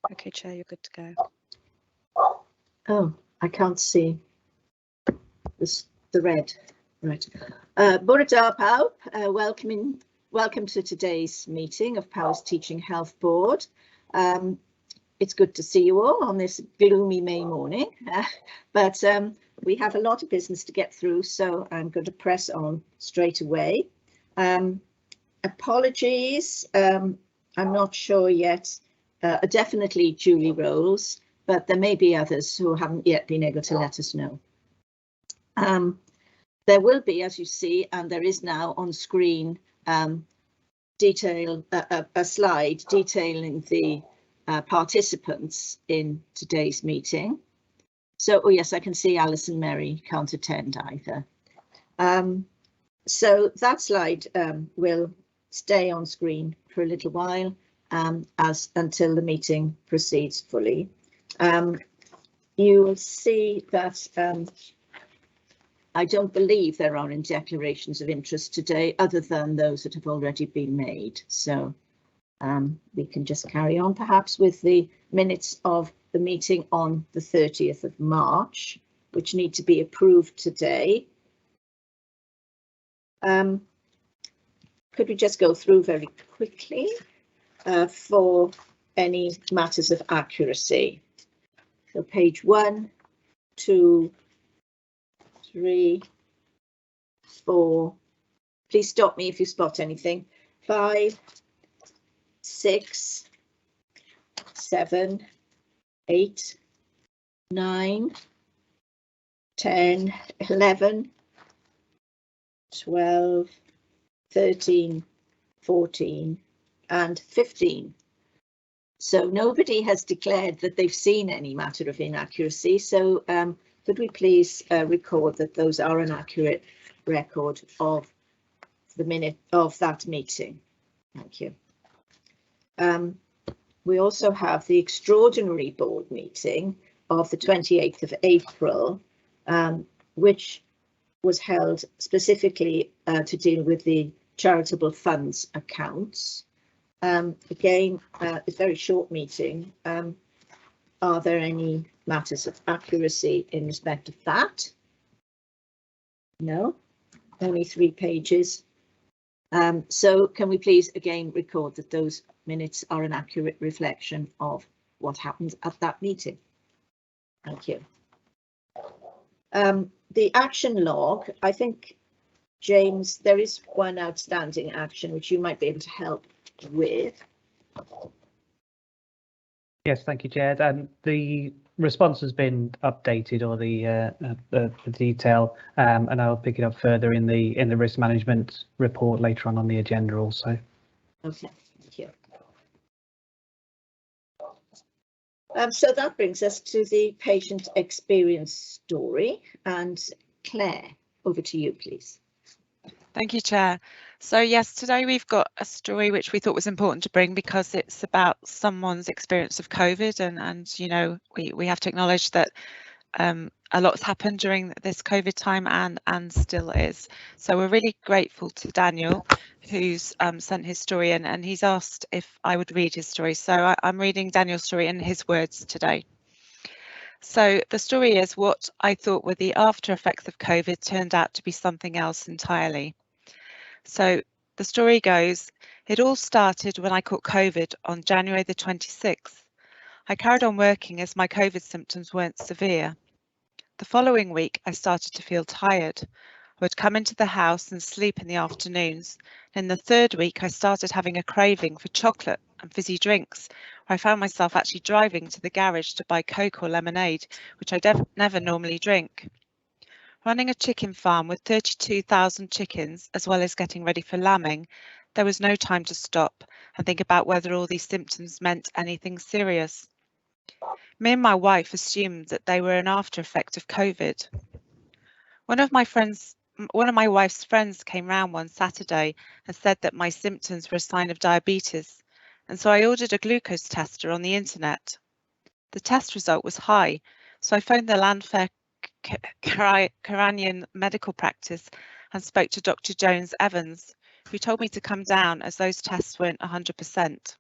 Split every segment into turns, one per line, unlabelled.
Okay, Chair, you're good to go.
Oh, I can't see the red. Right. Bore da pawb, welcome to today's meeting of Powys Teaching Health Board. It's good to see you all on this gloomy May morning, but we have a lot of business to get through, so I'm going to press on straight away. Apologies, I'm not sure yet. Definitely Julie Rolls, but there may be others who haven't yet been able to let us know. There will be, as you see, and there is now on screen, a slide detailing the participants in today's meeting. So, oh yes, I can see Alice and Mary can't attend either. So that slide will stay on screen for a little while until the meeting proceeds fully. You will see that I don't believe there are any declarations of interest today other than those that have already been made. So we can just carry on perhaps with the minutes of the meeting on the 30th of March, which need to be approved today. Could we just go through very quickly for any matters of accuracy? So page 1, 2, 3, 4. Please stop me if you spot anything. 5, 6, 7, 8, 9, 10, 11, 12, 13, 14, and 15. So nobody has declared that they've seen any matter of inaccuracy. So could we please record that those are an accurate record of the minute of that meeting? Thank you. We also have the extraordinary board meeting of the 28th of April, which was held specifically to deal with the charitable funds accounts. Again, a very short meeting. Are there any matters of accuracy in respect of that? No, only 3 pages. So can we please again record that those minutes are an accurate reflection of what happened at that meeting? Thank you. The action log, I think, James, there is one outstanding action which you might be able to help with.
Yes, thank you, Chair. The response has been updated, or the detail, and I'll pick it up further in the risk management report later on the agenda also.
Okay, thank you. So that brings us to the patient experience story, and Claire, over to you, please.
Thank you, Chair. So yes, today we've got a story which we thought was important to bring because it's about someone's experience of COVID, and you know, we have to acknowledge that a lot's happened during this COVID time and still is. So we're really grateful to Daniel, who's sent his story in, and he's asked if I would read his story. So I'm reading Daniel's story in his words today. So the story is what I thought were the after effects of COVID turned out to be something else entirely. So the story goes, it all started when I caught COVID on January the 26th. I carried on working as my COVID symptoms weren't severe. The following week, I started to feel tired. I would come into the house and sleep in the afternoons. In the third week, I started having a craving for chocolate and fizzy drinks, where I found myself actually driving to the garage to buy Coke or lemonade, which I never normally drink. Running a chicken farm with 32,000 chickens, as well as getting ready for lambing, there was no time to stop and think about whether all these symptoms meant anything serious. Me and my wife assumed that they were an after effect of COVID. One of my wife's friends came round one Saturday and said that my symptoms were a sign of diabetes, and so I ordered a glucose tester on the internet. The test result was high, so I phoned the Landfair Caranian medical practice and spoke to Dr. Jones Evans, who told me to come down as those tests weren't 100%.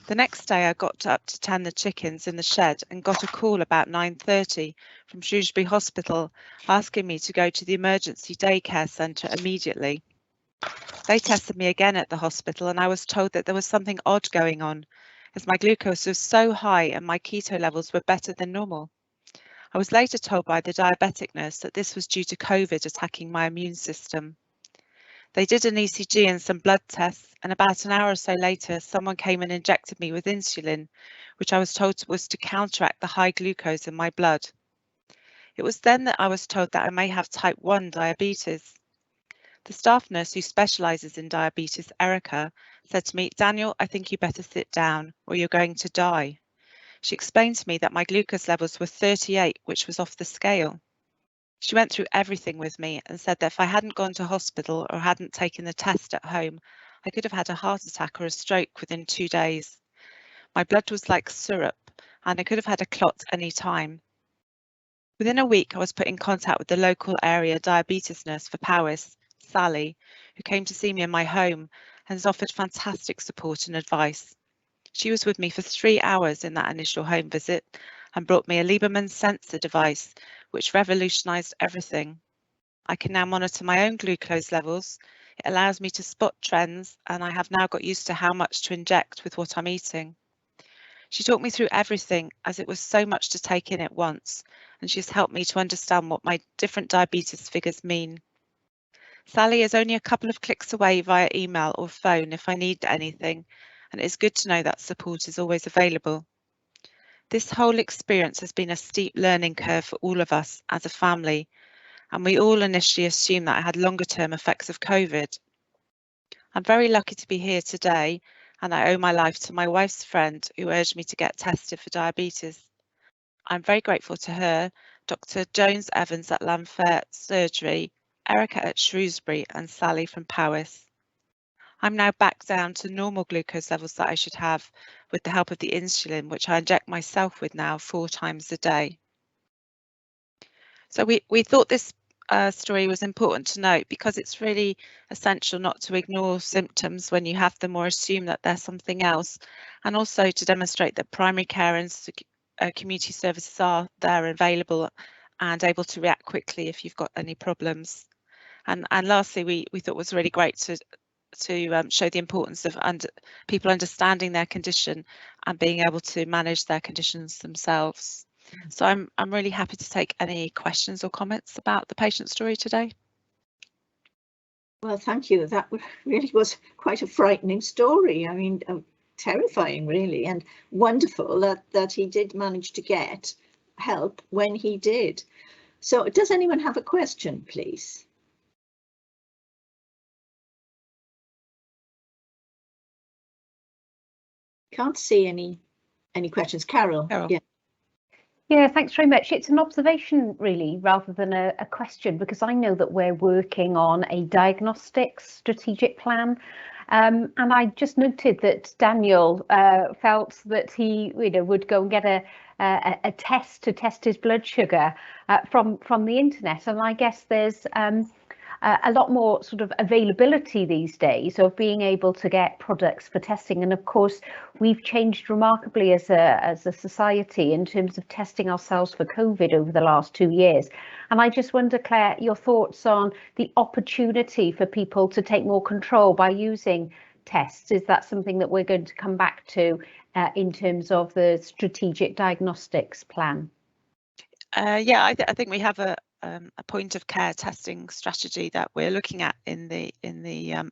The next day I got up to tend the chickens in the shed and got a call about 9:30 from Shrewsbury Hospital asking me to go to the emergency daycare centre immediately. They tested me again at the hospital and I was told that there was something odd going on, as my glucose was so high and my keto levels were better than normal. I was later told by the diabetic nurse that this was due to COVID attacking my immune system. They did an ECG and some blood tests, and about an hour or so later, someone came and injected me with insulin, which I was told was to counteract the high glucose in my blood. It was then that I was told that I may have type 1 diabetes. The staff nurse who specialises in diabetes, Erica, said to me, "Daniel, I think you better sit down or you're going to die." She explained to me that my glucose levels were 38, which was off the scale. She went through everything with me and said that if I hadn't gone to hospital or hadn't taken the test at home, I could have had a heart attack or a stroke within 2 days. My blood was like syrup and I could have had a clot any time. Within a week, I was put in contact with the local area diabetes nurse for Powys, Sally, who came to see me in my home and has offered fantastic support and advice. She was with me for 3 hours in that initial home visit and brought me a Lieberman sensor device, which revolutionised everything. I can now monitor my own glucose levels. It allows me to spot trends, and I have now got used to how much to inject with what I'm eating. She talked me through everything, as it was so much to take in at once, and she's helped me to understand what my different diabetes figures mean. Sally is only a couple of clicks away via email or phone if I need anything, and it's good to know that support is always available. This whole experience has been a steep learning curve for all of us as a family, and we all initially assumed that I had longer term effects of COVID. I'm very lucky to be here today, and I owe my life to my wife's friend who urged me to get tested for diabetes. I'm very grateful to her, Dr. Jones Evans at Lanfair Surgery, Erica at Shrewsbury, and Sally from Powys. I'm now back down to normal glucose levels that I should have with the help of the insulin, which I inject myself with now 4 times a day. So we thought this story was important to note because it's really essential not to ignore symptoms when you have them or assume that there's something else, and also to demonstrate that primary care and community services are there available and able to react quickly if you've got any problems. And lastly, we thought it was really great to show the importance of people understanding their condition and being able to manage their conditions themselves. So I'm really happy to take any questions or comments about the patient story today.
Well, thank you. That really was quite a frightening story. I mean, terrifying, really, and wonderful that he did manage to get help when he did. So does anyone have a question, please? Can't see any questions. Carol. Yeah.
Yeah, thanks very much. It's an observation, really, rather than a question, because I know that we're working on a diagnostics strategic plan. And I just noted that Daniel felt that he would go and get a test to test his blood sugar from the internet. And I guess there's a lot more sort of availability these days of being able to get products for testing. And of course, we've changed remarkably as a society in terms of testing ourselves for COVID over the last 2 years. And I just wonder, Claire, your thoughts on the opportunity for people to take more control by using tests. Is that something that we're going to come back to in terms of the strategic diagnostics plan?
Yeah, I think we have a point of care testing strategy that we're looking at in the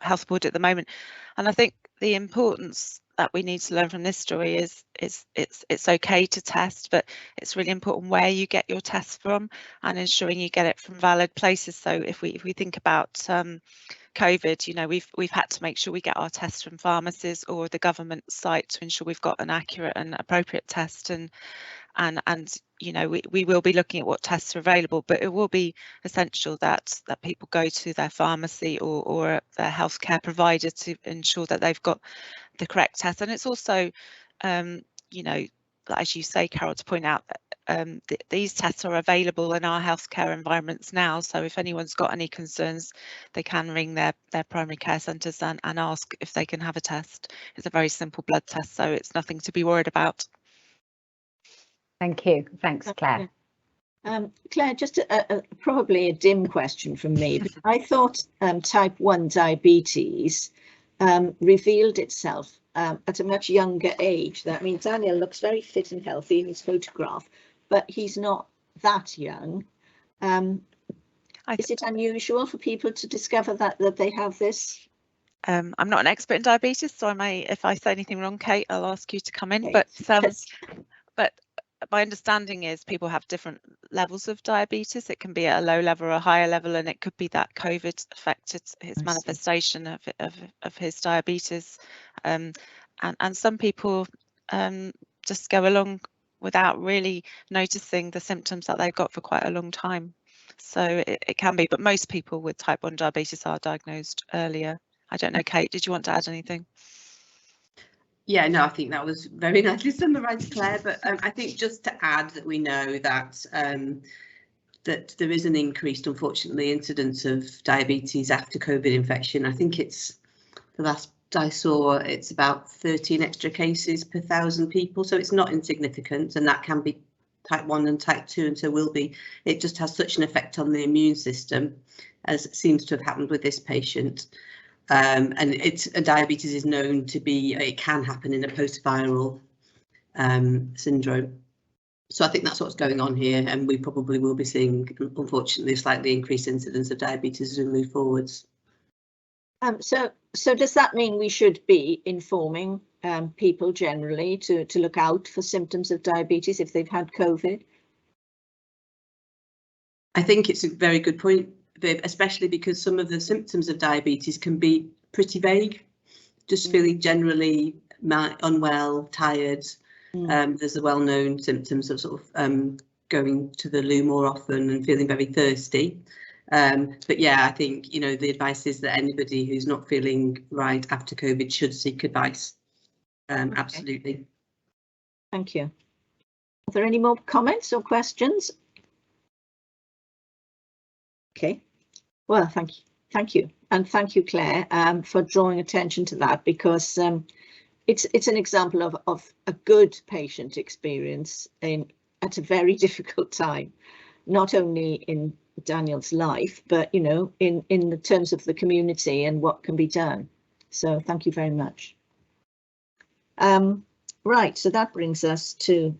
health board at the moment, and I think the importance that we need to learn from this story is it's okay to test, but it's really important where you get your tests from and ensuring you get it from valid places. So if we think about COVID, you know, we've had to make sure we get our tests from pharmacies or the government site to ensure we've got an accurate and appropriate test, and you know, we will be looking at what tests are available, but it will be essential that people go to their pharmacy or their healthcare provider to ensure that they've got the correct test. And it's also, you know, as you say, Carol, to point out that these tests are available in our healthcare environments now. So if anyone's got any concerns, they can ring their primary care centres and ask if they can have a test. It's a very simple blood test, so it's nothing to be worried about.
Thank you. Thanks, Claire.
Claire, just probably a dim question from me, but I thought type 1 diabetes revealed itself at a much younger age. That means Daniel looks very fit and healthy in his photograph, but he's not that young. Is it unusual for people to discover that they have this?
I'm not an expert in diabetes, so I may, if I say anything wrong, Kate, I'll ask you to come in.
Okay.
But my understanding is people have different levels of diabetes. It can be at a low level or a higher level, and it could be that COVID affected his manifestation of his diabetes. And some people just go along without really noticing the symptoms that they've got for quite a long time. So it can be, but most people with type 1 diabetes are diagnosed earlier. I don't know, Kate, did you want to add anything?
Yeah, no, I think that was very nicely summarised, Claire. But I think just to add that we know that that there is an increased, unfortunately, incidence of diabetes after COVID infection. I think it's the last I saw, it's about 13 extra cases per 1,000 people. So it's not insignificant, and that can be type 1 and type 2, and so will be. It just has such an effect on the immune system, as seems to have happened with this patient. And diabetes is known to be, it can happen in a post-viral syndrome. So I think that's what's going on here, and we probably will be seeing, unfortunately, a slightly increased incidence of diabetes as we move forwards.
So does that mean we should be informing people generally to look out for symptoms of diabetes if they've had COVID?
I think it's a very good point, Viv, especially because some of the symptoms of diabetes can be pretty vague. Just feeling generally unwell, tired. There's the well-known symptoms of sort of going to the loo more often and feeling very thirsty. But yeah, I think, you know, the advice is that anybody who's not feeling right after COVID should seek advice. Absolutely.
Okay. Thank you. Are there any more comments or questions? Okay. Well, thank you, and thank you, Claire, for drawing attention to that, because it's an example of a good patient experience at a very difficult time, not only in Daniel's life, but you know, in the terms of the community and what can be done. So thank you very much. Right, so that brings us to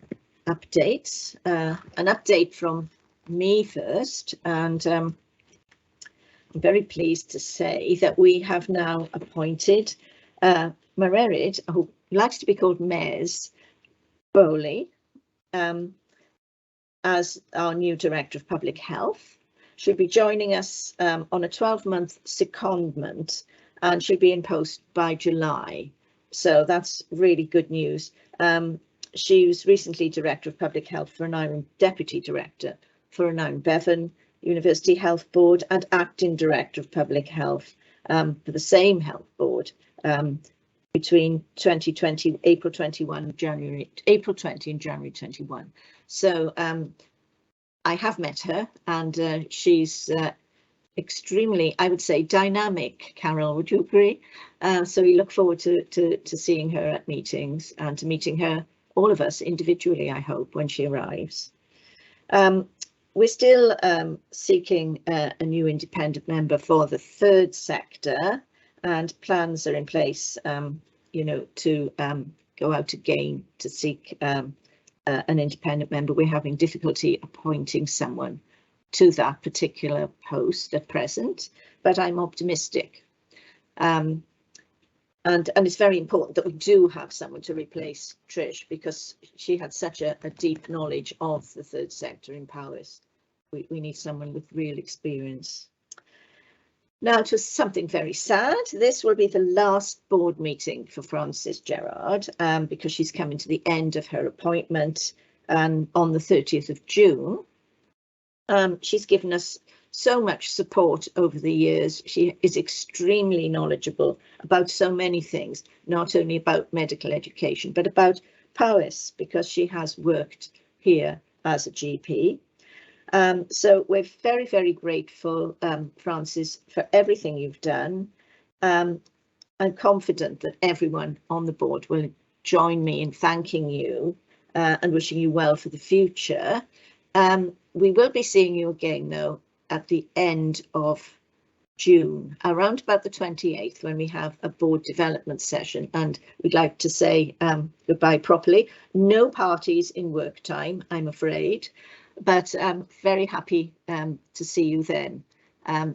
updates. An update from me first, and I'm very pleased to say that we have now appointed Mererid, who likes to be called Mez Bowley, as our new Director of Public Health. She'll be joining us on a 12-month secondment, and she'll be in post by July. So that's really good news. She was recently Director of Public Health for Aneurin, Deputy Director for Aneurin Bevan University Health Board, and Acting Director of Public Health for the same health board between April 20 and January 21. So I have met her, and she's extremely, I would say, dynamic. Carol, would you agree? So we look forward to seeing her at meetings and to meeting her, all of us individually, I hope, when she arrives. We're still seeking a new independent member for the third sector, and plans are in place, you know, to go out again to seek an independent member. We're having difficulty appointing someone to that particular post at present, but I'm optimistic. And it's very important that we do have someone to replace Trish, because she had such a deep knowledge of the third sector in Powys. We need someone with real experience. Now to something very sad. This will be the last board meeting for Frances Gerard, because she's coming to the end of her appointment on the 30th of June. She's given us so much support over the years. She is extremely knowledgeable about so many things, not only about medical education, but about Powys, because she has worked here as a GP. So we're very, very grateful, Francis, for everything you've done. I'm confident that everyone on the board will join me in thanking you and wishing you well for the future. We will be seeing you again, though, at the end of June, around about the 28th, when we have a board development session, and we'd like to say goodbye properly. No parties in work time, I'm afraid, but I'm very happy to see you then.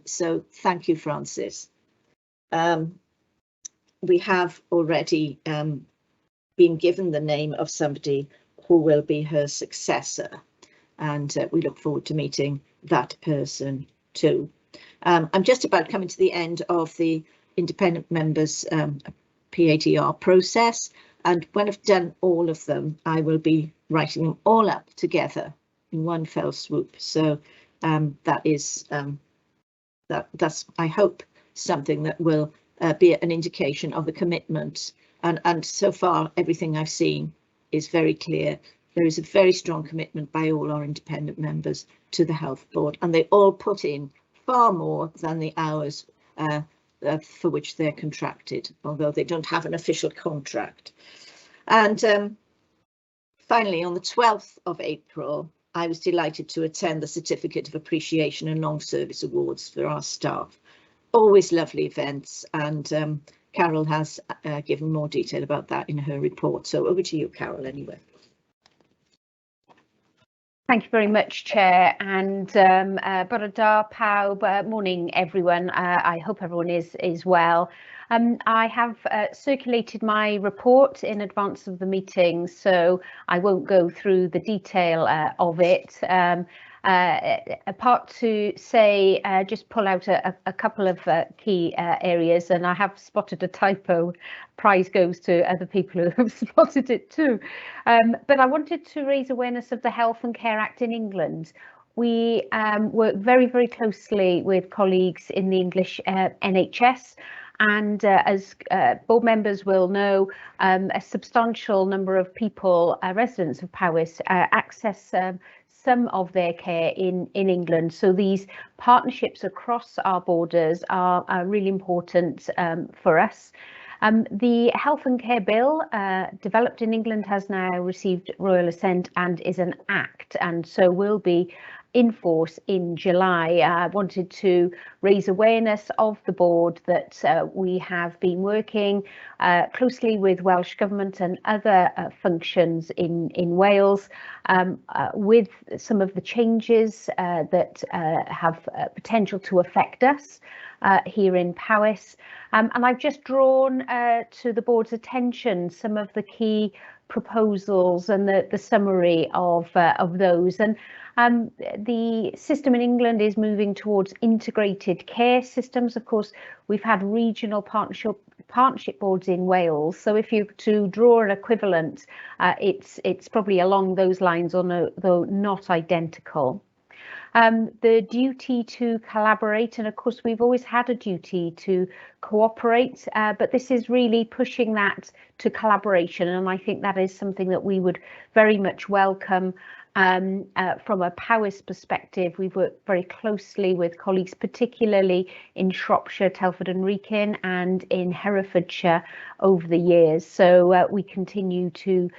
So thank you, Francis. We have already been given the name of somebody who will be her successor, and we look forward to meeting that person too. I'm just about coming to the end of the independent members PATR process, and when I've done all of them, I will be writing them all up together in one fell swoop. So that is that's, I hope, something that will be an indication of the commitment, and so far everything I've seen is very clear. There is a very strong commitment by all our independent members to the health board, and they all put in far more than the hours for which they're contracted, although they don't have an official contract. And finally, on the 12th of April, I was delighted to attend the Certificate of Appreciation and Long Service Awards for our staff. Always lovely events, and Carol has given more detail about that in her report. So over to you, Carol, anyway.
Thank you very much, Chair, and Bore da pawb, morning everyone. I hope everyone is well. I have circulated my report in advance of the meeting, so I won't go through the detail of it. Apart to say, just pull out a couple of key areas, and I have spotted a typo. Prize goes to other people who have spotted it too. But I wanted to raise awareness of the Health and Care Act in England. We work very, very closely with colleagues in the English NHS. And as board members will know, a substantial number of people, residents of Powys, access some of their care in England. So these partnerships across our borders are really important for us. The Health and Care Bill developed in England has now received royal assent and is an act, and so will be in force in July. I wanted to raise awareness of the board that we have been working closely with Welsh Government and other functions in Wales with some of the changes that have potential to affect us here in Powys. And I've just drawn to the board's attention some of the key proposals and the summary of those. And the system in England is moving towards integrated care systems. Of course, we've had regional partnership boards in Wales. So if you to draw an equivalent, it's probably along those lines, though not identical. The duty to collaborate, and of course we've always had a duty to cooperate, but this is really pushing that to collaboration, and I think that is something that we would very much welcome. From a Powys perspective, we've worked very closely with colleagues, particularly in Shropshire, Telford and Wrekin, and in Herefordshire over the years. So we continue to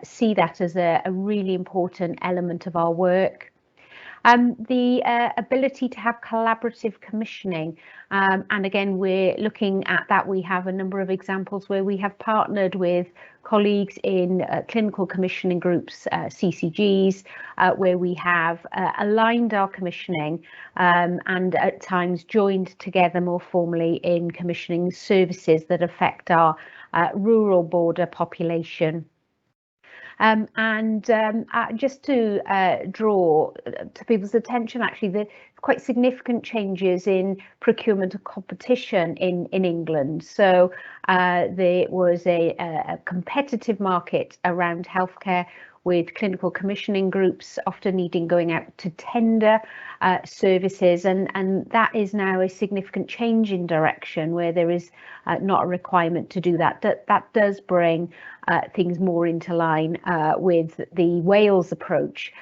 see that as a really important element of our work. The ability to have collaborative commissioning, and again we're looking at that. We have a number of examples where we have partnered with colleagues in clinical commissioning groups, CCGs, where we have aligned our commissioning and at times joined together more formally in commissioning services that affect our rural border population. Just to draw to people's attention, actually, the quite significant changes in procurement and competition in England. So there was a competitive market around healthcare, with clinical commissioning groups often needing going out to tender services, and that is now a significant change in direction where there is not a requirement to do that. That does bring things more into line with the Wales approach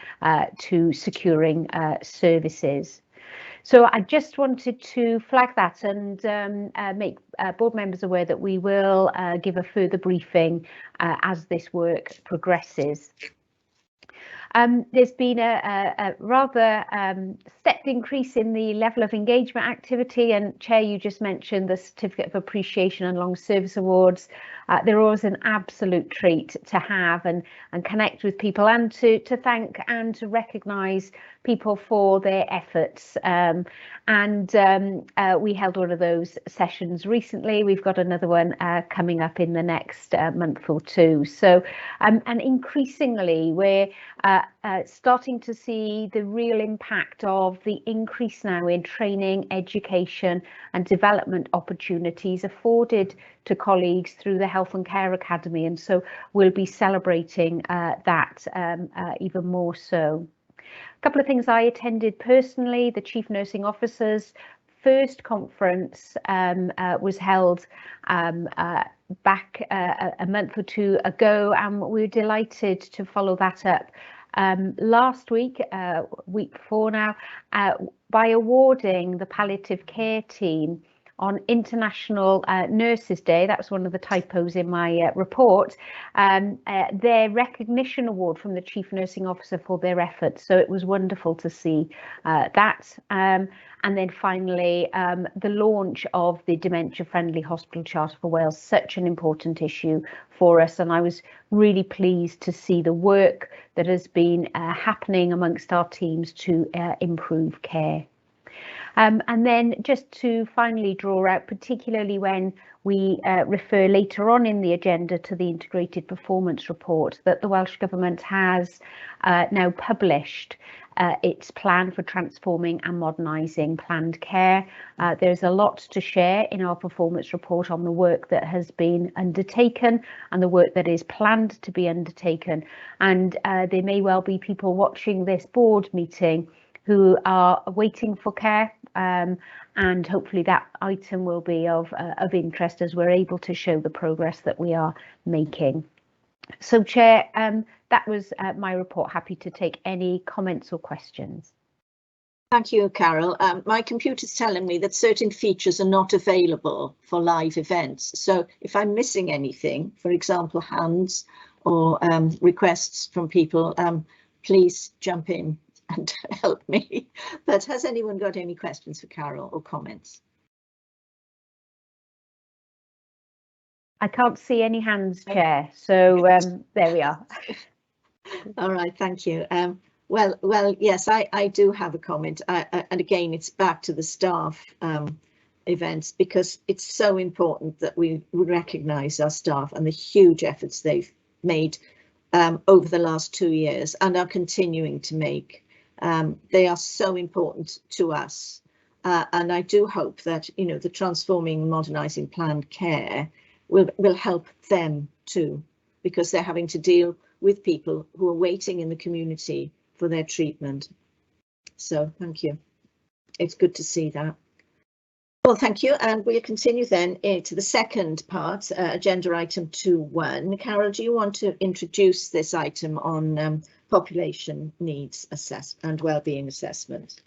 to securing services. So I just wanted to flag that and make board members aware that we will give a further briefing as this work progresses. There's been a rather stepped increase in the level of engagement activity, and Chair, you just mentioned the Certificate of Appreciation and Long Service Awards. They're always an absolute treat to have and connect with people, and to thank and to recognise people for their efforts. We held one of those sessions recently. We've got another one coming up in the next month or two. So, and increasingly we're starting to see the real impact of the increase now in training, education and development opportunities afforded to colleagues through the Health and Care Academy, and so we'll be celebrating that even more so. A couple of things I attended personally: the Chief Nursing Officers first conference was held back a month or two ago, and we're delighted to follow that up last week, week before now, by awarding the palliative care team on International Nurses Day. That was one of the typos in my report, their recognition award from the Chief Nursing Officer for their efforts. So it was wonderful to see that. And then finally, the launch of the Dementia Friendly Hospital Charter for Wales, such an important issue for us. And I was really pleased to see the work that has been happening amongst our teams to improve care. And then just to finally draw out, particularly when we refer later on in the agenda to the Integrated Performance Report, that the Welsh Government has now published its plan for transforming and modernising planned care. There's a lot to share in our performance report on the work that has been undertaken and the work that is planned to be undertaken. And there may well be people watching this board meeting who are waiting for care, and hopefully that item will be of interest as we're able to show the progress that we are making. So, Chair, that was my report. Happy to take any comments or questions.
Thank you, Carol. My computer's telling me that certain features are not available for live events. So if I'm missing anything, for example, hands or requests from people, please jump in and help me. But has anyone got any questions for Carol or comments?
I can't see any hands, Chair, so there we are.
All right, thank you. Well, yes, I do have a comment, and again, it's back to the staff events, because it's so important that we recognise our staff and the huge efforts they've made over the last 2 years and are continuing to make. They are so important to us, and I do hope that, you know, the transforming and modernising planned care will help them too, because they're having to deal with people who are waiting in the community for their treatment. So thank you. It's good to see that. Well, thank you, and we'll continue then to the second part, agenda item 2.1. Carol, do you want to introduce this item on population needs and wellbeing assessment?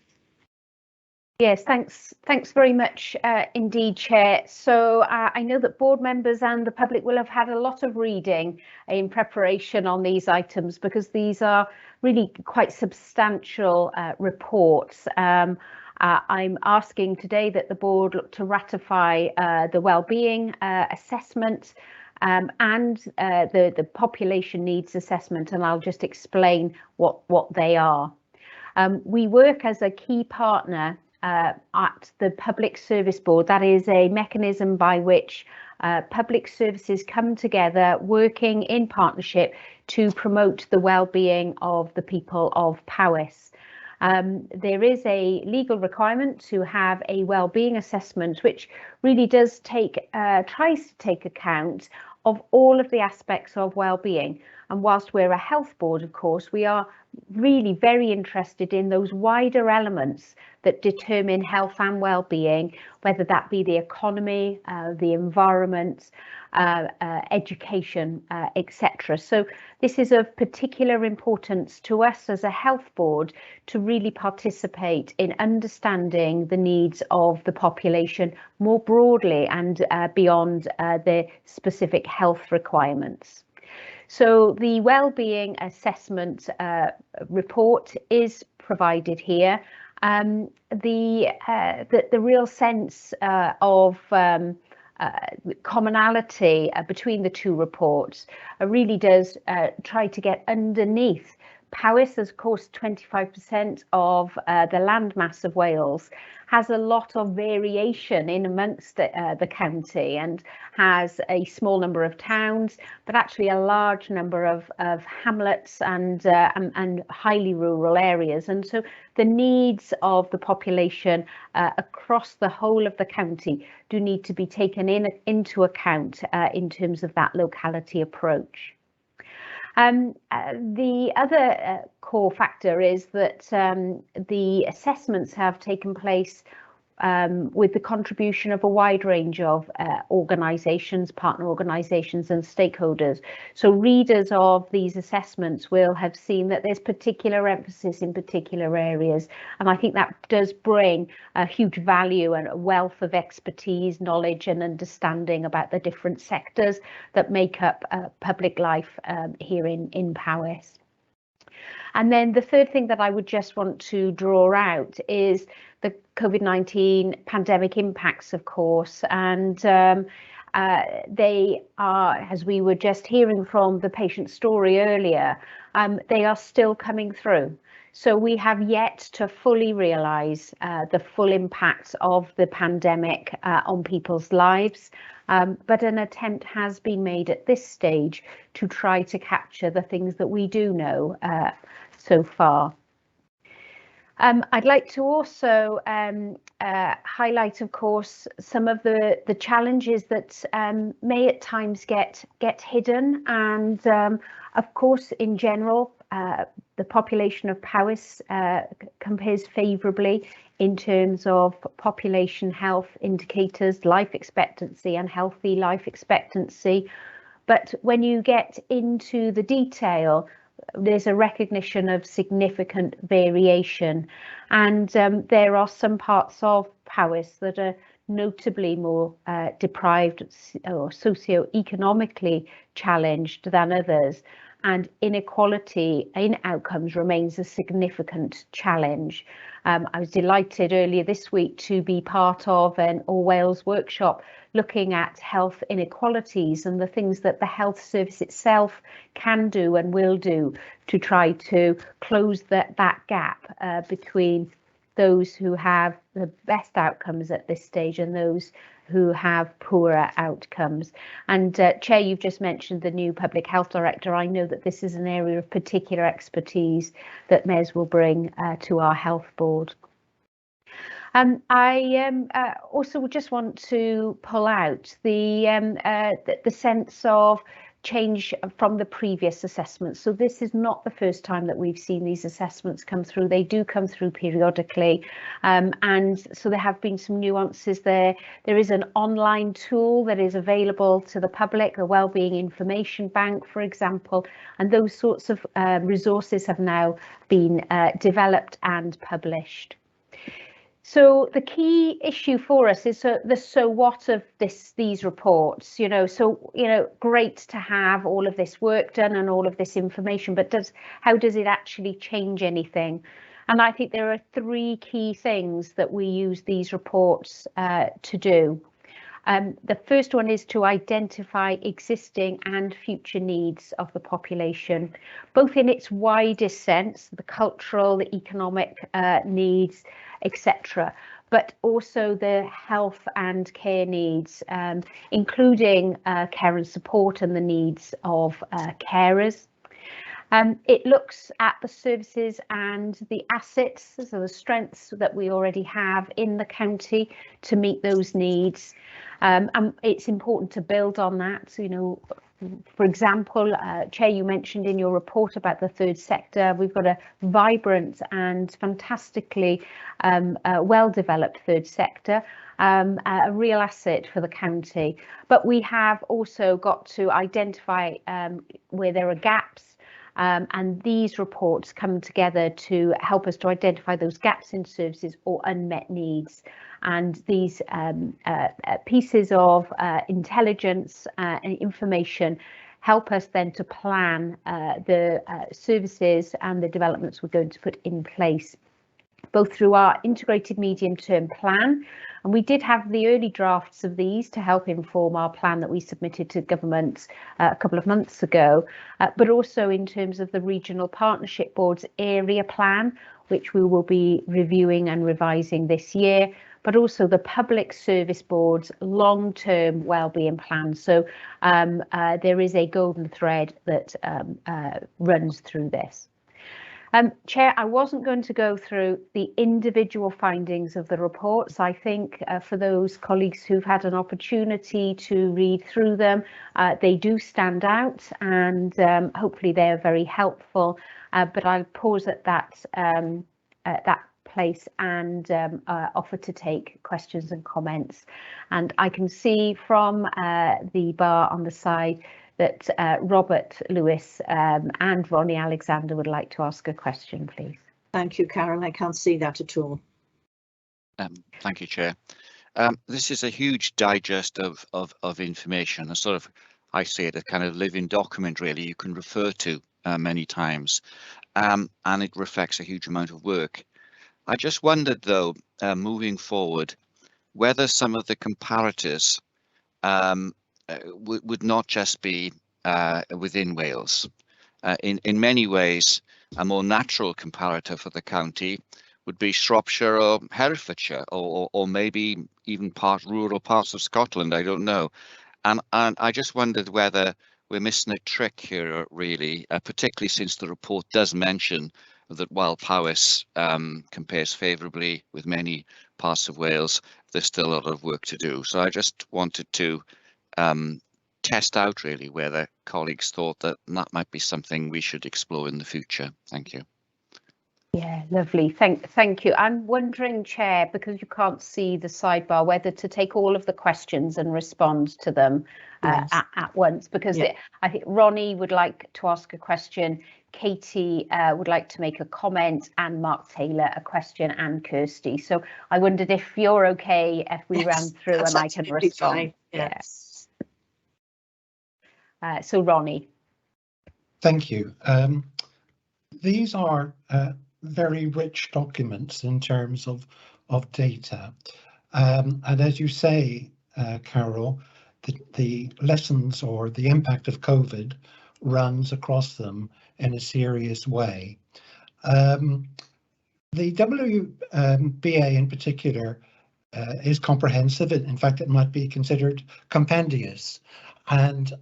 Yes, thanks very much indeed, Chair. So I know that board members and the public will have had a lot of reading in preparation on these items, because these are really quite substantial reports. I'm asking today that the board look to ratify the wellbeing assessment and the population needs assessment, and I'll just explain what they are. We work as a key partner at the Public Service Board. That is a mechanism by which public services come together, working in partnership to promote the well-being of the people of Powys. There is a legal requirement to have a wellbeing assessment, which really does tries to take account of all of the aspects of well-being. And whilst we're a health board, of course, we are really very interested in those wider elements that determine health and well-being, whether that be the economy, the environment, education, etc. So this is of particular importance to us as a health board to really participate in understanding the needs of the population more broadly and beyond the specific health requirements. So the wellbeing assessment report is provided here. The real sense of commonality between the two reports really does try to get underneath. Powys, of course, 25% of the landmass of Wales, has a lot of variation in amongst the county and has a small number of towns, but actually a large number of hamlets and highly rural areas. And so the needs of the population across the whole of the county do need to be taken into account in terms of that locality approach. The other core factor is that the assessments have taken place with the contribution of a wide range of organisations, partner organisations and stakeholders. So readers of these assessments will have seen that there's particular emphasis in particular areas, and I think that does bring a huge value and a wealth of expertise, knowledge and understanding about the different sectors that make up public life here in Powys. And then the third thing that I would just want to draw out is the COVID-19 pandemic impacts, of course, and they are, as we were just hearing from the patient story earlier, they are still coming through. So we have yet to fully realise the full impact of the pandemic on people's lives, but an attempt has been made at this stage to try to capture the things that we do know so far. I'd like to also highlight, of course, some of the challenges that may at times get hidden, and of course, in general, the population of Powys compares favourably in terms of population health indicators, life expectancy and healthy life expectancy. But when you get into the detail, there's a recognition of significant variation, and there are some parts of Powys that are notably more deprived or socio-economically challenged than others, and inequality in outcomes remains a significant challenge. I was delighted earlier this week to be part of an All Wales workshop looking at health inequalities and the things that the health service itself can do and will do to try to close that gap between those who have the best outcomes at this stage and those who have poorer outcomes. And Chair, you've just mentioned the new Public Health Director. I know that this is an area of particular expertise that Mez will bring to our health board. I also just want to pull out the sense of change from the previous assessments. So this is not the first time that we've seen these assessments come through. They do come through periodically, and so there have been some nuances there. There is an online tool that is available to the public, the Wellbeing Information Bank, for example, and those sorts of resources have now been developed and published. So the key issue for us is the so what of these reports, great to have all of this work done and all of this information, but how does it actually change anything? And I think there are three key things that we use these reports to do. The first one is to identify existing and future needs of the population, both in its widest sense, the cultural, the economic needs, etc., but also the health and care needs, including care and support and the needs of carers. It looks at the services and the assets, so the strengths that we already have in the county to meet those needs. And it's important to build on that. So, you know, for example, Chair, you mentioned in your report about the third sector, we've got a vibrant and fantastically well-developed third sector, a real asset for the county. But we have also got to identify where there are gaps. And these reports come together to help us to identify those gaps in services or unmet needs. And these pieces of intelligence and information help us then to plan the services and the developments we're going to put in place, both through our integrated medium-term plan. And we did have the early drafts of these to help inform our plan that we submitted to government a couple of months ago, but also in terms of the Regional Partnership Board's area plan, which we will be reviewing and revising this year, but also the Public Service Board's long-term wellbeing plan. So there is a golden thread that runs through this. Chair, I wasn't going to go through the individual findings of the reports. I think for those colleagues who've had an opportunity to read through them, they do stand out, and hopefully they're very helpful. But I'll pause at that place and offer to take questions and comments. And I can see from the bar on the side that Robert Lewis and Ronnie Alexander would like to ask a question, please.
Thank you, Carol. I can't see that at all.
Thank you, Chair. This is a huge digest of information, a sort of, I say it, a kind of living document, really, you can refer to many times, and it reflects a huge amount of work. I just wondered, though, moving forward, whether some of the comparators would not just be within Wales. In many ways, a more natural comparator for the county would be Shropshire or Herefordshire, or maybe even rural parts of Scotland. I don't know. And I just wondered whether we're missing a trick here, really, particularly since the report does mention that while Powys compares favourably with many parts of Wales, there's still a lot of work to do. So I just wanted to test out, really, whether colleagues thought that might be something we should explore in the future. Thank you.
Yeah, lovely. Thank you. I'm wondering, Chair, because you can't see the sidebar, whether to take all of the questions and respond to them
Yes.
at once, because
Yeah.
I think Ronnie would like to ask a question, Katie would like to make a comment, and Mark Taylor a question, and Kirsty. So I wondered if you're okay if we ran through and I can respond.
Fine. Yes.
So Ronnie.
Thank you. These are very rich documents in terms of data. And as you say, Carol, the lessons or the impact of COVID runs across them in a serious way. The WBA in particular is comprehensive. In fact, it might be considered compendious. And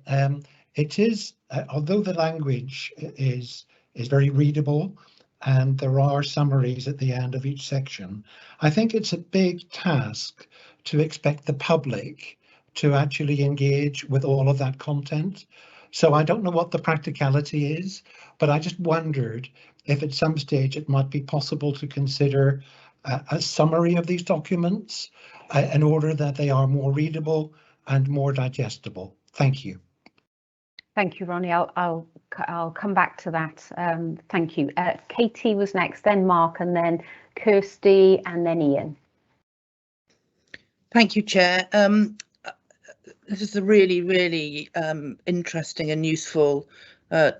it is, although the language is very readable and there are summaries at the end of each section, I think it's a big task to expect the public to actually engage with all of that content. So I don't know what the practicality is, but I just wondered if at some stage it might be possible to consider a summary of these documents in order that they are more readable and more digestible. Thank you.
Thank you, Ronnie. I'll come back to that. Thank you. Katie was next, then Mark, and then Kirsty, and then Ian.
Thank you, Chair. This is a really interesting and useful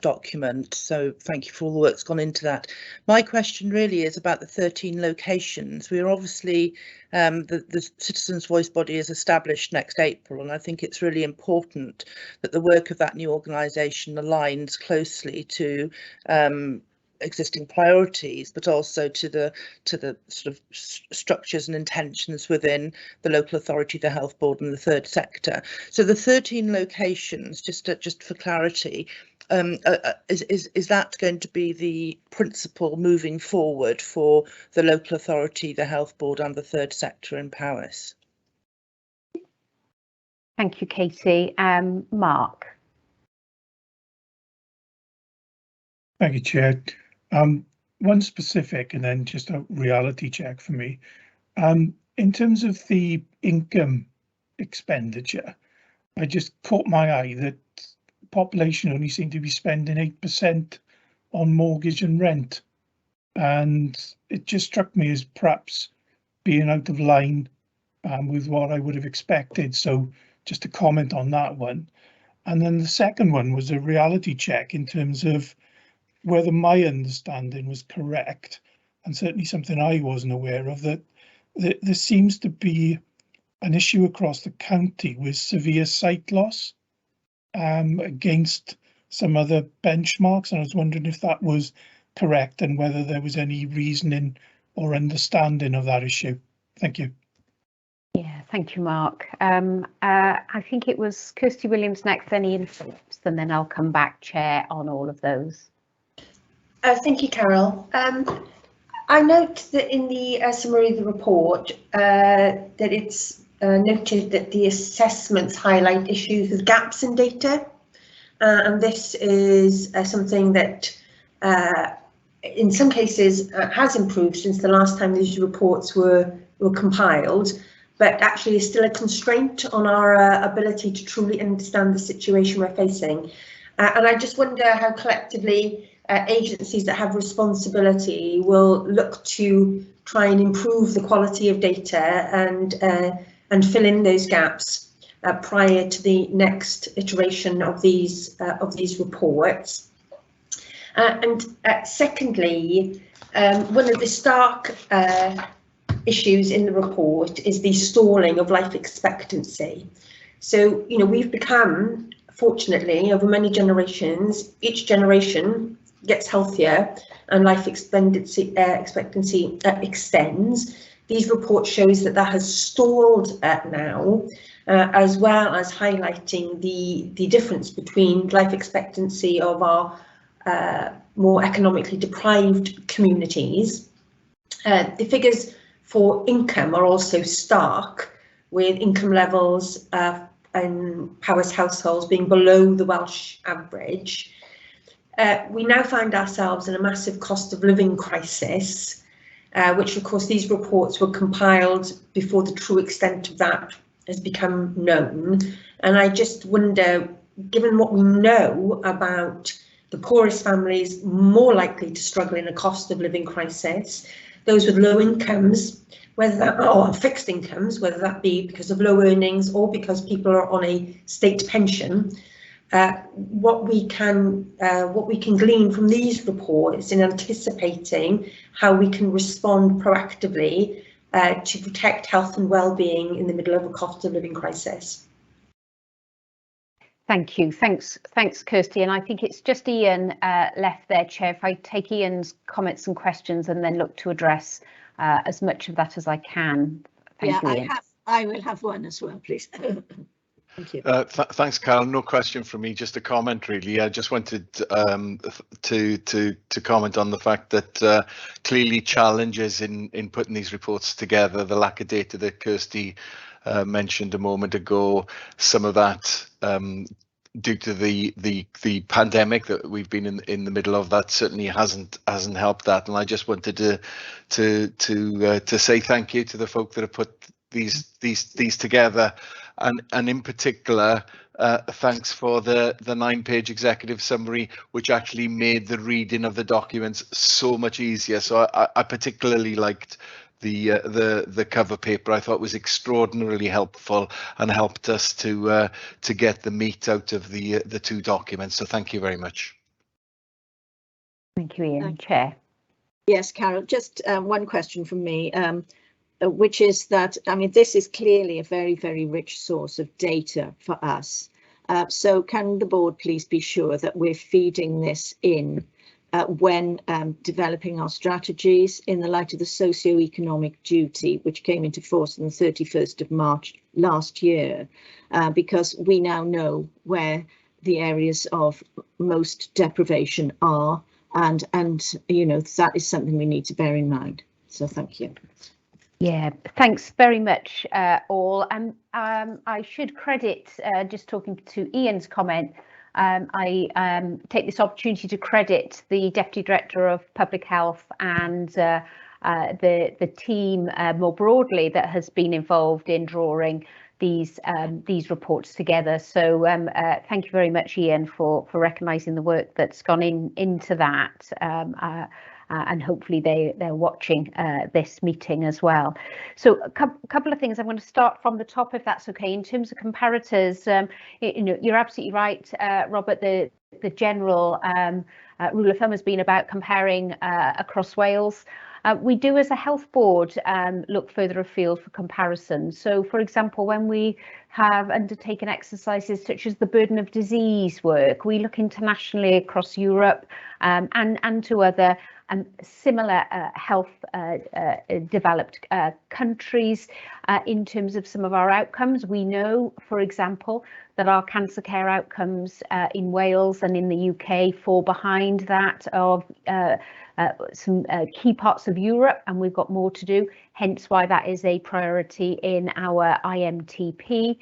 document, so thank you for all the work that's gone into that. My question really is about the 13 locations. We are obviously, the Citizens' Voice body is established next April, and I think it's really important that the work of that new organisation aligns closely to existing priorities, but also to the sort of structures and intentions within the local authority, the health board, and the third sector. So the 13 locations, just for clarity, is that going to be the principle moving forward for the local authority, the health board and the third sector in Powys?
Thank you, Katie. Mark.
Thank you, Chair. One specific and then just a reality check for me. In terms of the income expenditure, I just caught my eye that population only seem to be spending 8% on mortgage and rent. And it just struck me as perhaps being out of line with what I would have expected. So just to comment on that one. And then the second one was a reality check in terms of whether my understanding was correct, and certainly something I wasn't aware of, that there seems to be an issue across the county with severe sight loss against some other benchmarks, and I was wondering if that was correct and whether there was any reasoning or understanding of that issue. Thank you.
Yeah, thank you, Mark. I think it was Kirsty Williams next, any insights, and then I'll come back, Chair, on all of those.
Thank you, Carol. I note that in the summary of the report that it's noted that the assessments highlight issues with gaps in data, and this is something that in some cases has improved since the last time these reports were compiled, but actually is still a constraint on our ability to truly understand the situation we're facing. And I just wonder how collectively agencies that have responsibility will look to try and improve the quality of data and fill in those gaps prior to the next iteration of these reports. And secondly, one of the stark issues in the report is the stalling of life expectancy. So, you know, we've become, fortunately, over many generations, each generation gets healthier and life expectancy extends. These reports shows that has stalled now, as well as highlighting the difference between life expectancy of our more economically deprived communities. The figures for income are also stark, with income levels in Powys households being below the Welsh average. We now find ourselves in a massive cost of living crisis, which of course these reports were compiled before the true extent of that has become known. And I just wonder, given what we know about the poorest families more likely to struggle in a cost of living crisis, those with low incomes, whether that or fixed incomes, whether that be because of low earnings or because people are on a state pension, what we can glean from these reports in anticipating how we can respond proactively to protect health and well-being in the middle of a cost of living crisis.
Thank you. Thanks, Kirsty. And I think it's just Ian left there, Chair. If I take Ian's comments and questions and then look to address as much of that as I can. Thank you, Ian.
I will have one as well, please. Thank you.
Thanks, Carol. No question from me, just a comment really. I just wanted to comment on the fact that clearly challenges in putting these reports together, the lack of data that Kirsty mentioned a moment ago, some of that due to the pandemic that we've been in the middle of, that certainly hasn't helped that. And I just wanted to say thank you to the folk that have put these together, and in particular thanks for the 9-page executive summary, which actually made the reading of the documents so much easier. So I particularly liked the cover paper. I thought was extraordinarily helpful and helped us to get the meat out of the two documents. So thank you very much.
Thank you, Ian. Chair.
Yes, Carol, just one question from me, which is that, I mean, this is clearly a very, very rich source of data for us. So can the board please be sure that we're feeding this in when developing our strategies in the light of the socio-economic duty, which came into force on the 31st of March last year, because we now know where the areas of most deprivation are, and you know, that is something we need to bear in mind. So thank you.
Yeah, thanks very much, all. And I should credit, just talking to Ian's comment, I take this opportunity to credit the Deputy Director of Public Health and the team more broadly that has been involved in drawing these reports together. So thank you very much, Ian, for recognising the work that's gone into that. And hopefully they're watching this meeting as well. So a couple of things. I'm going to start from the top, if that's okay. In terms of comparators, you know, you're absolutely right, Robert. The general rule of thumb has been about comparing across Wales. We do, as a health board, look further afield for comparisons. So, for example, when we have undertaken exercises such as the burden of disease work, we look internationally across Europe and to other similar health developed countries in terms of some of our outcomes. We know, for example, that our cancer care outcomes in Wales and in the UK fall behind that of some key parts of Europe, and we've got more to do, hence why that is a priority in our IMTP.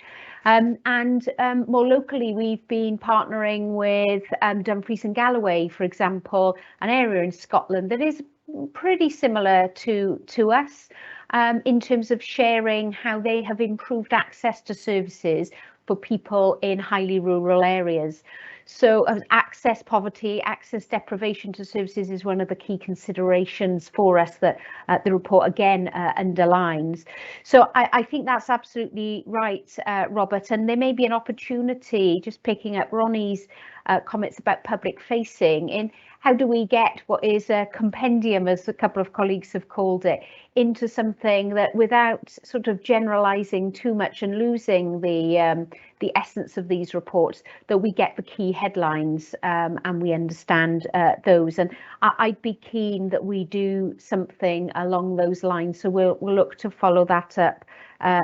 More locally, we've been partnering with Dumfries and Galloway, for example, an area in Scotland that is pretty similar to us in terms of sharing how they have improved access to services for people in highly rural areas. So access poverty, access deprivation to services is one of the key considerations for us that the report again underlines. So I think that's absolutely right, Robert, and there may be an opportunity, just picking up Ronnie's comments about public facing, in how do we get what is a compendium, as a couple of colleagues have called it, into something that, without sort of generalizing too much and losing the essence of these reports, that we get the key headlines and we understand those. And I'd be keen that we do something along those lines. So we'll look to follow that up,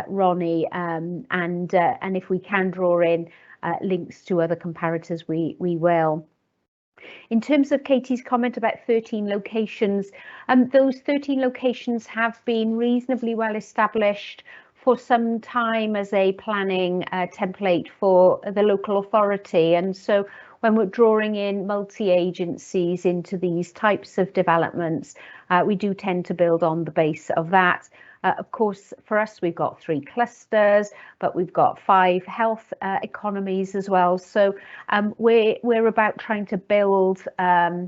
Ronnie, and if we can draw in links to other comparators, we will. In terms of Katie's comment about 13 locations, those 13 locations have been reasonably well established for some time as a planning template for the local authority. And so when we're drawing in multi-agencies into these types of developments, we do tend to build on the base of that. Of course, for us, we've got 3 clusters, but we've got 5 health economies as well. So we're about trying to build a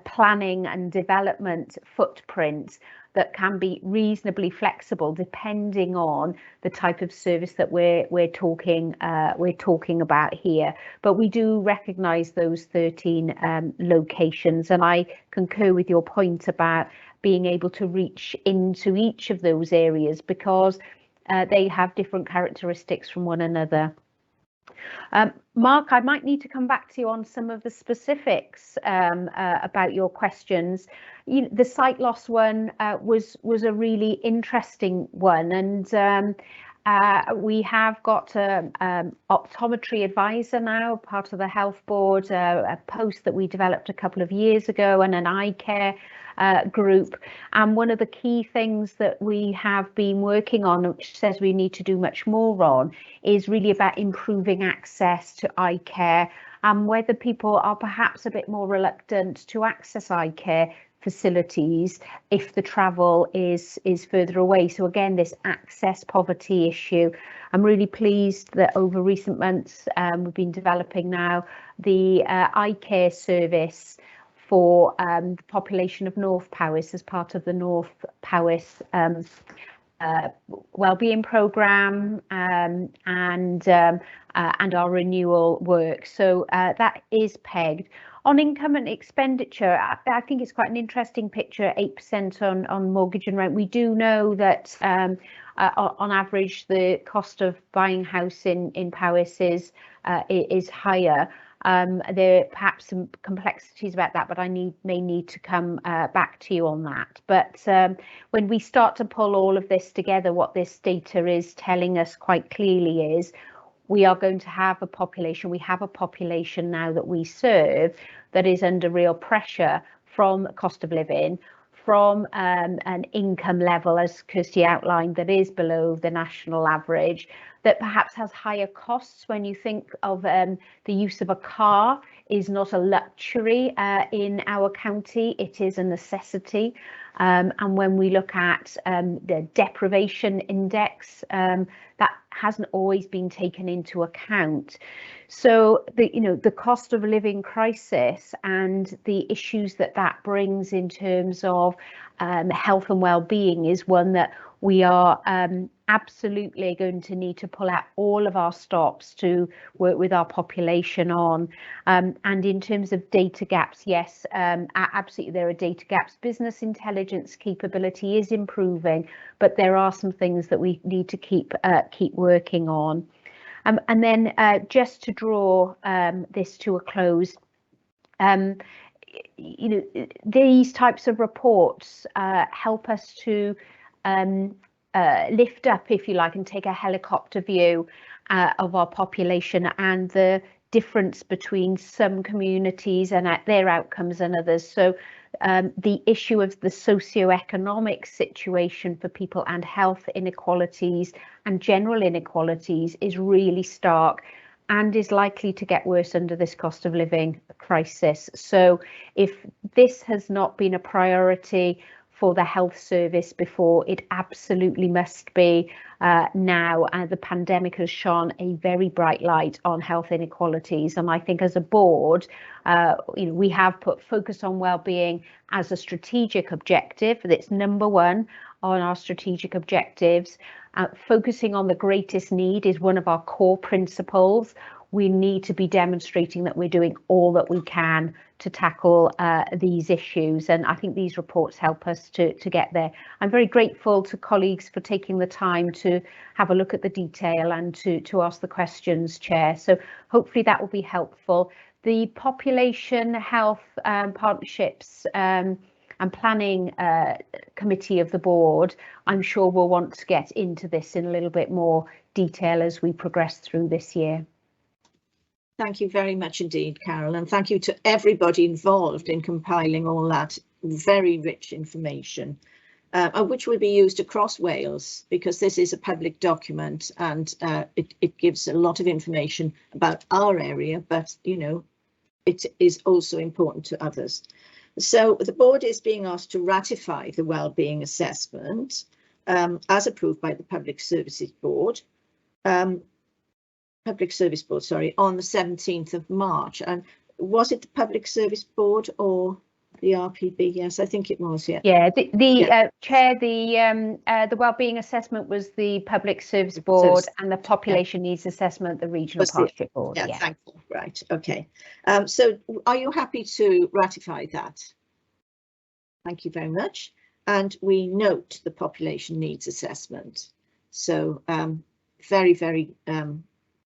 planning and development footprint that can be reasonably flexible depending on the type of service that we're talking about here. But we do recognise those 13 locations, and I concur with your point about being able to reach into each of those areas because they have different characteristics from one another. Mark, I might need to come back to you on some of the specifics about your questions. The sight loss one was a really interesting one, and we have got an optometry advisor now, part of the health board, a post that we developed a couple of years ago, and an eye care group. And one of the key things that we have been working on, which says we need to do much more on, is really about improving access to eye care, and whether people are perhaps a bit more reluctant to access eye care facilities if the travel is further away. So again, this access poverty issue. I'm really pleased that over recent months we've been developing now the eye care service for the population of North Powys as part of the North Powys wellbeing programme and our renewal work. So that is pegged. On income and expenditure, I think it's quite an interesting picture, 8% on mortgage and rent. We do know that on average, the cost of buying a house in Powys is higher. There are perhaps some complexities about that, but I may need to come back to you on that. But when we start to pull all of this together, what this data is telling us quite clearly is we are going to have a population, we have a population now that we serve that is under real pressure from cost of living, from an income level, as Kirsty outlined, that is below the national average, that perhaps has higher costs. When you think of the use of a car is not a luxury in our county, it is a necessity. And when we look at the deprivation index, that hasn't always been taken into account. So the cost of living crisis and the issues that brings in terms of health and well-being is one that we are absolutely going to need to pull out all of our stops to work with our population on. And in terms of data gaps, yes, absolutely there are data gaps. Business intelligence capability is improving, but there are some things that we need to keep working on. And then just to draw this to a close, these types of reports help us to lift up, if you like, and take a helicopter view of our population and the difference between some communities and their outcomes and others. So the issue of the socioeconomic situation for people and health inequalities and general inequalities is really stark and is likely to get worse under this cost of living crisis. So if this has not been a priority for the health service before, it absolutely must be now. And the pandemic has shone a very bright light on health inequalities. And I think as a board, we have put focus on well-being as a strategic objective. That's number one on our strategic objectives. Focusing on the greatest need is one of our core principles. We need to be demonstrating that we're doing all that we can to tackle these issues, and I think these reports help us to get there. I'm very grateful to colleagues for taking the time to have a look at the detail and to ask the questions, Chair. So hopefully that will be helpful. The Population Health Partnerships and Planning Committee of the board, I'm sure will want to get into this in a little bit more detail as we progress through this year.
Thank you very much indeed, Carol, and thank you to everybody involved in compiling all that very rich information, which will be used across Wales, because this is a public document and it gives a lot of information about our area, but it is also important to others. So the board is being asked to ratify the wellbeing assessment as approved by the Public Service Board, on the 17th of March. And was it the Public Service Board or the RPB? Yes, I think it was. Yeah.
Yeah. Chair, the wellbeing assessment was the Public Service Board, and the Population Needs Assessment, the Regional Partnership Board.
Yeah, thank you. Right. Okay. So, are you happy to ratify that? Thank you very much. And we note the Population Needs Assessment. So, very, very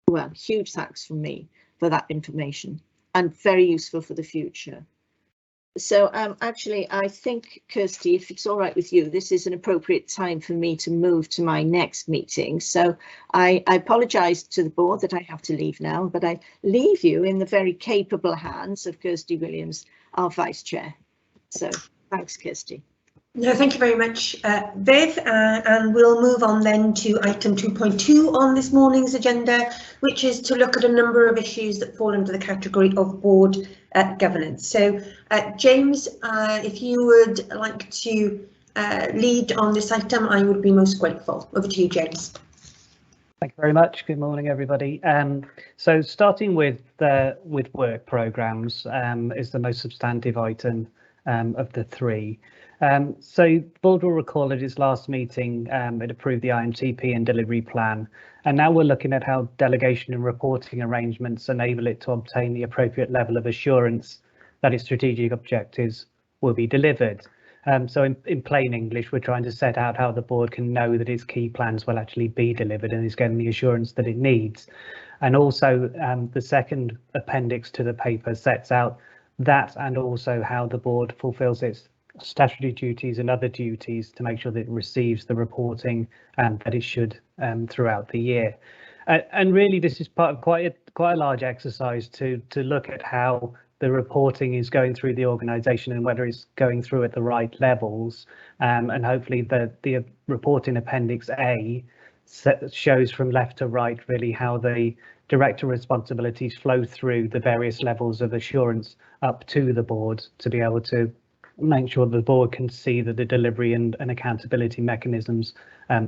well, huge thanks from me for that information, and very useful for the future. So actually, I think, Kirsty, if it's all right with you, this is an appropriate time for me to move to my next meeting. So I apologise to the board that I have to leave now, but I leave you in the very capable hands of Kirsty Williams, our Vice Chair. So thanks, Kirsty.
No, thank you very much, Viv, and we'll move on then to item 2.2 on this morning's agenda, which is to look at a number of issues that fall under the category of board governance. So, James, if you would like to lead on this item, I would be most grateful. Over to you, James.
Thank you very much. Good morning, everybody. So starting with work programmes is the most substantive item of the three. So the board will recall at its last meeting it approved the IMTP and delivery plan, and now we're looking at how delegation and reporting arrangements enable it to obtain the appropriate level of assurance that its strategic objectives will be delivered. So in plain English, we're trying to set out how the board can know that its key plans will actually be delivered and is getting the assurance that it needs. And also the second appendix to the paper sets out that, and also how the board fulfills its statutory duties and other duties to make sure that it receives the reporting that it should throughout the year. And really, this is part of quite a large exercise to look at how the reporting is going through the organisation and whether it's going through at the right levels. And hopefully the report in Appendix A shows from left to right really how the director responsibilities flow through the various levels of assurance up to the board to be able to make sure the board can see that the delivery and accountability mechanisms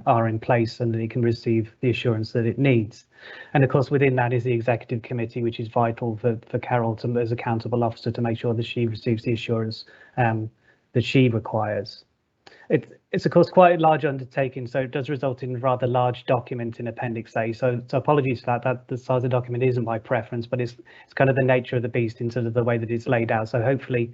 are in place and that it can receive the assurance that it needs. And of course, within that is the executive committee, which is vital for Carol to, as accountable officer, to make sure that she receives the assurance that she requires. It's of course quite a large undertaking, so it does result in a rather large document in Appendix A. So apologies for that. The size of the document isn't my preference, but it's kind of the nature of the beast in terms of the way that it's laid out. So hopefully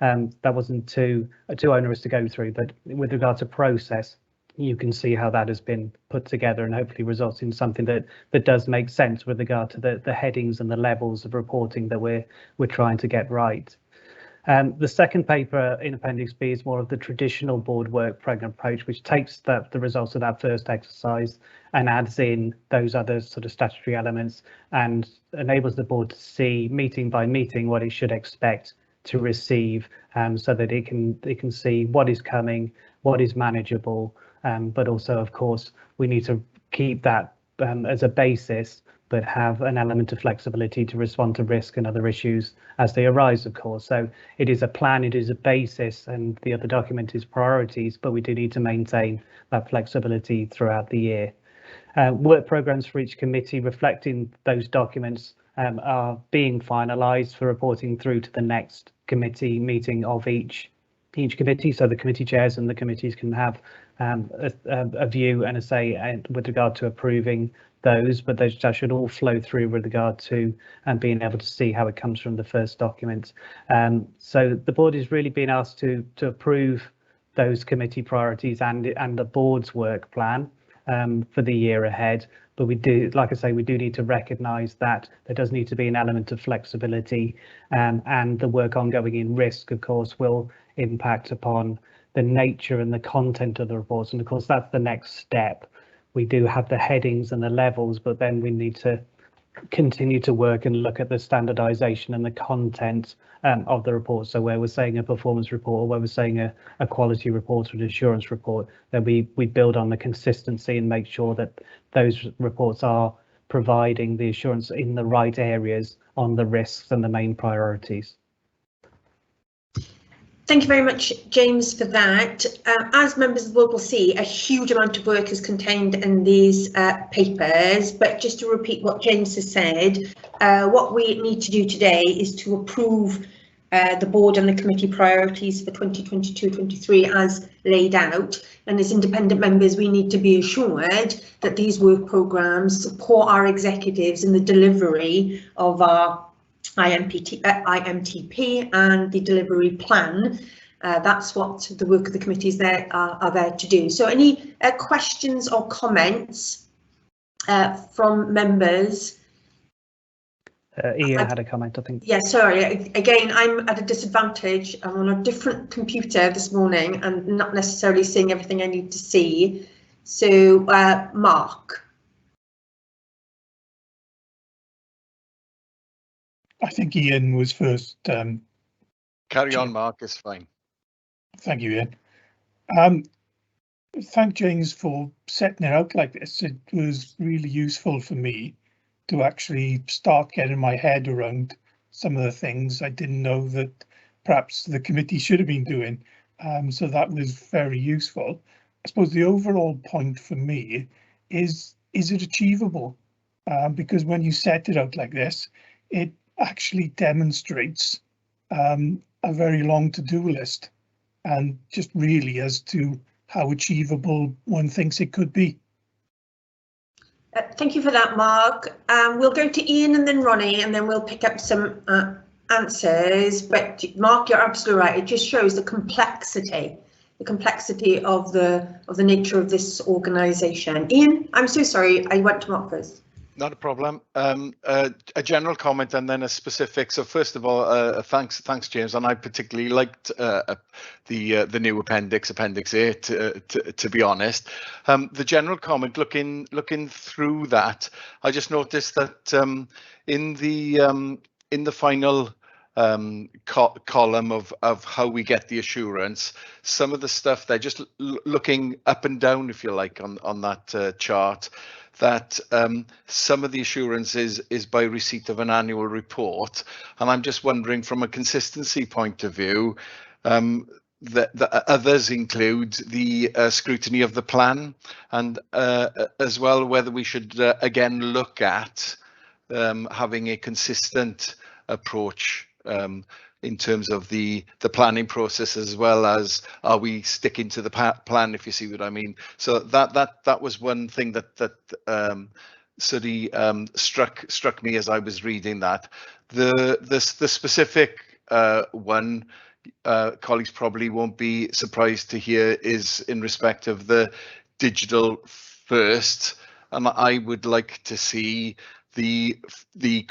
that wasn't too onerous to go through, but with regard to process, you can see how that has been put together and hopefully results in something that does make sense with regard to the headings and the levels of reporting that we're trying to get right. The second paper in Appendix B is more of the traditional board work programme approach, which takes the results of that first exercise and adds in those other sort of statutory elements and enables the board to see meeting by meeting what it should expect to receive, so that it can see what is coming, what is manageable, but also, of course, we need to keep that as a basis, but have an element of flexibility to respond to risk and other issues as they arise, of course. So it is a plan, it is a basis, and the other document is priorities, but we do need to maintain that flexibility throughout the year. Work programmes for each committee reflecting those documents are being finalised for reporting through to the next committee meeting of each committee, so the committee chairs and the committees can have a view and a say with regard to approving those, but that should all flow through with regard to being able to see how it comes from the first document. So the board is really being asked to approve those committee priorities and the board's work plan for the year ahead. But we do, like I say, we do need to recognise that there does need to be an element of flexibility, and the work ongoing in risk, of course, will impact upon the nature and the content of the reports. And of course, that's the next step. We do have the headings and the levels, but then we need to continue to work and look at the standardisation and the content of the report. So where we're saying a performance report, or where we're saying a quality report or an assurance report, then we build on the consistency and make sure that those reports are providing the assurance in the right areas on the risks and the main priorities.
Thank you very much, James, for that. As members of the board will see, a huge amount of work is contained in these papers, but just to repeat what James has said, what we need to do today is to approve the board and the committee priorities for 2022-23 as laid out, and as independent members we need to be assured that these work programmes support our executives in the delivery of our IMTP and the delivery plan. That's what the work of the committees there are there to do. So any questions or comments from members?
Ian had a comment, I think.
Yeah, sorry. Again, I'm at a disadvantage. I'm on a different computer this morning and not necessarily seeing everything I need to see. So, Mark.
I think Ian was first.
Carry on, Mark, it's fine.
Thank you, Ian. Thank James for setting it out like this. It was really useful for me to actually start getting my head around some of the things I didn't know that perhaps the committee should have been doing. So that was very useful. I suppose the overall point for me is it achievable? Because when you set it out like this, it actually demonstrates a very long to-do list, and just really as to how achievable one thinks it could be.
Thank you for that, Mark. We'll go to Ian and then Ronnie, and then we'll pick up some answers. But Mark, you're absolutely right. It just shows the complexity of the nature of this organisation. Ian, I'm so sorry. I went to Mark first.
Not a problem. A general comment and then a specific. So first of all, thanks, James. And I particularly liked the new appendix, Appendix 8. To be honest, the general comment, looking through that, I just noticed that in the final column of how we get the assurance, some of the stuff they're just looking up and down, if you like, on that chart, that some of the assurance is by receipt of an annual report, and I'm just wondering from a consistency point of view, the others include the scrutiny of the plan, and as well whether we should again look at having a consistent approach in terms of the planning process, as well as are we sticking to the plan, if you see what I mean. So that was one thing that sort of struck me as I was reading that. The specific one, colleagues probably won't be surprised to hear, is in respect of the digital first, and I would like to see the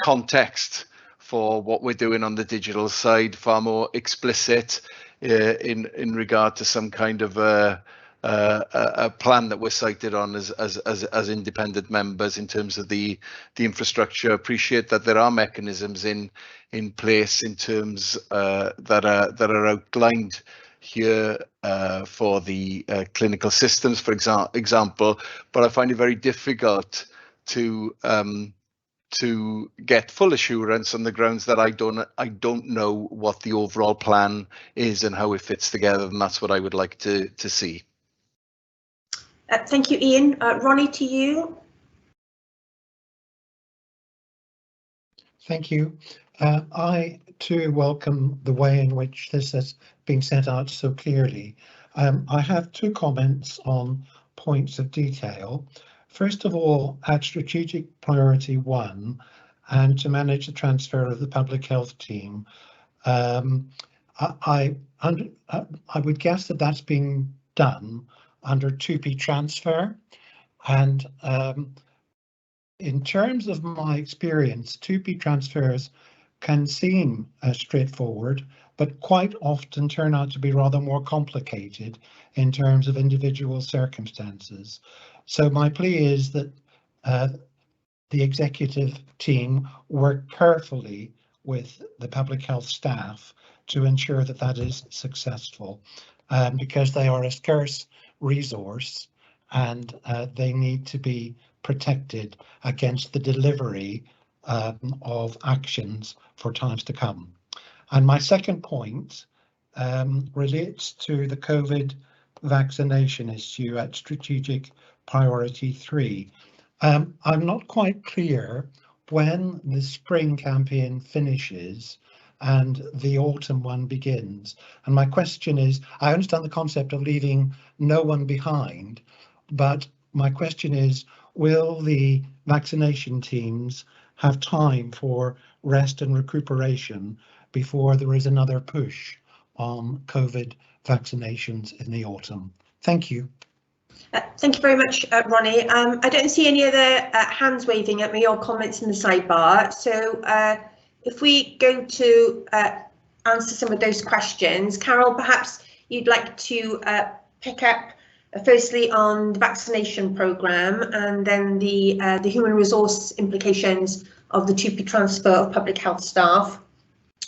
context for what we're doing on the digital side far more explicit in regard to some kind of a plan that we're cited on as independent members in terms of the infrastructure. Appreciate that there are mechanisms in place in terms that are outlined here for the clinical systems, for example, but I find it very difficult to get full assurance on the grounds that I don't know what the overall plan is and how it fits together, and that's what I would like to see.
Thank you, Ian. Ronnie, to you.
Thank you. I too welcome the way in which this has been set out so clearly. I have two comments on points of detail. First of all, at strategic priority 1, and to manage the transfer of the public health team, I would guess that that's being done under 2P transfer. And in terms of my experience, 2P transfers can seem straightforward, but quite often turn out to be rather more complicated in terms of individual circumstances. So my plea is that the executive team work carefully with the public health staff to ensure that that is successful, because they are a scarce resource and they need to be protected against the delivery of actions for times to come. And my second point relates to the COVID vaccination issue at strategic priority 3. I'm not quite clear when the spring campaign finishes and the autumn one begins. And my question is, I understand the concept of leaving no one behind, but my question is, will the vaccination teams have time for rest and recuperation before there is another push on COVID vaccinations in the autumn? Thank you.
Thank you very much, Ronnie. I don't see any other hands waving at me or comments in the sidebar. So if we go to answer some of those questions, Carol, perhaps you'd like to pick up firstly on the vaccination programme and then the human resource implications of the 2P transfer of public health staff.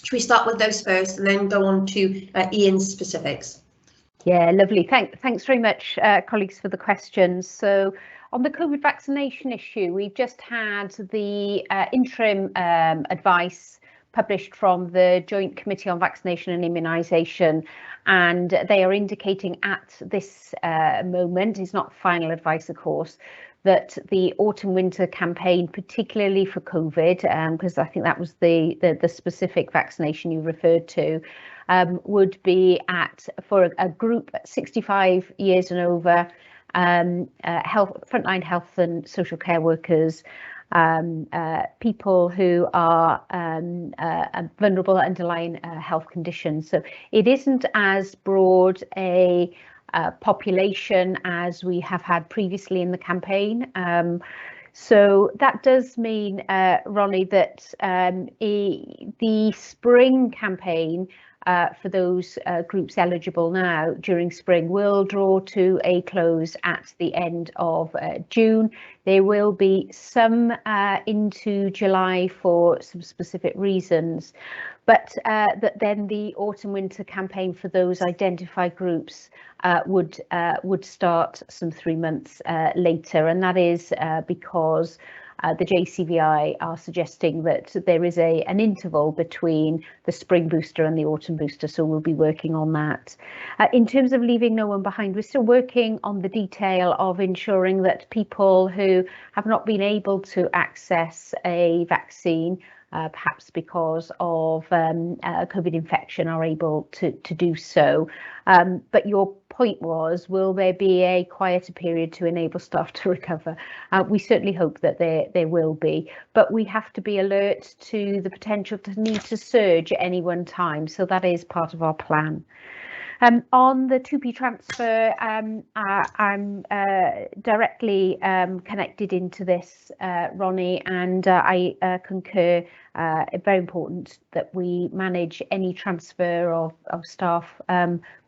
Should we start with those first and then go on to Ian's specifics?
Yeah, lovely. Thanks very much, colleagues, for the questions. So on the COVID vaccination issue, we've just had the interim advice published from the Joint Committee on Vaccination and Immunisation, and they are indicating at this moment, it's not final advice, of course, that the autumn-winter campaign, particularly for COVID, because I think that was the specific vaccination you referred to, would be for a group 65 years and over, frontline health and social care workers, people who are vulnerable underlying health conditions. So it isn't as broad a population as we have had previously in the campaign. So that does mean, Ronnie, that the spring campaign for those groups eligible now during spring will draw to a close at the end of June. There will be some into July for some specific reasons, but that then the autumn-winter campaign for those identified groups would start some 3 months later, and that is because the JCVI are suggesting that there is an interval between the spring booster and the autumn booster, so we'll be working on that. In terms of leaving no one behind, we're still working on the detail of ensuring that people who have not been able to access a vaccine, perhaps because of COVID infection, are able to do so. But your point was, will there be a quieter period to enable staff to recover? We certainly hope that there will be, but we have to be alert to the potential to need to surge at any one time. So that is part of our plan. On the 2P transfer, I'm directly connected into this, Ronnie, and I concur. Very important that we manage any transfer of staff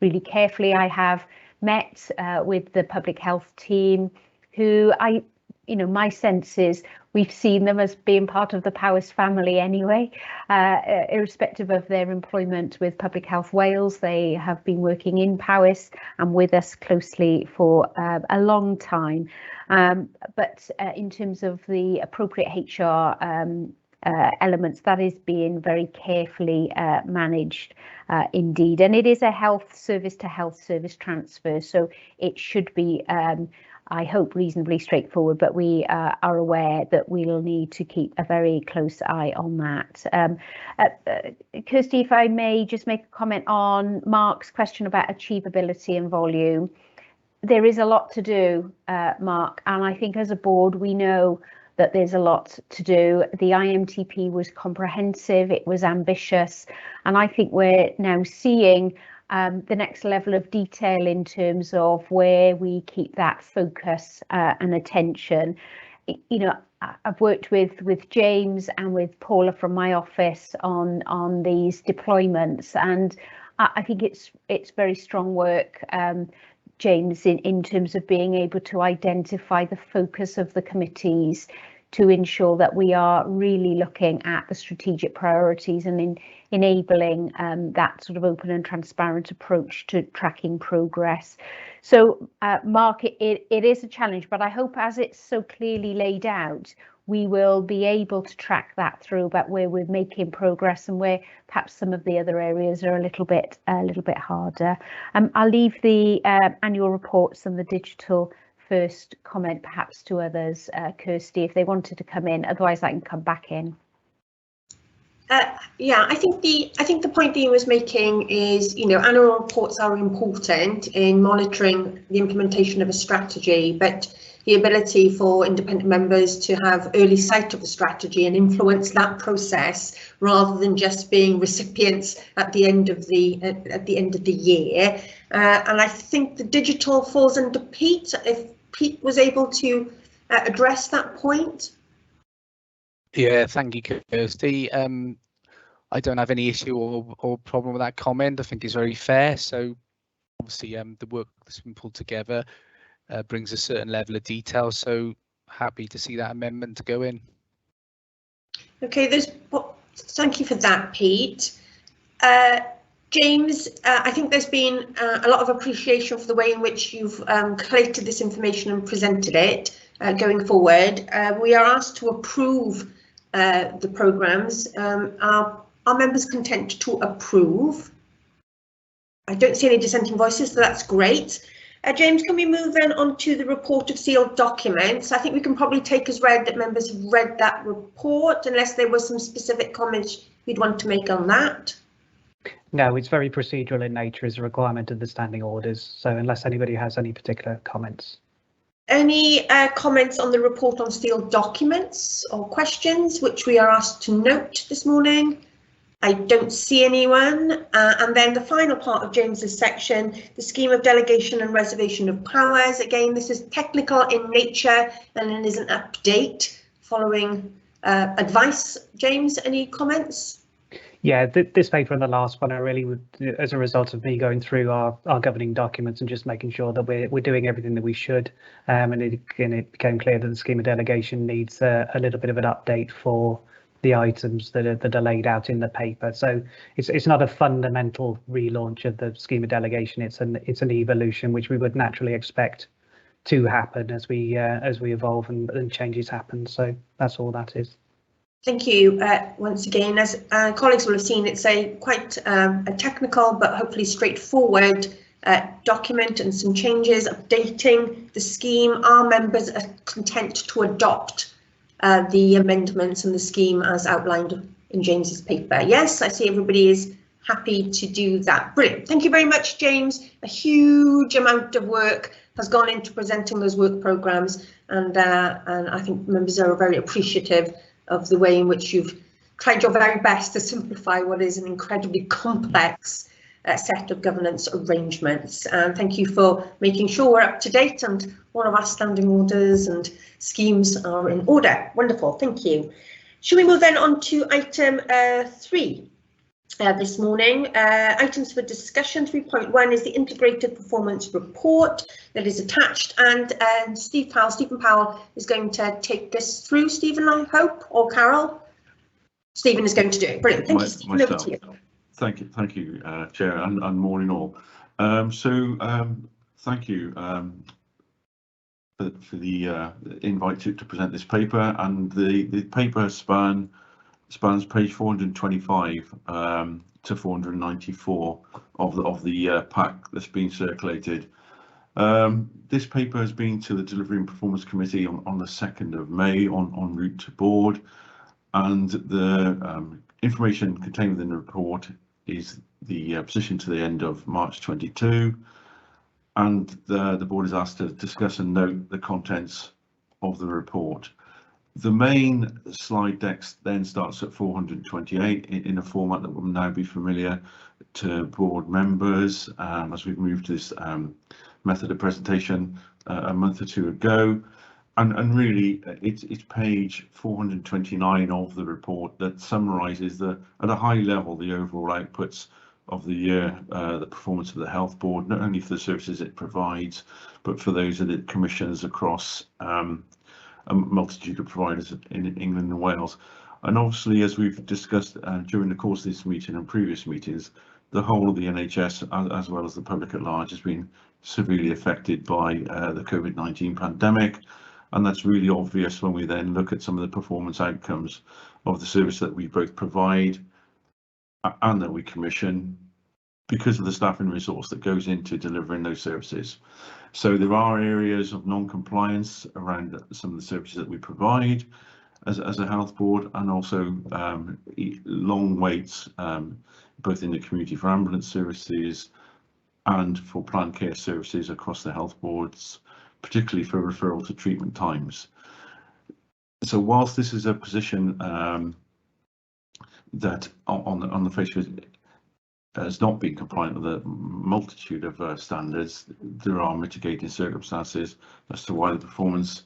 really carefully. I have met with the public health team, who my sense is we've seen them as being part of the Powys family anyway, irrespective of their employment with Public Health Wales. They have been working in Powys and with us closely for a long time. But in terms of the appropriate HR elements, that is being very carefully managed indeed. And it is a health service to health service transfer, so it should be I hope reasonably straightforward, but we are aware that we'll need to keep a very close eye on that. Kirsty, if I may just make a comment on Mark's question about achievability and volume. There is a lot to do, Mark, and I think as a board we know that there's a lot to do. The IMTP was comprehensive, it was ambitious, and I think we're now seeing the next level of detail in terms of where we keep that focus and attention. I've worked with James and with Paula from my office on these deployments, and I think it's very strong work, James, in terms of being able to identify the focus of the committees to ensure that we are really looking at the strategic priorities and enabling that sort of open and transparent approach to tracking progress. So, Mark, it is a challenge, but I hope as it's so clearly laid out, we will be able to track that through about where we're making progress and where perhaps some of the other areas are a little bit harder. I'll leave the annual reports and the digital first comment perhaps to others, Kirsty, if they wanted to come in. Otherwise, I can come back in.
Yeah, I think the point that you was making is, annual reports are important in monitoring the implementation of a strategy, but the ability for independent members to have early sight of the strategy and influence that process rather than just being recipients at the end of the year. And I think the digital falls under Pete, if Pete was able to address that point.
Yeah, thank you, Kirsty. I don't have any issue or problem with that comment. I think it's very fair. So obviously the work that's been pulled together brings a certain level of detail. So happy to see that amendment to go in. Okay,
thank you for that, Pete. James, I think there's been a lot of appreciation for the way in which you've collated this information and presented it going forward. We are asked to approve the programmes. Are members content to approve? I don't see any dissenting voices, so that's great. James, can we move then on to the report of sealed documents? I think we can probably take as read that members have read that report, unless there was some specific comments you'd want to make on that.
No, it's very procedural in nature as a requirement of the standing orders. So unless anybody has any particular comments.
Any comments on the report on sealed documents or questions which we are asked to note this morning? I don't see anyone. And then the final part of James's section, the scheme of delegation and reservation of powers. Again, this is technical in nature and it is an update following advice. James, any comments?
Yeah, this paper and the last one are really as a result of me going through our governing documents and just making sure that we're doing everything that we should. And it became clear that the scheme of delegation needs a little bit of an update for the items that are laid out in the paper. So it's not a fundamental relaunch of the scheme of delegation. It's an evolution which we would naturally expect to happen as we evolve and changes happen. So that's all that is.
Thank you once again. As colleagues will have seen, it's quite a technical but hopefully straightforward document and some changes updating the scheme. Our members are content to adopt the amendments and the scheme as outlined in James's paper. Yes, I see everybody is happy to do that. Brilliant. Thank you very much, James. A huge amount of work has gone into presenting those work programmes, and I think members are very appreciative of the way in which you've tried your very best to simplify what is an incredibly complex set of governance arrangements. And thank you for making sure we're up to date and all of our standing orders and schemes are in order. Wonderful, thank you. Shall we move then on to item 3 this morning? Items for discussion. 3.1 is the integrated performance report that is attached, and Stephen Powell is going to take us through. Stephen, I hope, or Carol? Stephen is going to do it. Brilliant. Thank you, Stephen. Over to you.
Thank you, Chair, and morning all. Thank you for the invite to present this paper, and the paper spans page 425 to 494 of the pack that's been circulated. This paper has been to the Delivery and Performance Committee on the 2nd of May en route to board, and the information contained within the report is the position to the end of March 22, and the board is asked to discuss and note the contents of the report. The main slide deck then starts at 428 in a format that will now be familiar to board members as we've moved to this method of presentation a month or two ago. And really, it's page 429 of the report that summarises at a high level the overall outputs of the year, the performance of the Health Board, not only for the services it provides, but for those that it commissions across a multitude of providers in England and Wales. And obviously, as we've discussed during the course of this meeting and previous meetings, the whole of the NHS, as well as the public at large, has been severely affected by the COVID-19 pandemic. And that's really obvious when we then look at some of the performance outcomes of the service that we both provide and that we commission, because of the staff and resource that goes into delivering those services. So there are areas of non-compliance around some of the services that we provide as a health board, and also long waits both in the community for ambulance services and for planned care services across the health boards, particularly for referral to treatment times. So whilst this is a position that on the face of it has not been compliant with a multitude of standards, there are mitigating circumstances as to why the performance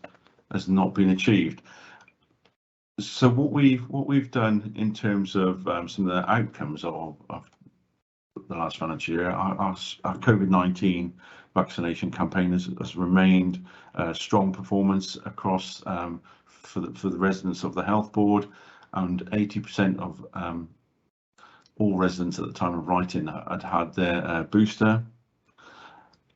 has not been achieved. So what we've done in terms of some of the outcomes of the last financial year, our COVID-19 vaccination campaign has remained strong performance across for the residents of the Health Board, and 80% of all residents at the time of writing had their booster,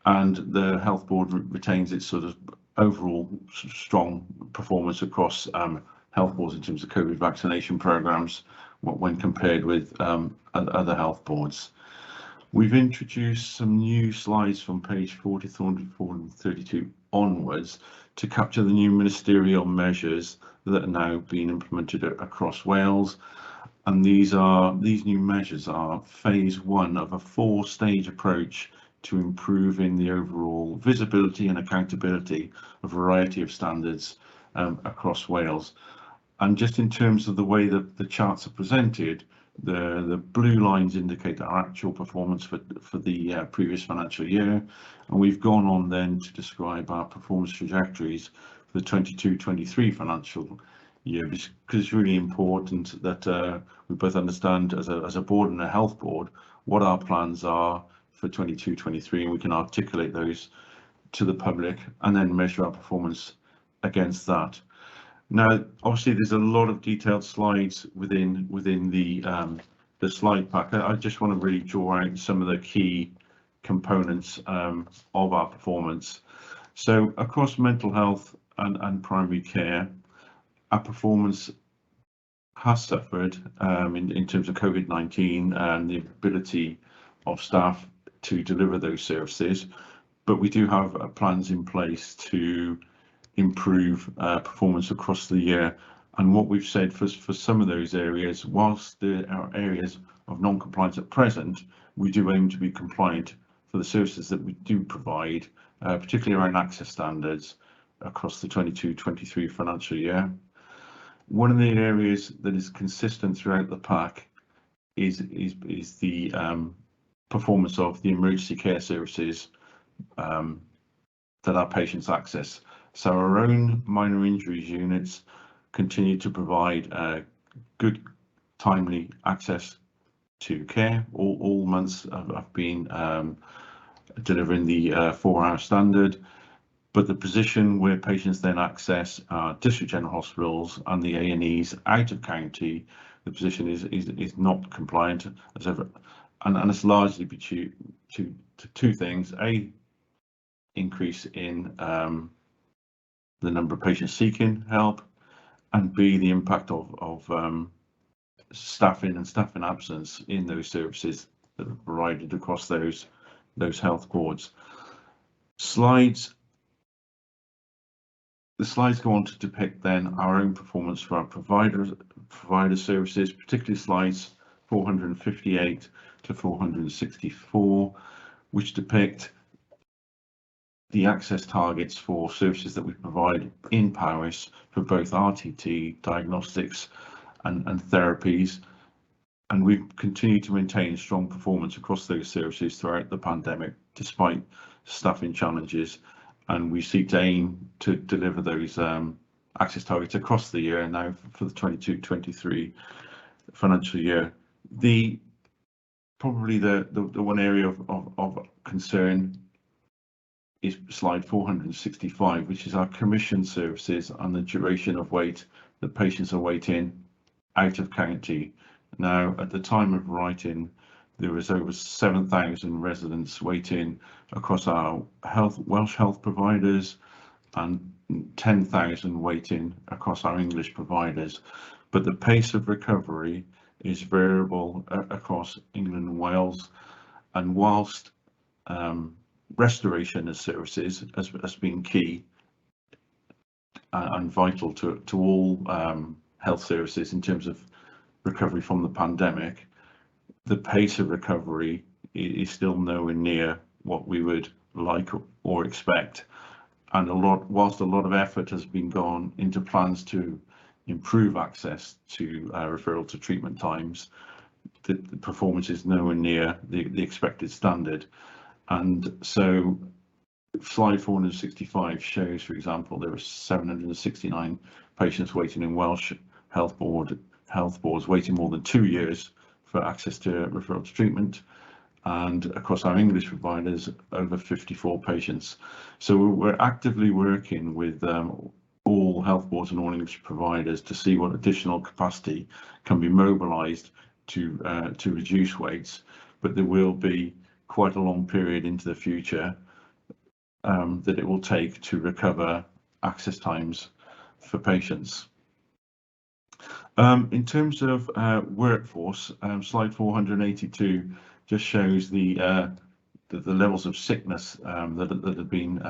and the Health Board retains its sort of overall strong performance across health boards in terms of COVID vaccination programs when compared with other health boards. We've introduced some new slides from page 432 onwards to capture the new ministerial measures that are now being implemented across Wales. And these new measures are phase 1 of a 4-stage approach to improving the overall visibility and accountability of a variety of standards across Wales. And just in terms of the way that the charts are presented, The blue lines indicate our actual performance for the previous financial year, and we've gone on then to describe our performance trajectories for the 22-23 financial year, because it's really important that we both understand as a board and a health board what our plans are for 22-23, and we can articulate those to the public and then measure our performance against that. Now, obviously, there's a lot of detailed slides within the slide pack. I just want to really draw out some of the key components of our performance. So across mental health and primary care, our performance has suffered in terms of COVID-19 and the ability of staff to deliver those services, but we do have plans in place to improve performance across the year. And what we've said for some of those areas, whilst there are areas of non-compliance at present, we do aim to be compliant for the services that we do provide, particularly around access standards across the 22-23 financial year. One of the areas that is consistent throughout the pack is the performance of the emergency care services that our patients access. So our own minor injuries units continue to provide good, timely access to care. All months have been delivering the 4-hour standard, but the position where patients then access district general hospitals and the A&Es out of county, the position is not compliant as ever, and it's largely due to two things: A, increase in the number of patients seeking help, and B, the impact of staffing and staffing absence in those services that are provided across those health boards. The slides go on to depict then our own performance for our provider services, particularly slides 458 to 464, which depict the access targets for services that we provide in Paris for both RTT, diagnostics and therapies. And we've continued to maintain strong performance across those services throughout the pandemic, despite staffing challenges. And we seek to aim to deliver those access targets across the year now for the 22-23 financial year. Probably the one area of concern is slide 465, which is our commission services and the duration of wait that patients are waiting out of county. Now, at the time of writing, there was over 7,000 residents waiting across our Welsh health providers and 10,000 waiting across our English providers. But the pace of recovery is variable across England and Wales, and whilst restoration of services has been key and vital to all health services in terms of recovery from the pandemic, the pace of recovery is still nowhere near what we would like or expect. And whilst a lot of effort has been gone into plans to improve access to referral to treatment times, the performance is nowhere near the expected standard. And so slide 465 shows, for example, there were 769 patients waiting in Welsh health boards waiting more than 2 years for access to referral to treatment, and across our English providers, over 54 patients. So we're actively working with all health boards and all English providers to see what additional capacity can be mobilised to reduce waits, but there will be quite a long period into the future that it will take to recover access times for patients. In terms of workforce, slide 482 just shows the levels of sickness that have been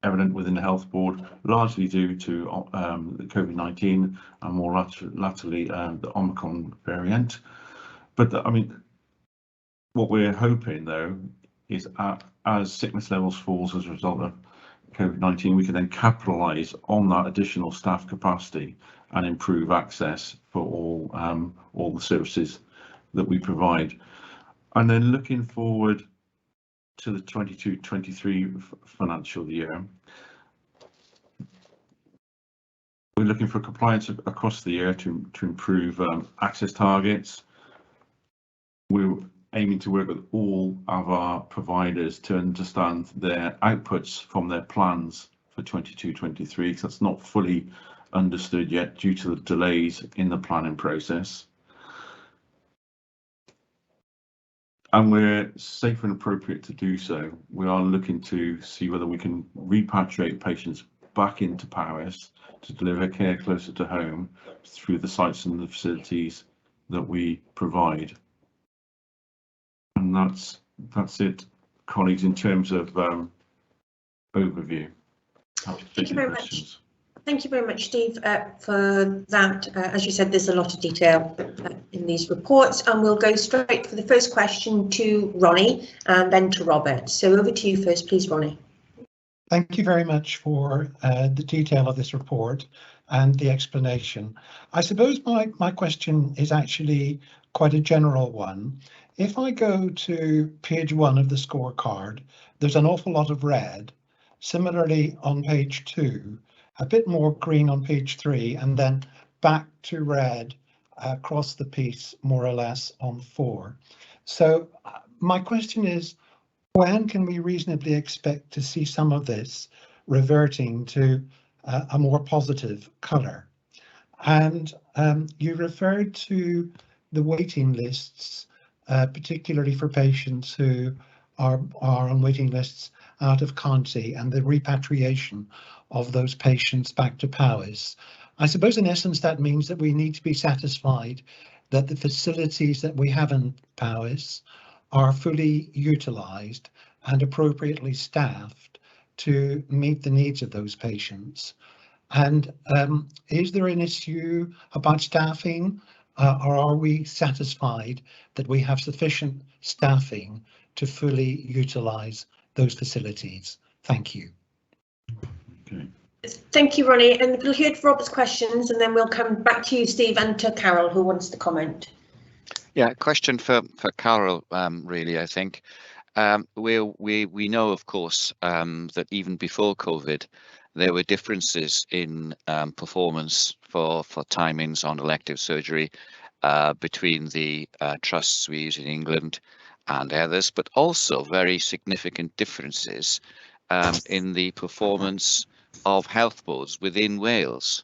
evident within the health board, largely due to the COVID-19 and more latterly the Omicron variant. But I mean, what we're hoping though is as sickness levels falls as a result of COVID-19, we can then capitalise on that additional staff capacity and improve access for all the services that we provide. And then looking forward to the 22-23 financial year, we're looking for compliance across the year to improve access targets. We're aiming to work with all of our providers to understand their outputs from their plans for 22-23, because that's not fully understood yet due to the delays in the planning process. And we're safe and appropriate to do so. We are looking to see whether we can repatriate patients back into Paris to deliver care closer to home through the sites and the facilities that we provide. And that's it, colleagues, in terms of overview.
Thank you very much. Thank you very much, Steve, for that. As you said, there's a lot of detail in these reports, and we'll go straight for the first question to Ronnie and then to Robert. So over to you first, please, Ronnie.
Thank you very much for the detail of this report and the explanation. I suppose my question is actually quite a general one. If I go to page 1 of the scorecard, there's an awful lot of red. Similarly, on page 2, a bit more green on page 3, and then back to red across the piece, more or less, on 4. So my question is, when can we reasonably expect to see some of this reverting to a more positive colour? And you referred to the waiting lists, particularly for patients who are on waiting lists out of county, and the repatriation of those patients back to Powys. I suppose in essence that means that we need to be satisfied that the facilities that we have in Powys are fully utilised and appropriately staffed to meet the needs of those patients. And is there an issue about staffing, or are we satisfied that we have sufficient staffing to fully utilise those facilities? Thank you.
Okay.
Thank you, Ronnie. And we'll hear Robert's questions, and then we'll come back to you, Steve, and to Carol, who wants to comment.
Yeah, question for Carol, really, I think. We know, of course, that even before COVID, there were differences in performance for timings on elective surgery between the trusts we use in England and others, but also very significant differences in the performance of health boards within Wales.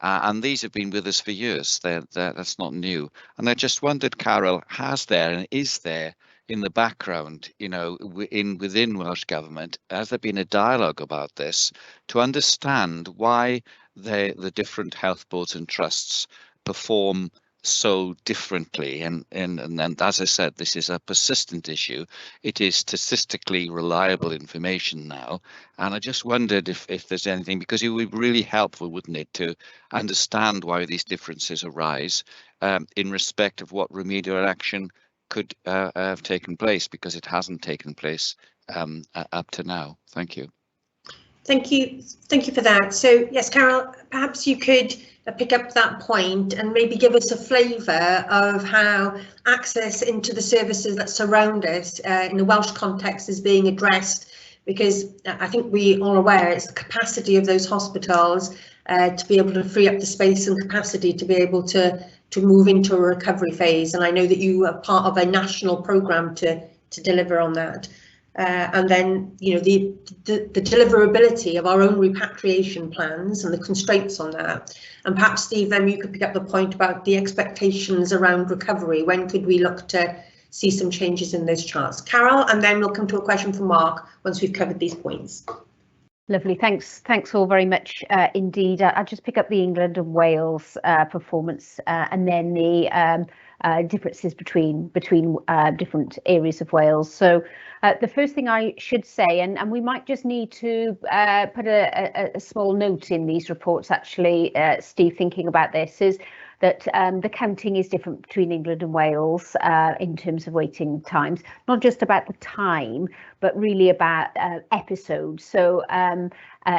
And these have been with us for years. That's not new. And I just wondered, Carol, has there and is there in the background, you know, within Welsh Government, has there been a dialogue about this to understand why the different health boards and trusts perform so differently? And as I said, this is a persistent issue. It is statistically reliable information now, and I just wondered if there's anything, because it would be really helpful, wouldn't it, to understand why these differences arise in respect of what remedial action could have taken place, because it hasn't taken place up to now. Thank you.
Thank you for that. So yes, Carol, perhaps you could pick up that point and maybe give us a flavour of how access into the services that surround us in the Welsh context is being addressed, because I think we all aware it's the capacity of those hospitals to be able to free up the space and capacity to be able to move into a recovery phase. And I know that you are part of a national programme to deliver on that. And then, you know, the deliverability of our own repatriation plans and the constraints on that. And perhaps, Steve, then you could pick up the point about the expectations around recovery. When could we look to see some changes in those charts? Carol, and then we'll come to a question from Mark once we've covered these points.
Lovely, thanks all very much indeed. I'll just pick up the England and Wales performance and then the differences between different areas of Wales. So the first thing I should say, and we might just need to put a small note in these reports, actually, Steve, thinking about this, is that the counting is different between England and Wales in terms of waiting times, not just about the time, but really about episodes. So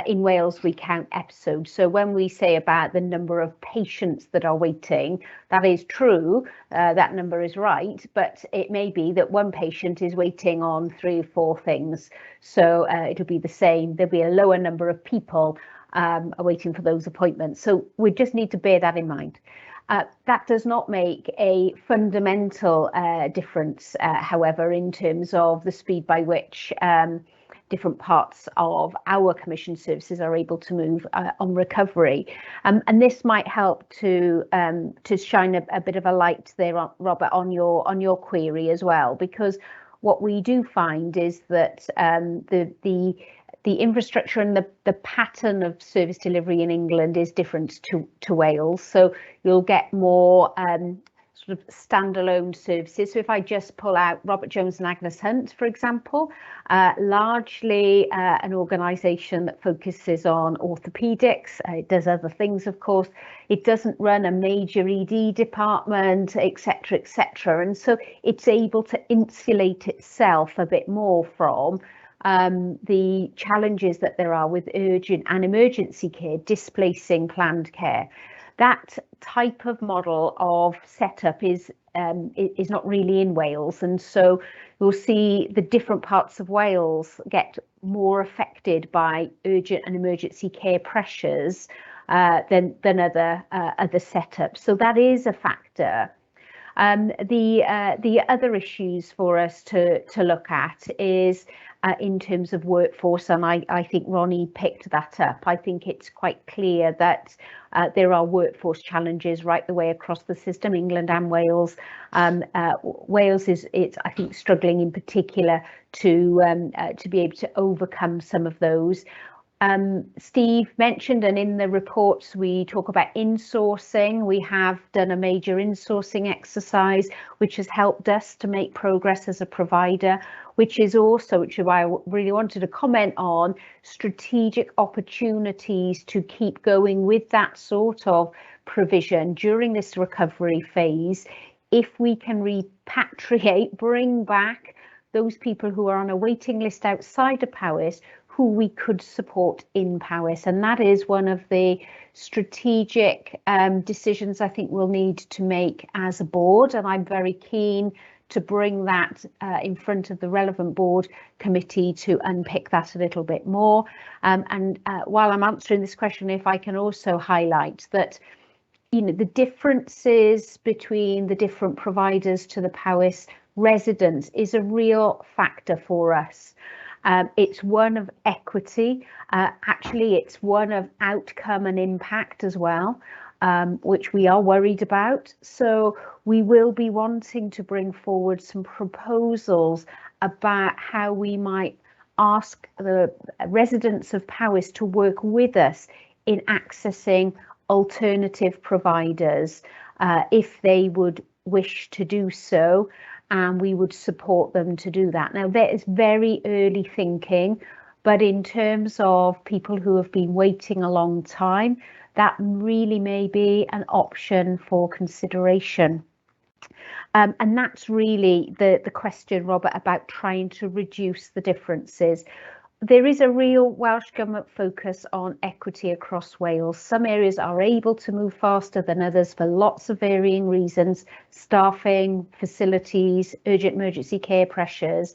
in Wales, we count episodes. So when we say about the number of patients that are waiting, that is true, that number is right, but it may be that one patient is waiting on 3 or 4 things. So it'll be the same, there'll be a lower number of people are waiting for those appointments. So we just need to bear that in mind. That does not make a fundamental difference, however, in terms of the speed by which different parts of our commission services are able to move on recovery. And this might help to shine a bit of a light there, Robert, on your query as well, because what we do find is that the infrastructure and the pattern of service delivery in England is different to Wales. So you'll get more sort of standalone services. So if I just pull out Robert Jones and Agnes Hunt, for example, largely an organisation that focuses on orthopaedics. It does other things, of course. It doesn't run a major ED department, etc., etc. And so it's able to insulate itself a bit more from the challenges that there are with urgent and emergency care displacing planned care. That type of model of setup is not really in Wales, and so we'll see the different parts of Wales get more affected by urgent and emergency care pressures than other setups. So that is a factor. The other issues for us to look at is in terms of workforce, and I think Ronnie picked that up. I think it's quite clear that there are workforce challenges right the way across the system, England and Wales. Wales is, I think, struggling in particular to be able to overcome some of those. Steve mentioned, and in the reports we talk about insourcing. We have done a major insourcing exercise, which has helped us to make progress as a provider, which is also, which is why I really wanted to comment on, strategic opportunities to keep going with that sort of provision during this recovery phase. If we can repatriate, bring back those people who are on a waiting list outside of Powys, who we could support in Powys. And that is one of the strategic decisions I think we'll need to make as a board. And I'm very keen to bring that in front of the relevant board committee to unpick that a little bit more. And while I'm answering this question, if I can also highlight that, you know, the differences between the different providers to the Powys residents is a real factor for us. It's one of equity. Actually, it's one of outcome and impact as well, which we are worried about. So we will be wanting to bring forward some proposals about how we might ask the residents of Powys to work with us in accessing alternative providers if they would wish to do so, and we would support them to do that. Now, that is very early thinking, but in terms of people who have been waiting a long time, that really may be an option for consideration. And that's really the question, Robert, about trying to reduce the differences. There is a real Welsh Government focus on equity across Wales. Some areas are able to move faster than others for lots of varying reasons, staffing, facilities, urgent emergency care pressures.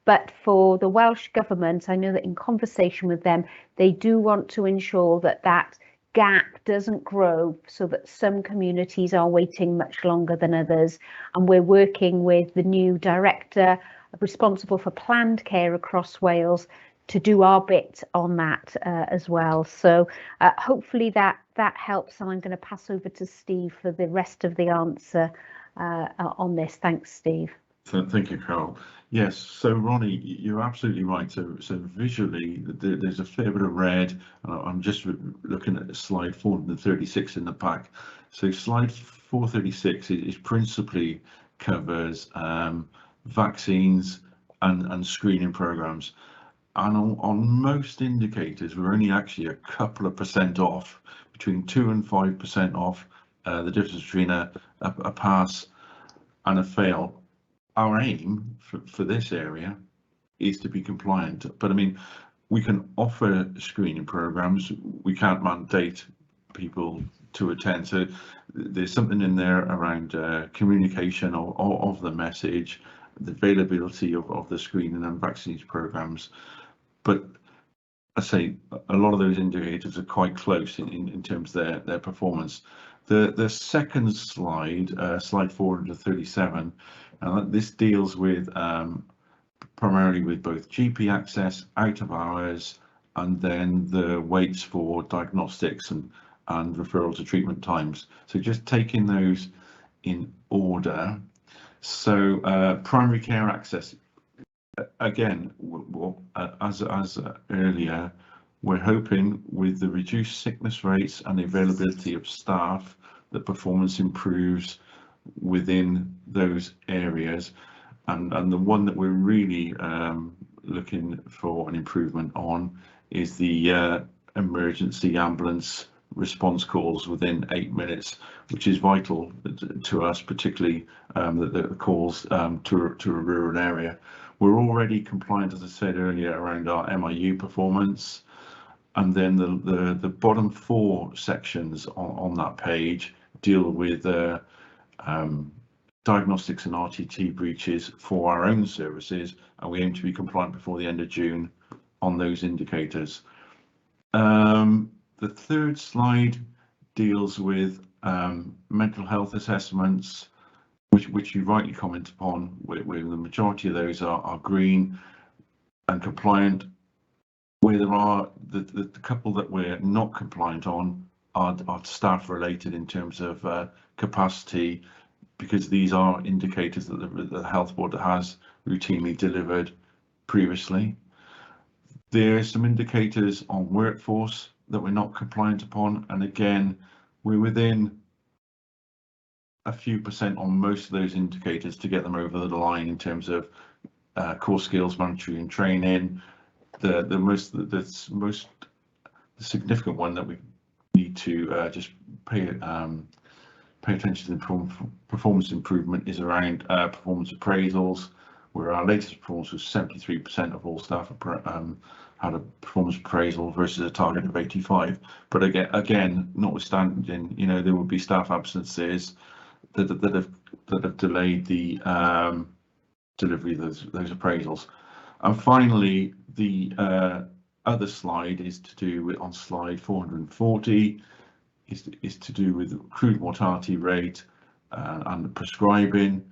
But for the Welsh Government, I know that in conversation with them, they do want to ensure that that gap doesn't grow so that some communities are waiting much longer than others. And we're working with the new director responsible for planned care across Wales to do our bit on that as well. So hopefully that helps, and I'm going to pass over to Steve for the rest of the answer on this. Thanks, Steve.
Thank you, Carol. Yes, so Ronnie, you're absolutely right. So visually, there's a fair bit of red. I'm just looking at slide 436 in the pack. So slide 436 is principally covers vaccines and screening programs. And on most indicators, we're only actually a couple of % off, between 2 and 5% off the difference between a pass and a fail. Our aim for this area is to be compliant, but I mean, we can offer screening programs. We can't mandate people to attend. So there's something in there around communication of the message, the availability of the screening and vaccines programs. But I say a lot of those indicators are quite close in terms of their performance. The second slide, slide 437, this deals with primarily with both GP access, out of hours, and then the waits for diagnostics and referral to treatment times. So just taking those in order. So primary care access, again, as earlier, we're hoping with the reduced sickness rates and the availability of staff that performance improves within those areas. And the one that we're really looking for an improvement on is the emergency ambulance response calls within 8 minutes, which is vital to us, particularly the calls to a rural area. We're already compliant, as I said earlier, around our MIU performance, and then the bottom 4 sections on that page deal with diagnostics and RTT breaches for our own services, and we aim to be compliant before the end of June on those indicators. The third slide deals with mental health assessments, which you rightly comment upon, where the majority of those are green and compliant. Where there are the couple that we're not compliant on are staff related in terms of capacity, because these are indicators that the health board has routinely delivered previously. There are some indicators on workforce that we're not compliant upon, and again, we're within a few percent on most of those indicators to get them over the line in terms of core skills, mandatory and training. The most significant one that we need to just pay attention to performance improvement is around performance appraisals, where our latest performance was 73% of all staff had a performance appraisal versus a target of 85. But again, notwithstanding, you know, there will be staff absences that have delayed the delivery of those appraisals. And finally, the other slide is to do with, on slide 440, is to do with accrued mortality rate and the prescribing.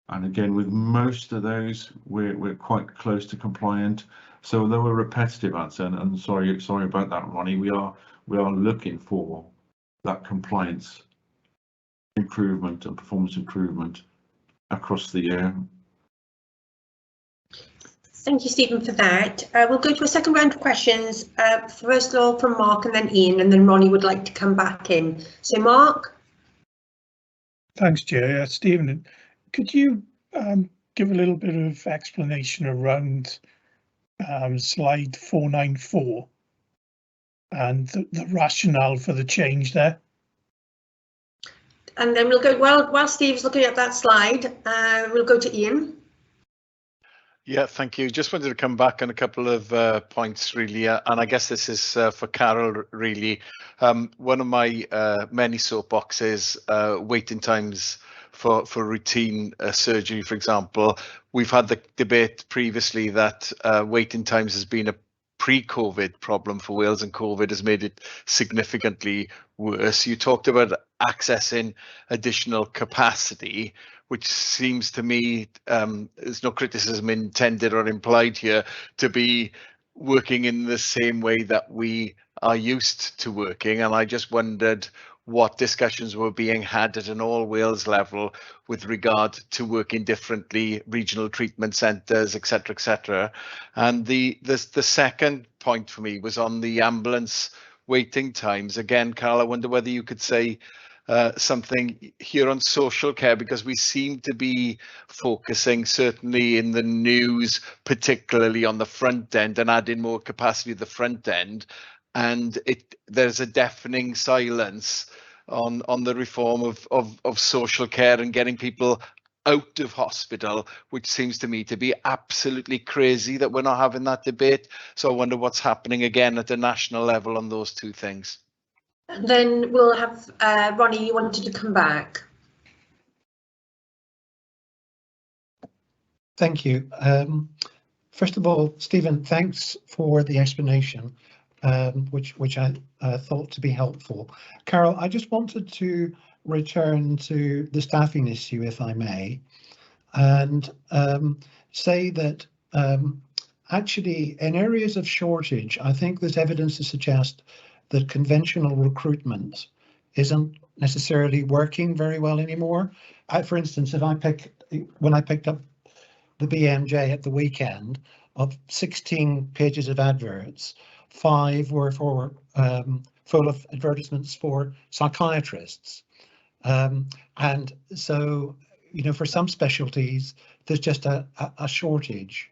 And again, with most of those, we're quite close to compliant. So although a repetitive answer, and sorry about that, Ronnie, we are looking for that compliance improvement and performance improvement across the year.
Thank you, Stephen, for that. We'll go to a second round of questions. First of all, from Mark and then Ian, and then Ronnie would like to come back in. So, Mark.
Thanks, Chair. Stephen, could you give a little bit of explanation around slide 494 and the rationale for the change there?
And then we'll go, while Steve's looking at that slide, we'll go to Ian.
Yeah, thank you. Just wanted to come back on a couple of points, really, and I guess this is for Carol, really. One of my many soapboxes, waiting times for routine surgery, for example. We've had the debate previously that waiting times has been a pre-COVID problem for Wales, and COVID has made it significantly worse. You talked about accessing additional capacity, which seems to me, there's no criticism intended or implied here, to be working in the same way that we are used to working. And I just wondered what discussions were being had at an all Wales level with regard to working differently, regional treatment centres, etc., etc. And the second point for me was on the ambulance waiting times. Again, Carl, I wonder whether you could say something here on social care, because we seem to be focusing, certainly in the news, particularly on the front end and adding more capacity at the front end, and there's a deafening silence on the reform of social care and getting people out of hospital, which seems to me to be absolutely crazy that we're not having that debate. So I wonder what's happening again at the national level on those two things.
And then we'll have Ronnie, you wanted to come back.
Thank you. First of all, Stephen, thanks for the explanation, which I thought to be helpful. Carol, I just wanted to return to the staffing issue, if I may, and say that actually in areas of shortage, I think there's evidence to suggest that conventional recruitment isn't necessarily working very well anymore. For instance, when I picked up the BMJ at the weekend, of 16 pages of adverts, 5 were for full of advertisements for psychiatrists. And so, you know, for some specialties, there's just a shortage.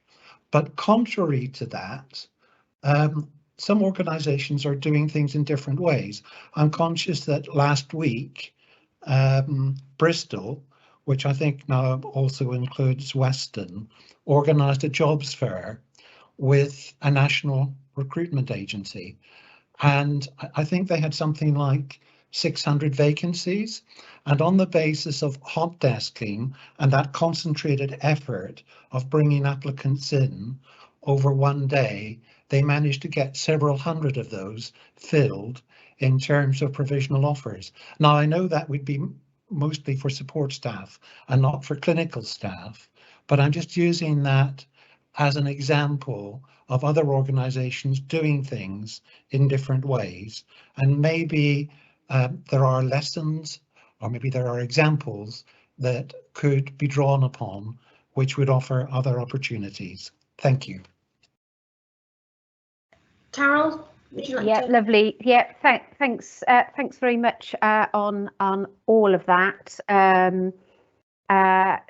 But contrary to that, some organisations are doing things in different ways. I'm conscious that last week, Bristol, which I think now also includes Weston, organised a jobs fair with a national recruitment agency. And I think they had something like 600 vacancies. And on the basis of hot desking and that concentrated effort of bringing applicants in over one day, they managed to get several hundred of those filled in terms of provisional offers. Now, I know that would be mostly for support staff and not for clinical staff, but I'm just using that as an example of other organisations doing things in different ways. And maybe there are lessons, or maybe there are examples that could be drawn upon, which would offer other opportunities. Thank you.
Carol, would you like
Yeah,
to?
lovely. Yeah, thanks very much on all of that.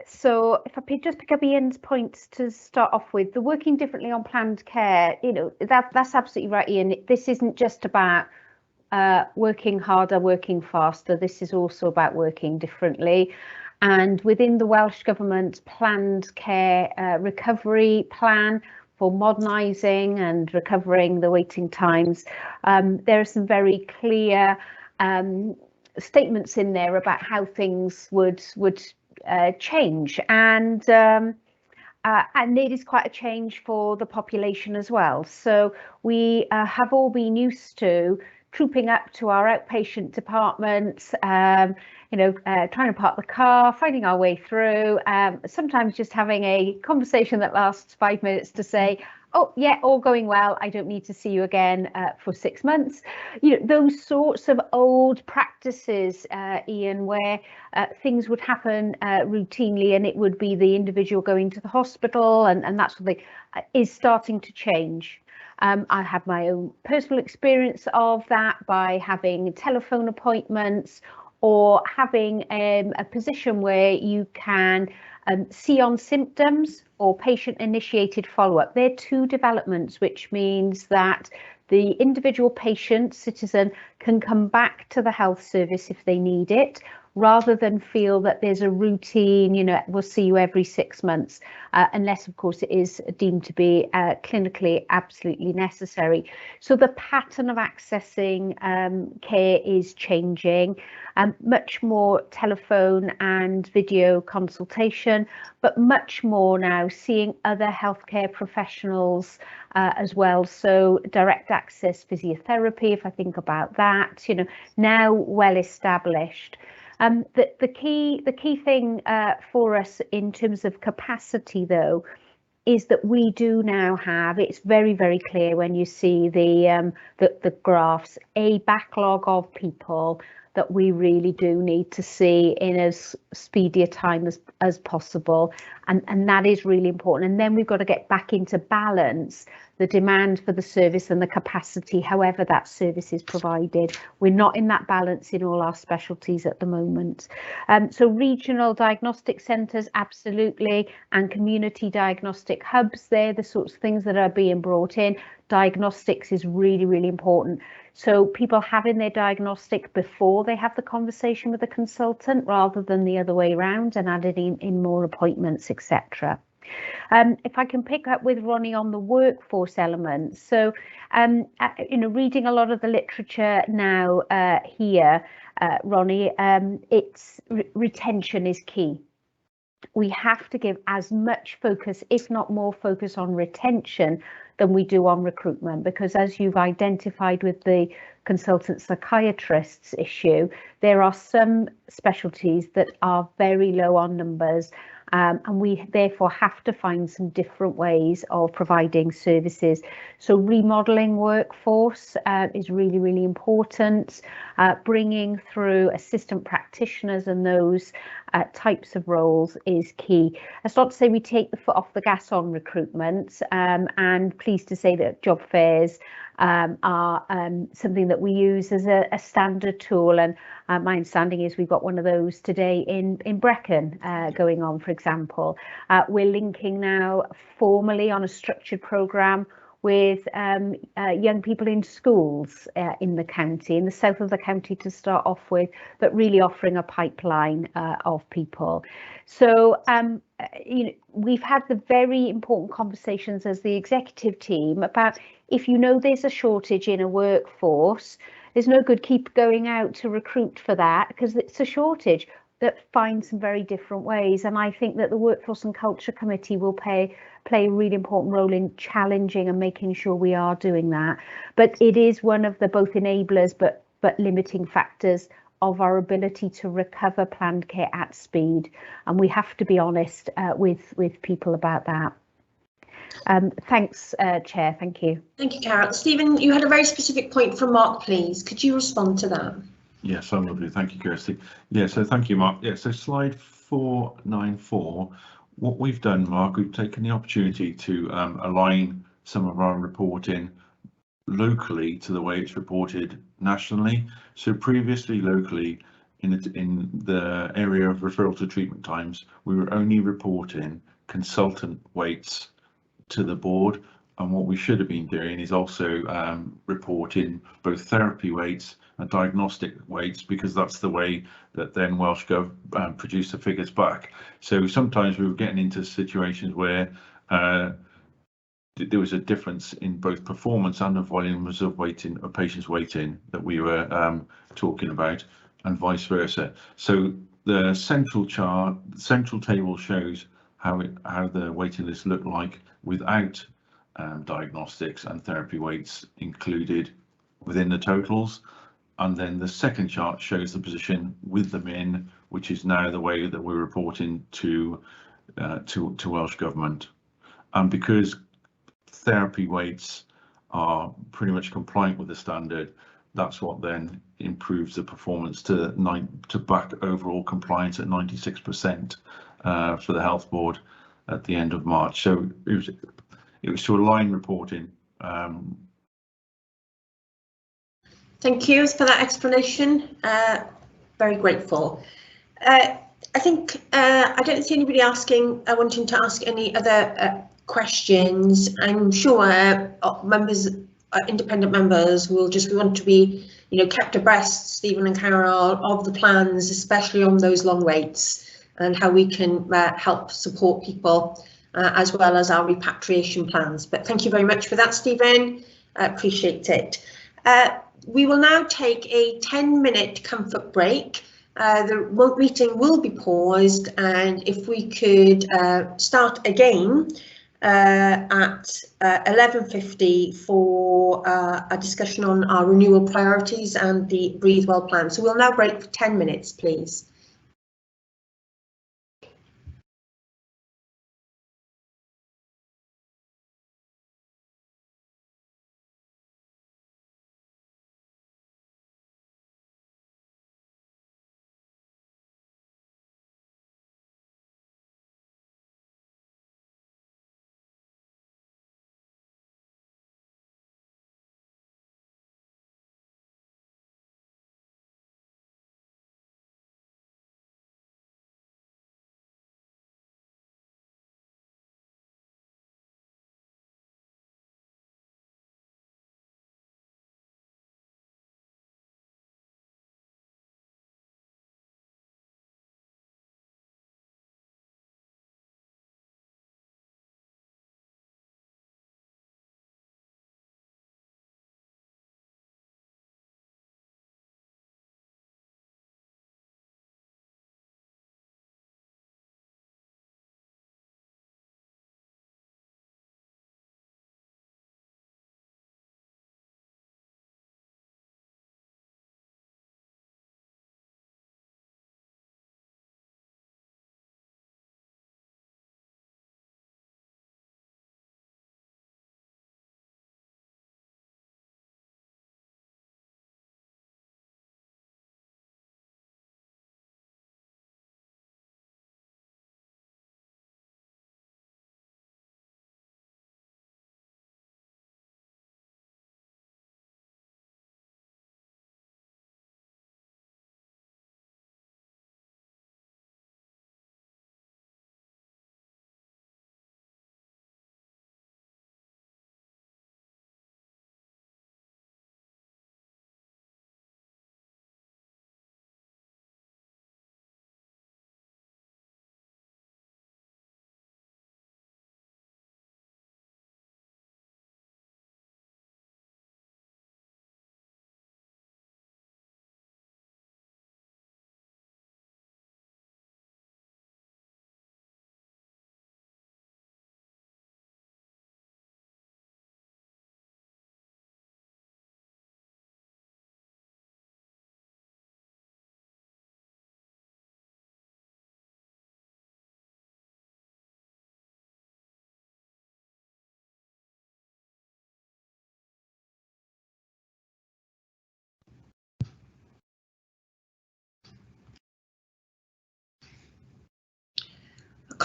So if I just pick up Ian's points to start off with, the working differently on planned care, you know, that's absolutely right, Ian. This isn't just about working harder, working faster. This is also about working differently. And within the Welsh Government planned care recovery plan for modernising and recovering the waiting times, there are some very clear statements in there about how things would change, and it is quite a change for the population as well. So we have all been used to trooping up to our outpatient departments, trying to park the car, finding our way through, sometimes just having a conversation that lasts 5 minutes to say, oh yeah, all going well, I don't need to see you again for 6 months. You know, those sorts of old practices, Ian, where things would happen routinely and it would be the individual going to the hospital and that sort of thing, is starting to change. I have my own personal experience of that by having telephone appointments or having a position where you can see on symptoms or patient-initiated follow-up. They're two developments, which means that the individual patient, citizen, can come back to the health service if they need it, rather than feel that there's a routine, you know, we'll see you every 6 months, unless, of course, it is deemed to be clinically absolutely necessary. So the pattern of accessing care is changing, much more telephone and video consultation, but much more now seeing other healthcare professionals as well. So direct access physiotherapy, if I think about that, you know, now well established. The key thing for us in terms of capacity, though, is that we do now have, it's very, very clear when you see the graphs, a backlog of people that we really do need to see in as speedy a time as possible. And that is really important. And then we've got to get back into balance the demand for the service and the capacity, however that service is provided. We're not in that balance in all our specialties at the moment. So regional diagnostic centres, absolutely, and community diagnostic hubs, they're the sorts of things that are being brought in diagnostics is really, really important. So people having their diagnostic before they have the conversation with the consultant rather than the other way around, and adding in more appointments, etc. If I can pick up with Ronnie on the workforce element. So, reading a lot of the literature now here, Ronnie, it's retention is key. We have to give as much focus, if not more focus, on retention than we do on recruitment, because as you've identified with the consultant psychiatrists issue, there are some specialties that are very low on numbers, and we therefore have to find some different ways of providing services. So remodeling workforce is really, really important. Bringing through assistant practitioners and those types of roles is key. That's not to say we take the foot off the gas on recruitment, and pleased to say that job fairs are something that we use as a standard tool, and my understanding is we've got one of those today in Brecon going on, for example. We're linking now formally on a structured programme with young people in schools in the county, in the south of the county to start off with, but really offering a pipeline of people. So, we've had the very important conversations as the executive team about, if you know there's a shortage in a workforce, there's no good keep going out to recruit for that because it's a shortage. That finds some very different ways, and I think that the Workforce and Culture Committee will play a really important role in challenging and making sure we are doing that. But it is one of the both enablers but limiting factors of our ability to recover planned care at speed, and we have to be honest with people about that. Thanks, Chair. Thank you.
Thank you, Carol. Stephen, you had a very specific point from Mark, please. Could you respond to that?
Yes, I will do. Thank you, Kirsty. Yeah, so thank you, Mark. Yeah, so slide 494. What we've done, Mark, we've taken the opportunity to align some of our reporting locally to the way it's reported nationally. So previously, locally, in the area of referral to treatment times, we were only reporting consultant weights to the board. And what we should have been doing is also reporting both therapy weights and diagnostic weights, because that's the way that then Welsh Gov produced the figures back. So sometimes we were getting into situations where there was a difference in both performance and the volumes of waiting, of patients waiting, that we were talking about, and vice versa. So the central chart, the central table shows how the waiting list looked like without diagnostics and therapy weights included within the totals. And then the second chart shows the position with them in, which is now the way that we're reporting to Welsh Government. And because therapy weights are pretty much compliant with the standard, that's what then improves the performance to back overall compliance at 96% for the Health Board at the end of March. So it was to align reporting.
Thank you for that explanation. Very grateful. I think I don't see anybody wanting to ask any other questions. I'm sure independent members will just want to be, kept abreast, Stephen and Carol, of the plans, especially on those long waits, and how we can help support people, as well as our repatriation plans. But thank you very much for that, Stephen. I appreciate it. We will now take a 10-minute comfort break. The meeting will be paused, and if we could start again at 11:50 for a discussion on our renewal priorities and the Breathe Well plan. So we'll now break for 10 minutes, please.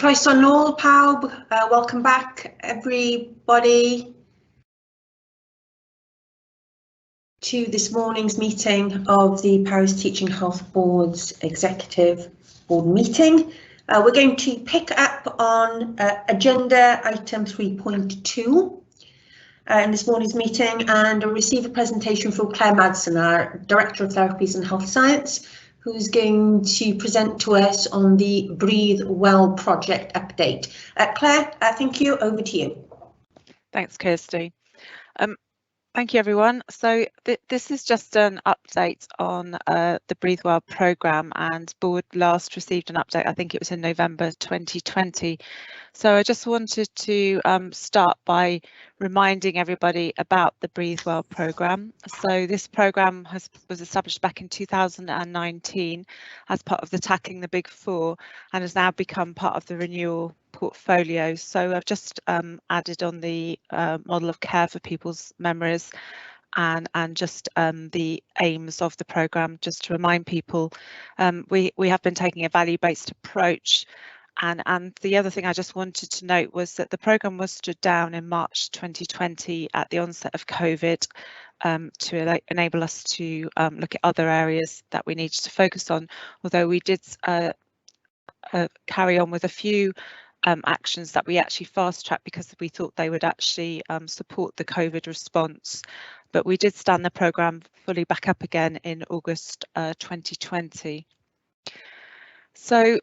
Croeso nôl pawb, welcome back everybody to this morning's meeting of the Powys Teaching Health Board's Executive Board meeting. We're going to pick up on agenda item 3.2 in this morning's meeting and receive a presentation from Claire Madsen, our Director of Therapies and Health Science, who's going to present to us on the Breathe Well project update. Claire, thank you. Over to you.
Thanks, Kirsty. Thank you, everyone. So this is just an update on the Breathe Well programme, and board last received an update, I think it was in November 2020. So I just wanted to start by reminding everybody about the Breathe Well programme. So this programme was established back in 2019 as part of the Tackling the Big Four and has now become part of the renewal portfolio. So I've just added on the model of care for people's memories and just the aims of the programme, just to remind people. We have been taking a value-based approach. And the other thing I just wanted to note was that the programme was stood down in March 2020 at the onset of COVID to enable us to look at other areas that we needed to focus on, although we did carry on with a few actions that we actually fast-tracked because we thought they would actually support the COVID response. But we did stand the programme fully back up again in August 2020. So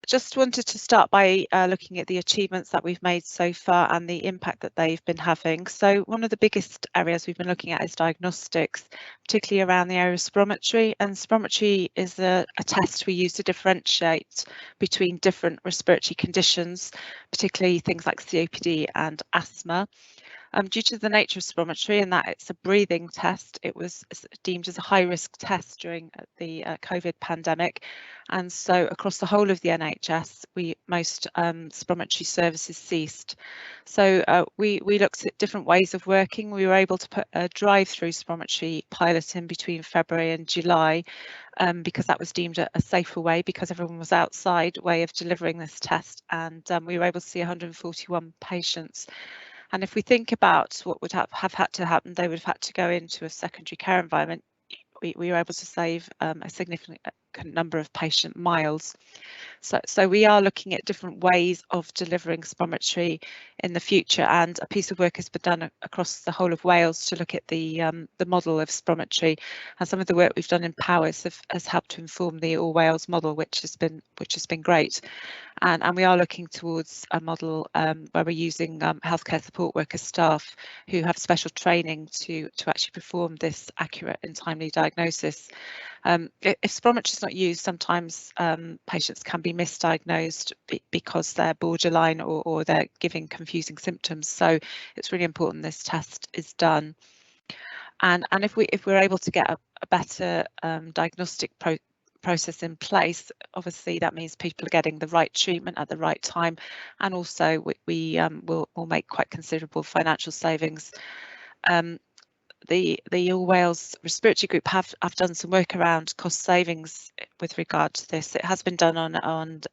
just wanted to start by looking at the achievements that we've made so far and the impact that they've been having. So one of the biggest areas we've been looking at is diagnostics, particularly around the area of spirometry. And spirometry is a test we use to differentiate between different respiratory conditions, particularly things like COPD and asthma. Due to the nature of spirometry and that it's a breathing test, it was deemed as a high-risk test during the COVID pandemic, and so across the whole of the NHS, most spirometry services ceased. So we looked at different ways of working. We were able to put a drive-through spirometry pilot in between February and July because that was deemed a safer way because everyone was outside way of delivering this test, and we were able to see 141 patients. And if we think about what would have had to happen, they would have had to go into a secondary care environment. We were able to save a significant number of patient miles. So we are looking at different ways of delivering spirometry in the future, and a piece of work has been done across the whole of Wales to look at the model of spirometry, and some of the work we've done in Powys has helped to inform the All Wales model, which has been great. And we are looking towards a model where we're using healthcare support worker staff who have special training to actually perform this accurate and timely diagnosis. If spirometry is not used, sometimes patients can be misdiagnosed because they're borderline or they're giving confusing symptoms. So it's really important this test is done. And if we're able to get a better diagnostic process in place, obviously that means people are getting the right treatment at the right time, and also we will make quite considerable financial savings. The All Wales Respiratory Group have done some work around cost savings with regard to this. It has been done on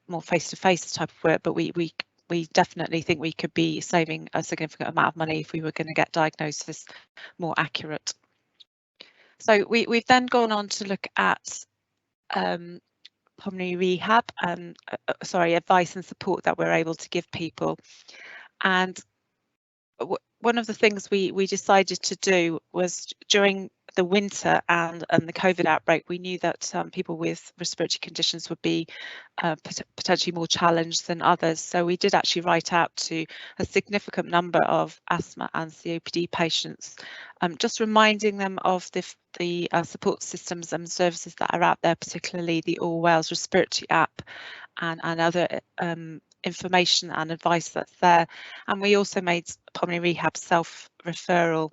more face-to-face type of work, but we definitely think we could be saving a significant amount of money if we were going to get diagnosis more accurate. So we've then gone on to look at pulmonary rehab and advice and support that we're able to give people. And one of the things we decided to do was during the winter and the COVID outbreak, we knew that people with respiratory conditions would be potentially more challenged than others. So we did actually write out to a significant number of asthma and COPD patients, just reminding them of the support systems and services that are out there, particularly the All Wales Respiratory app and other information and advice that's there. And we also made pulmonary rehab self-referral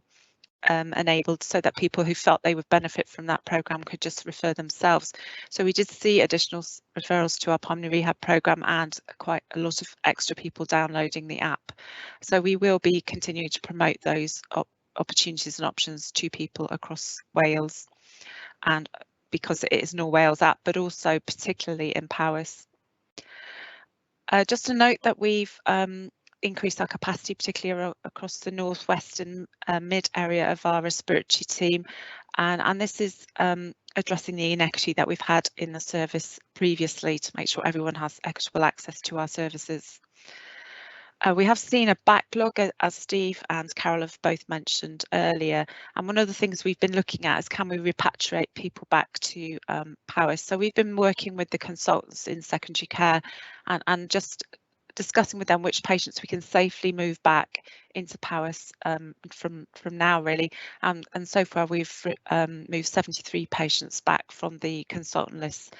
enabled so that people who felt they would benefit from that programme could just refer themselves. So we did see additional referrals to our pulmonary rehab programme and quite a lot of extra people downloading the app. So we will be continuing to promote those opportunities and options to people across Wales, and because it is an All Wales app, but also particularly in Powys Just to note that we've increased our capacity, particularly across the northwest and mid area of our respiratory team, and this is addressing the inequity that we've had in the service previously to make sure everyone has equitable access to our services. We have seen a backlog, as Steve and Carol have both mentioned earlier, and one of the things we've been looking at is can we repatriate people back to Powys. So we've been working with the consultants in secondary care and just discussing with them which patients we can safely move back into Powys from now really, and so far we've moved 73 patients back from the consultant list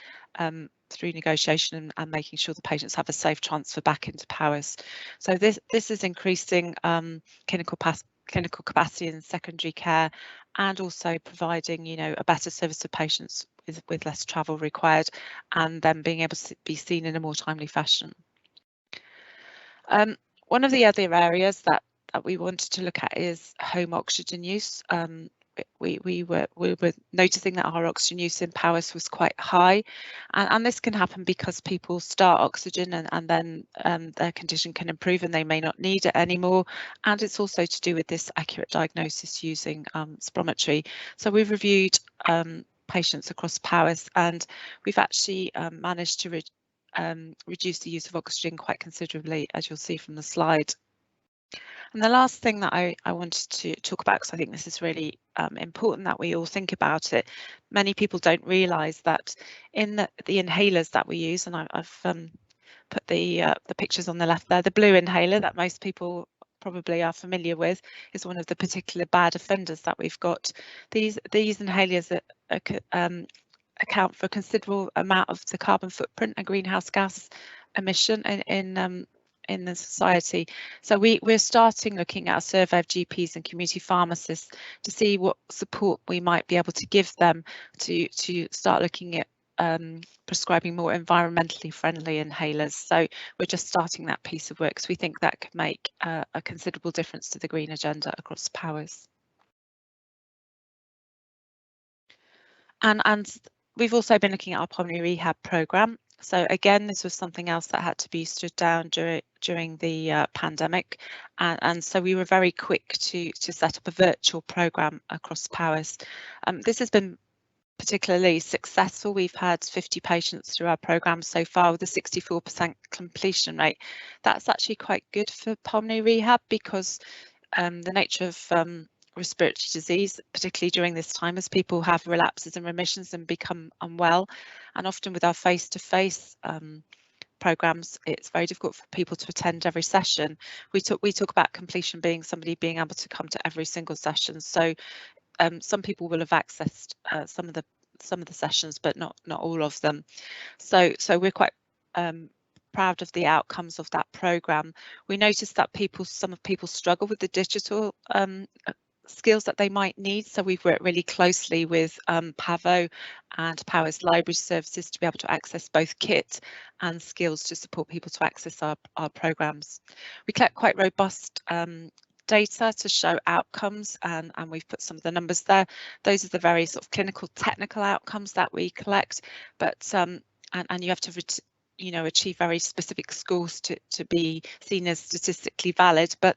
through negotiation and making sure the patients have a safe transfer back into Powys. So this is increasing clinical capacity in secondary care and also providing, you know, a better service to patients with less travel required and then being able to be seen in a more timely fashion. One of the other areas that we wanted to look at is home oxygen use. We were noticing that our oxygen use in Powys was quite high, and this can happen because people start oxygen and then their condition can improve and they may not need it anymore, and it's also to do with this accurate diagnosis using spirometry. So we've reviewed patients across Powys and we've actually managed to reduce the use of oxygen quite considerably, as you'll see from the slide. And the last thing that I wanted to talk about, because I think this is really important that we all think about it. Many people don't realise that in the inhalers that we use, and I've put the pictures on the left there, the blue inhaler that most people probably are familiar with is one of the particular bad offenders that we've got. These inhalers account for a considerable amount of the carbon footprint and greenhouse gas emission in the society. So we're starting looking at a survey of GPs and community pharmacists to see what support we might be able to give them to start looking at prescribing more environmentally friendly inhalers. So we're just starting that piece of work because we think that could make a considerable difference to the green agenda across Powys. And we've also been looking at our pulmonary rehab programme. So again, this was something else that had to be stood down during the pandemic, and so we were very quick to set up a virtual programme across Powys. This has been particularly successful. We've had 50 patients through our programme so far with a 64% completion rate. That's actually quite good for pulmonary rehab because the nature of respiratory disease, particularly during this time as people have relapses and remissions and become unwell, and often with our face-to-face programs it's very difficult for people to attend every session. We talk about completion being somebody being able to come to every single session, so some people will have accessed some of the sessions but not all of them, so we're quite proud of the outcomes of that program. We noticed that some people struggle with the digital skills that they might need, so we've worked really closely with PAVO and Powys Library Services to be able to access both kit and skills to support people to access our programs. We collect quite robust data to show outcomes, and we've put some of the numbers there. Those are the very sort of clinical technical outcomes that we collect, but and you have to achieve very specific scores to be seen as statistically valid, but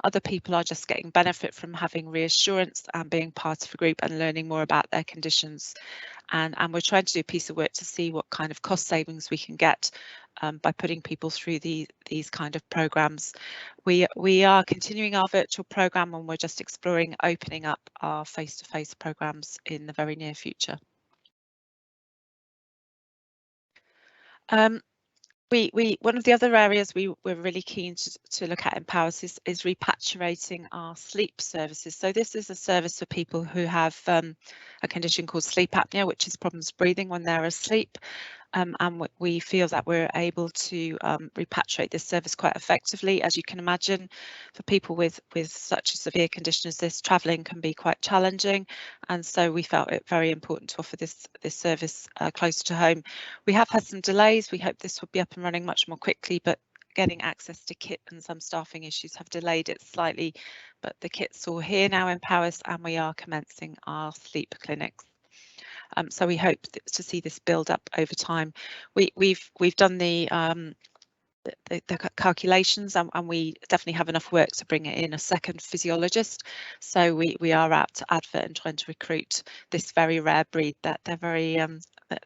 other people are just getting benefit from having reassurance and being part of a group and learning more about their conditions, and we're trying to do a piece of work to see what kind of cost savings we can get by putting people through these kind of programs. We are continuing our virtual program and we're just exploring opening up our face-to-face programs in the very near future. One of the other areas we're really keen to look at in Powys is repatriating our sleep services. So this is a service for people who have a condition called sleep apnea, which is problems breathing when they're asleep. And we feel that we're able to repatriate this service quite effectively. As you can imagine, for people with such a severe condition as this, travelling can be quite challenging, and so we felt it very important to offer this service closer to home. We have had some delays. We hope this will be up and running much more quickly, but getting access to kit and some staffing issues have delayed it slightly, but the kit's all here now in Powys and we are commencing our sleep clinics. So we hope to see this build up over time. We've done the the calculations, and we definitely have enough work to bring in a second physiologist. So we are out to advert and trying to recruit this very rare breed that they're very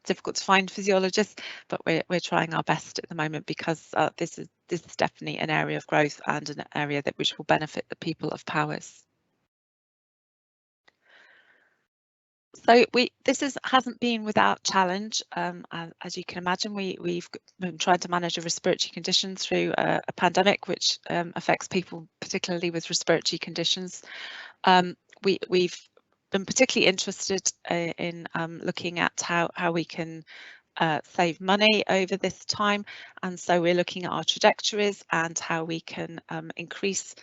difficult to find physiologists, but we're trying our best at the moment, because this is definitely an area of growth and an area which will benefit the people of Powys. So this hasn't been without challenge. As you can imagine, we've been trying to manage a respiratory condition through a pandemic, which affects people particularly with respiratory conditions. We've been particularly interested in looking at how we can save money over this time, and so we're looking at our trajectories and how we can increase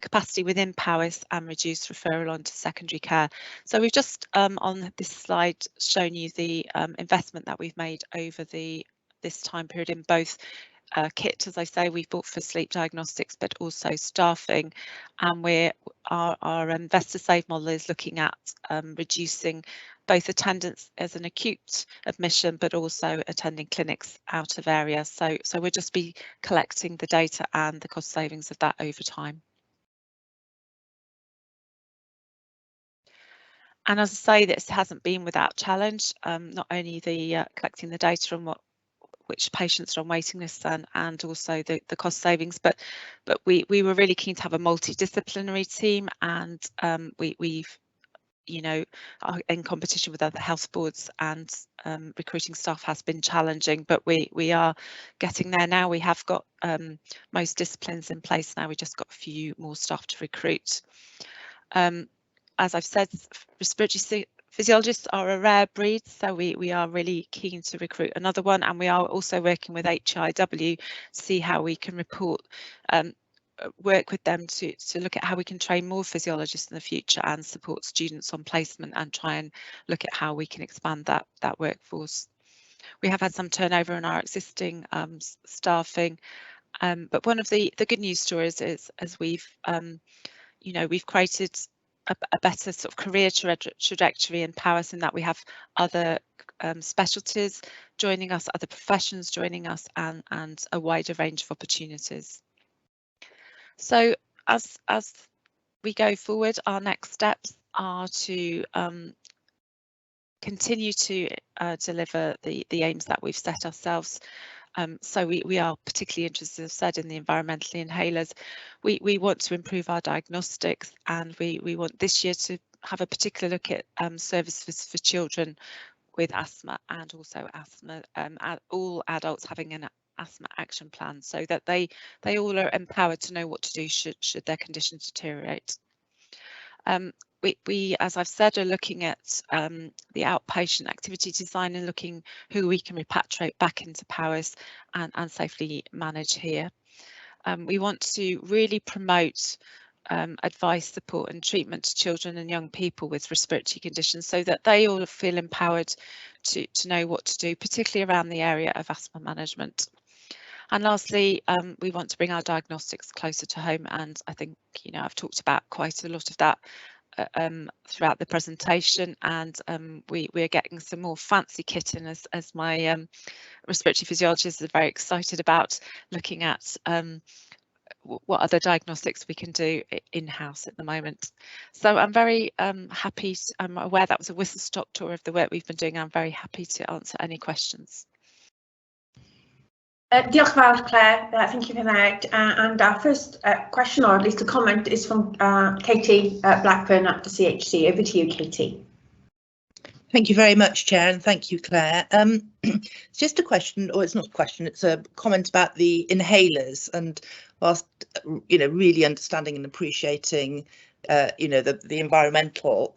capacity within Powys and reduce referral onto secondary care. So we've just on this slide shown you the investment that we've made over this time period in both kit, as I say, we've bought for sleep diagnostics, but also staffing, and our investor save model is looking at reducing both attendance as an acute admission, but also attending clinics out of area. So we'll just be collecting the data and the cost savings of that over time. And as I say, this hasn't been without challenge, not only the collecting the data on which patients are on waiting lists and also the cost savings, but we were really keen to have a multidisciplinary team, and we've are in competition with other health boards, and recruiting staff has been challenging, but we are getting there now. We have got most disciplines in place now. We just got a few more staff to recruit. As I've said, respiratory physiologists are a rare breed, so we are really keen to recruit another one, and we are also working with HIW to see how we can work with them to look at how we can train more physiologists in the future and support students on placement, and try and look at how we can expand that workforce. We have had some turnover in our existing staffing, but one of the good news stories is, as we've created a better sort of career trajectory in Powys, in that we have other specialties joining us, other professions joining us, and a wider range of opportunities. So as we go forward, our next steps are to continue to deliver the aims that we've set ourselves. So we are particularly interested, as I said, in the environmental inhalers. We want to improve our diagnostics, and we want this year to have a particular look at services for children with asthma, and also asthma, all adults having an asthma action plan, so that they all are empowered to know what to do should their conditions deteriorate. We, as I've said, are looking at the outpatient activity design and looking who we can repatriate back into Powys and safely manage here. We want to really promote advice, support and treatment to children and young people with respiratory conditions, so that they all feel empowered to know what to do, particularly around the area of asthma management. And lastly, we want to bring our diagnostics closer to home, and I think I've talked about quite a lot of that throughout the presentation, and we're getting some more fancy kit in, as my respiratory physiologists are very excited about looking at what other diagnostics we can do in-house at the moment. So I'm very happy, I'm aware that was a whistle-stop tour of the work we've been doing. I'm very happy to answer any questions.
Diolch fawr, Claire. Thank you for that. And our first question, or at least a comment, is from Katie Blackburn at the CHC. Over to you, Katie.
Thank you very much, Chair, and thank you, Claire. It's just a question, or it's not a question, it's a comment about the inhalers. And whilst really understanding and appreciating the environmental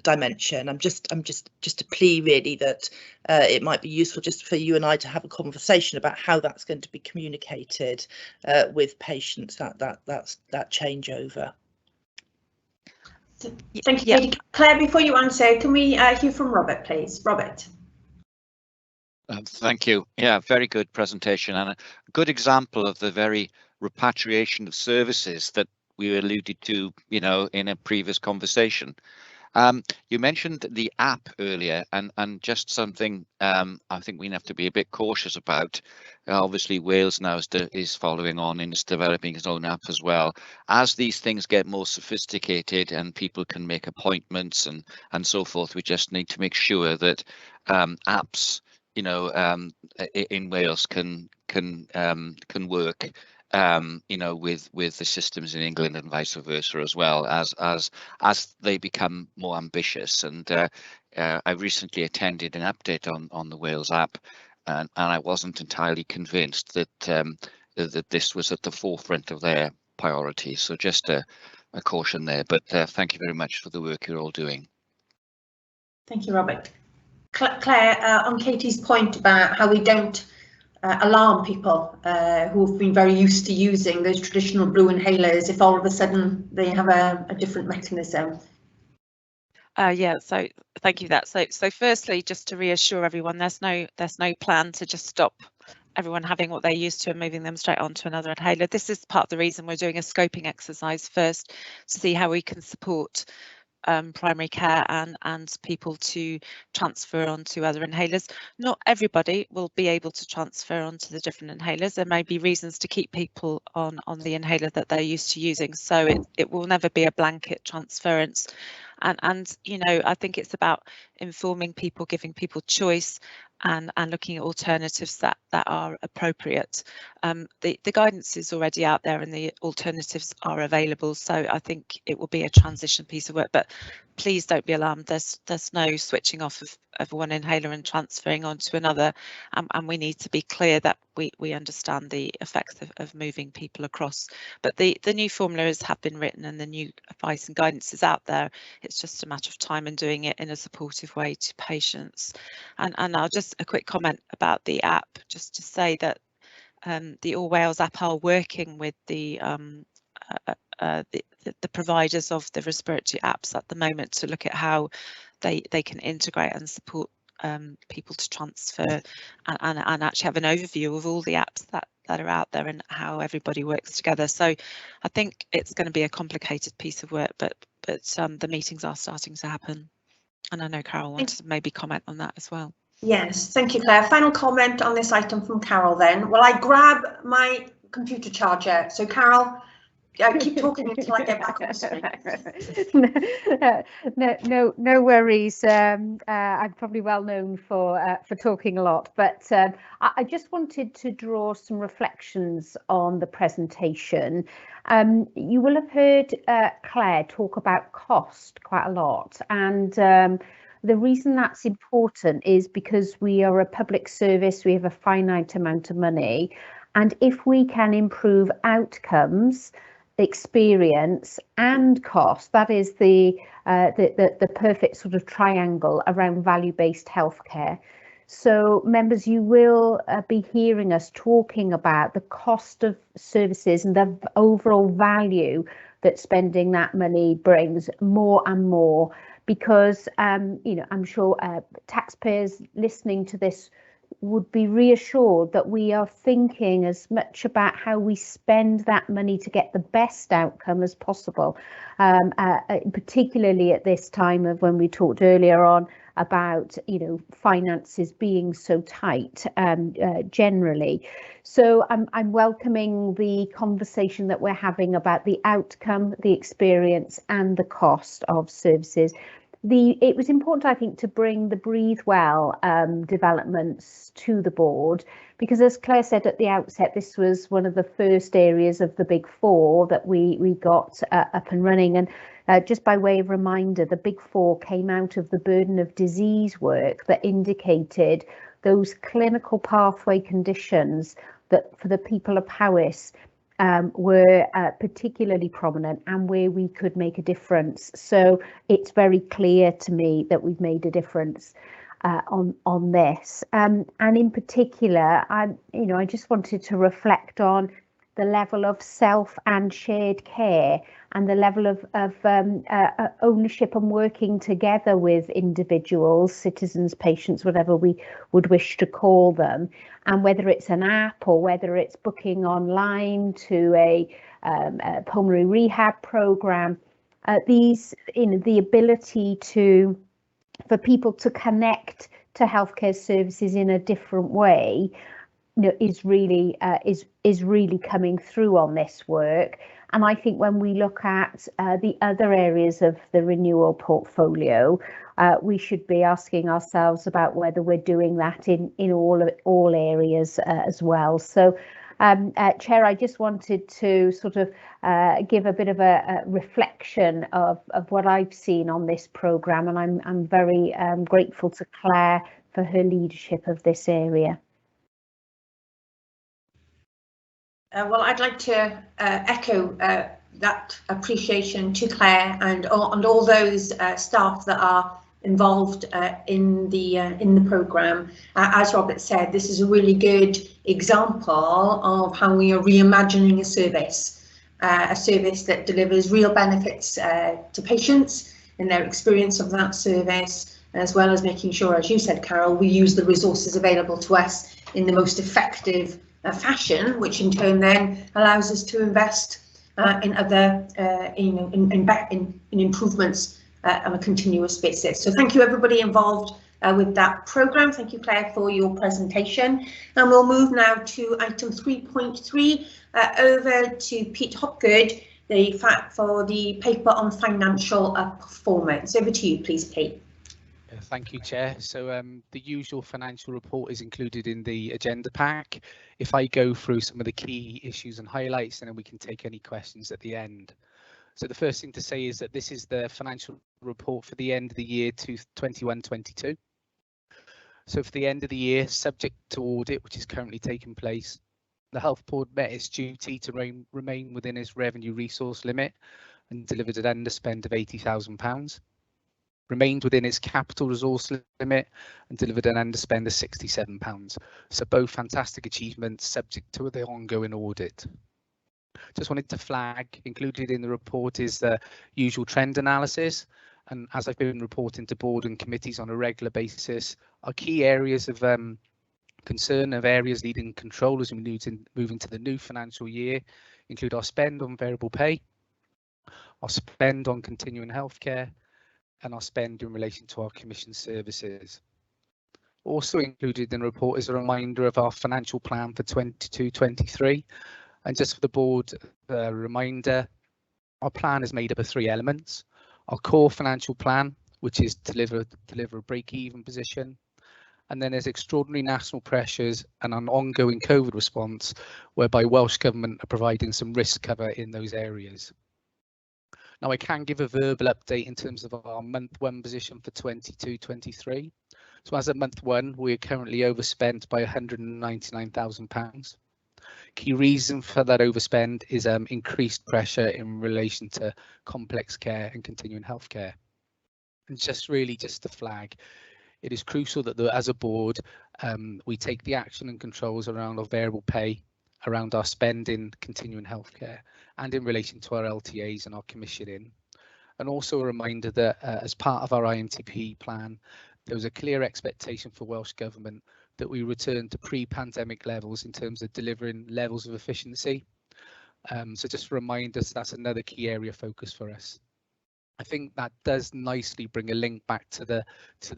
dimension, I'm just a plea really that it might be useful just for you and I to have a conversation about how that's going to be communicated with patients, that changeover.
Thank you, Katie. Claire, before you answer, can we hear from Robert, please? Robert.
Thank you. Yeah, very good presentation, and a good example of the very repatriation of services that we alluded to, in a previous conversation. You mentioned the app earlier, and just something I think we have to be a bit cautious about. Obviously, Wales now is following on and is developing its own app as well. As these things get more sophisticated and people can make appointments and so forth, we just need to make sure that apps, you know, in Wales can work. You know, with the systems in England and vice versa, as well as they become more ambitious. And I recently attended an update on the Wales app, and I wasn't entirely convinced that that this was at the forefront of their priorities. So just a caution there. But thank you very much for the work you're all doing.
Thank you, Robert. Claire, on Katie's point about how we don't alarm people who have been very used to using those traditional blue inhalers if all of a sudden they have a different mechanism.
Yeah, so thank you for that. So firstly, just to reassure everyone, there's no plan to just stop everyone having what they're used to and moving them straight onto another inhaler. This is part of the reason we're doing a scoping exercise first to see how we can support primary care and people to transfer onto other inhalers. Not everybody will be able to transfer onto the different inhalers. There may be reasons to keep people on the inhaler that they're used to using, so it will never be a blanket transference. And you know, I think it's about informing people, giving people choice, and looking at alternatives that are appropriate. The guidance is already out there and the alternatives are available, so I think it will be a transition piece of work, but please don't be alarmed. There's no switching off of one inhaler and transferring onto another, and we need to be clear that we understand the effects of moving people across. But the new formulas have been written and the new advice and guidance is out there. It's just a matter of time and doing it in a supportive way to patients. And I'll just a quick comment about the app, just to say that the All Wales app are working with the providers of the respiratory apps at the moment to look at how they can integrate and support people to transfer and actually have an overview of all the apps that are out there and how everybody works together. So I think it's going to be a complicated piece of work, but the meetings are starting to happen. And I know Carol wanted to maybe comment on that as well.
Yes, thank you, Claire. Final comment on this item from Carol then. Well, I grab my computer charger. So Carol, I keep talking until I get back on the screen.
No worries. I'm probably well known for talking a lot, but I just wanted to draw some reflections on the presentation. You will have heard Claire talk about cost quite a lot, and the reason that's important is because we are a public service, we have a finite amount of money, and if we can improve outcomes, experience and cost, that is the perfect sort of triangle around value-based healthcare. So members, you will be hearing us talking about the cost of services and the overall value that spending that money brings more and more, because you know, I'm sure taxpayers listening to this would be reassured that we are thinking as much about how we spend that money to get the best outcome as possible, particularly at this time of when we talked earlier on about, you know, finances being so tight generally. So I'm welcoming the conversation that we're having about the outcome, the experience and the cost of services. It was important, I think, to bring the Breathe Well developments to the board, because as Claire said at the outset, this was one of the first areas of the Big Four that we got up and running. And just by way of reminder, the Big Four came out of the burden of disease work that indicated those clinical pathway conditions that for the people of Powys were particularly prominent and where we could make a difference. So it's very clear to me that we've made a difference on this. And in particular, I just wanted to reflect on the level of self and shared care and the level of ownership and working together with individuals, citizens, patients, whatever we would wish to call them, and whether it's an app or whether it's booking online to a pulmonary rehab program, these, the ability for people to connect to healthcare services in a different way, is really coming through on this work. And I think when we look at the other areas of the renewal portfolio, we should be asking ourselves about whether we're doing that in all areas as well. So, Chair, I just wanted to sort of give a bit of a reflection of what I've seen on this programme, and I'm very grateful to Claire for her leadership of this area.
Well, I'd like to echo that appreciation to Claire and all those staff that are involved in the programme. As Robert said, this is a really good example of how we are reimagining a service that delivers real benefits to patients in their experience of that service, as well as making sure, as you said, Carol, we use the resources available to us in the most effective fashion, which in turn then allows us to invest in other in improvements on a continuous basis. So thank you everybody involved with that programme. Thank you, Claire, for your presentation. And we'll move now to item 3.3, over to Pete Hopgood, for the paper on financial performance. Over to you, please, Pete.
Thank you, Chair. So the usual financial report is included in the agenda pack. If I go through some of the key issues and highlights, and then we can take any questions at the end. So the first thing to say is that this is the financial report for the end of the year 21-22. So for the end of the year, subject to audit, which is currently taking place, the Health Board met its duty to remain within its revenue resource limit and delivered an underspend of £80,000. Remained within its capital resource limit and delivered an underspend of £67. So both fantastic achievements subject to the ongoing audit. Just wanted to flag, included in the report is the usual trend analysis. And as I've been reporting to board and committees on a regular basis, our key areas of concern of areas needing control as we move into the new financial year include our spend on variable pay, our spend on continuing healthcare, and our spend in relation to our commission services. Also included in the report is a reminder of our financial plan for 22-23. And just for the board, a reminder, our plan is made up of 3 elements. Our core financial plan, which is deliver a break-even position. And then there's extraordinary national pressures and an ongoing COVID response, whereby Welsh Government are providing some risk cover in those areas. Now, I can give a verbal update in terms of our month 1 position for 22-23. So as of month 1, we are currently overspent by £199,000. Key reason for that overspend is increased pressure in relation to complex care and continuing healthcare. And just to flag, it is crucial that as a board, we take the action and controls around our variable pay, around our spend in continuing healthcare, and in relation to our LTAs and our commissioning. And also a reminder that as part of our IMTP plan, there was a clear expectation for Welsh Government that we return to pre-pandemic levels in terms of delivering levels of efficiency. So just a reminder, that's another key area of focus for us. I think that does nicely bring a link back to the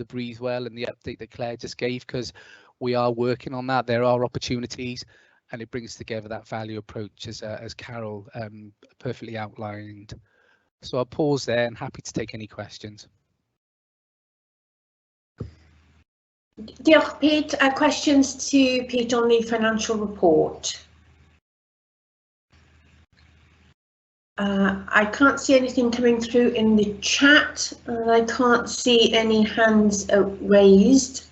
Breathe Well and the update that Claire just gave, because we are working on that. There are opportunities, and it brings together that value approach as Carol perfectly outlined. So I'll pause there and happy to take any questions.
Diolch, Pete. Questions to Pete on the financial report? I can't see anything coming through in the chat, and I can't see any hands raised.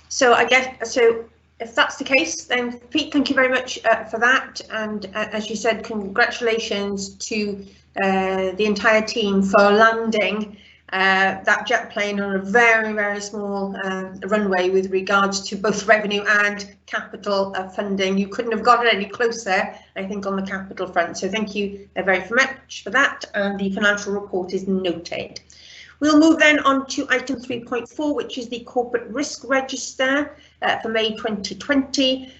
So I guess, so if that's the case, then Pete, thank you very much for that. And as you said, congratulations to the entire team for landing that jet plane on a very, very small runway with regards to both revenue and capital funding. You couldn't have gotten any closer, I think, on the capital front. So thank you very much for that. And the financial report is noted. We'll move then on to item 3.4, which is the corporate risk register for May 2020.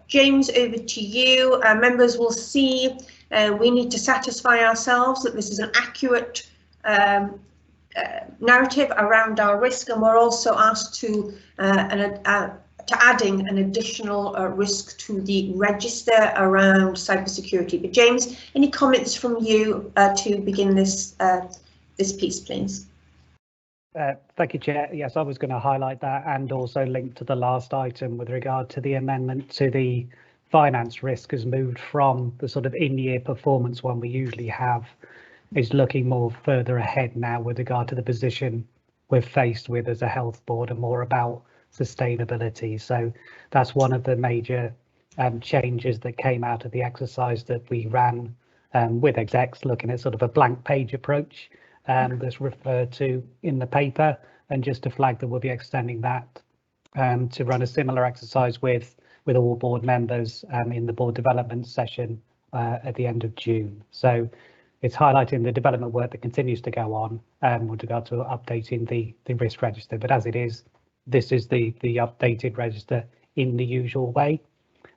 James, over to you. Members will see We need to satisfy ourselves that this is an accurate narrative around our risk, and we're also asked to adding an additional risk to the register around cybersecurity. But James, any comments from you to begin this this piece, please?
Thank you, Chair. Yes, I was going to highlight that and also link to the last item with regard to the amendment to the finance risk has moved from the sort of in-year performance one we usually have, is looking more further ahead now with regard to the position we're faced with as a health board and more about sustainability. So that's one of the major changes that came out of the exercise that we ran with execs, looking at sort of a blank page approach that's referred to in the paper, and just to flag that we'll be extending that to run a similar exercise with all board members in the board development session at the end of June. So it's highlighting the development work that continues to go on with regard to updating the risk register. But as it is, this is the updated register in the usual way.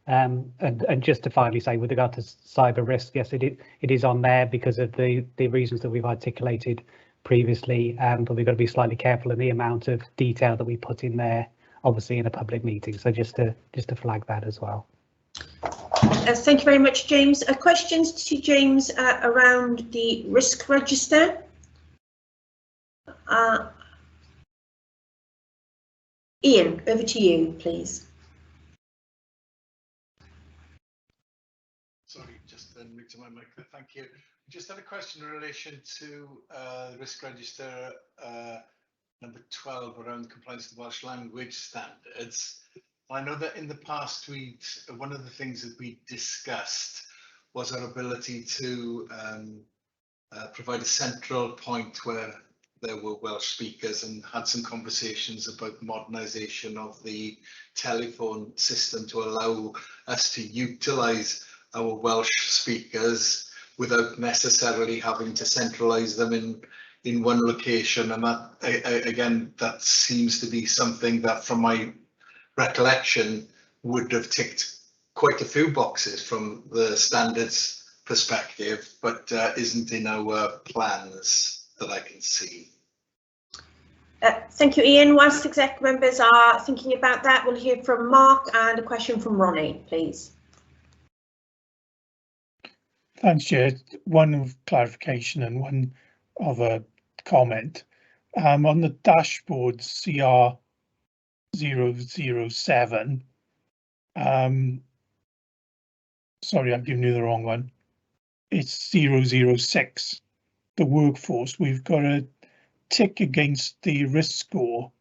And just to finally say, with regard to cyber risk, yes, it is on there because of the reasons that we've articulated previously, but we've got to be slightly careful in the amount of detail that we put in there, obviously in a public meeting. So just to flag that as well.
Thank you very much, James. Questions to James around the risk register? Ian, over to you, please.
Sorry, just moved to my mic there. Thank you. Just had a question in relation to the risk register number 12 around compliance with Welsh language standards. I know that in the past, one of the things that we discussed was our ability to provide a central point where there were Welsh speakers, and had some conversations about modernisation of the telephone system to allow us to utilise our Welsh speakers without necessarily having to centralise them in one location. And that, again, that seems to be something that, from my recollection, would have ticked quite a few boxes from the standards perspective, but isn't in our plans that I can see.
Thank you, Ian. Whilst exec members are thinking about that, we'll hear from Mark and a question from Ronnie, please.
Thanks, Chair. One of clarification and one of a comment. On the dashboard CR 007, sorry, I've given you the wrong one. It's 006, the workforce. We've got a tick against the risk score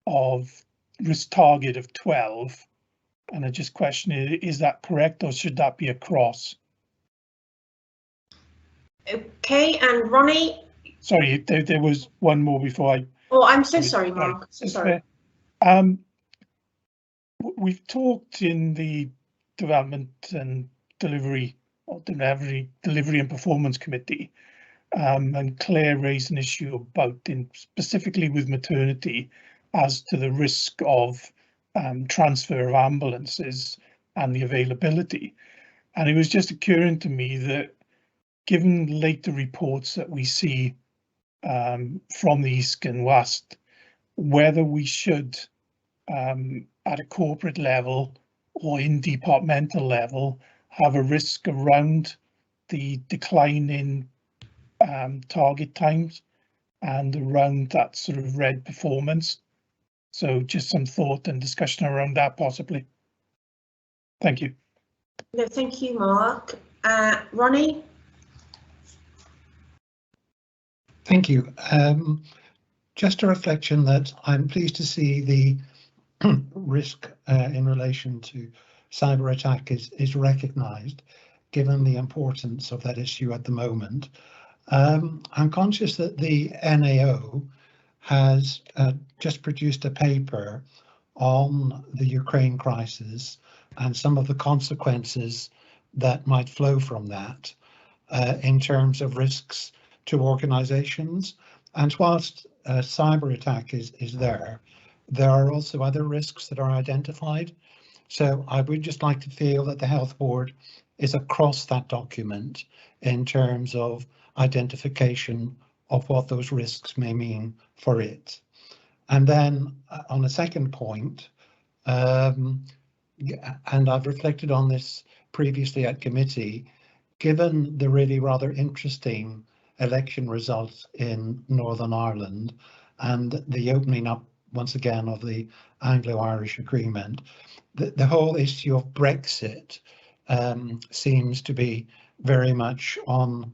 of risk target of 12. And I just question, is that correct, or should that be a cross?
Okay, and Ronnie?
Sorry, there was one more before I...
Oh, I'm so sorry, Mark. So sorry.
We've talked in the Development and Delivery, or Delivery and Performance Committee, and Claire raised an issue about, specifically with maternity, as to the risk of transfer of ambulances and the availability. And it was just occurring to me that, given later reports that we see from the East and West, whether we should, at a corporate level or in departmental level, have a risk around the decline in target times and around that sort of red performance. So just some thought and discussion around that possibly. Thank you.
No, thank you, Mark. Ronnie?
Thank you. Just a reflection that I'm pleased to see the risk in relation to cyber attack is recognised, given the importance of that issue at the moment. I'm conscious that the NAO has just produced a paper on the Ukraine crisis and some of the consequences that might flow from that in terms of risks to organisations. And whilst cyber attack is there are also other risks that are identified. So I would just like to feel that the Health Board is across that document in terms of identification of what those risks may mean for it. And then on a second point, and I've reflected on this previously at committee, given the really rather interesting election results in Northern Ireland and the opening up once again of the Anglo-Irish agreement, the whole issue of Brexit seems to be very much on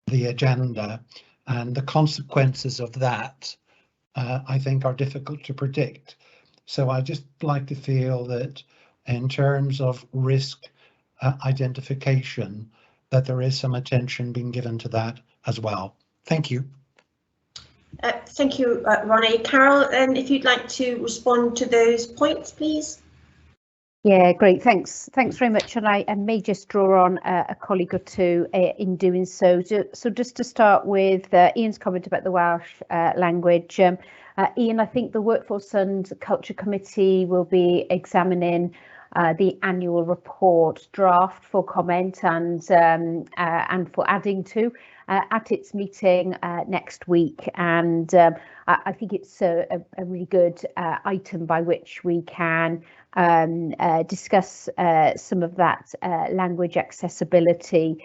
the agenda, and the consequences of that I think are difficult to predict. So I just like to feel that in terms of risk identification, that there is some attention being given to that as well. Thank you.
Thank you, Ronnie. Carol, and if you'd like to respond to those points, please.
Yeah, great. Thanks very much. And I may just draw on a colleague or two in doing so. So just to start with Ian's comment about the Welsh language. Ian, I think the Workforce and Culture Committee will be examining the annual report draft for comment and for adding to at its meeting next week. And I think it's a really good item by which we can discuss some of that language accessibility.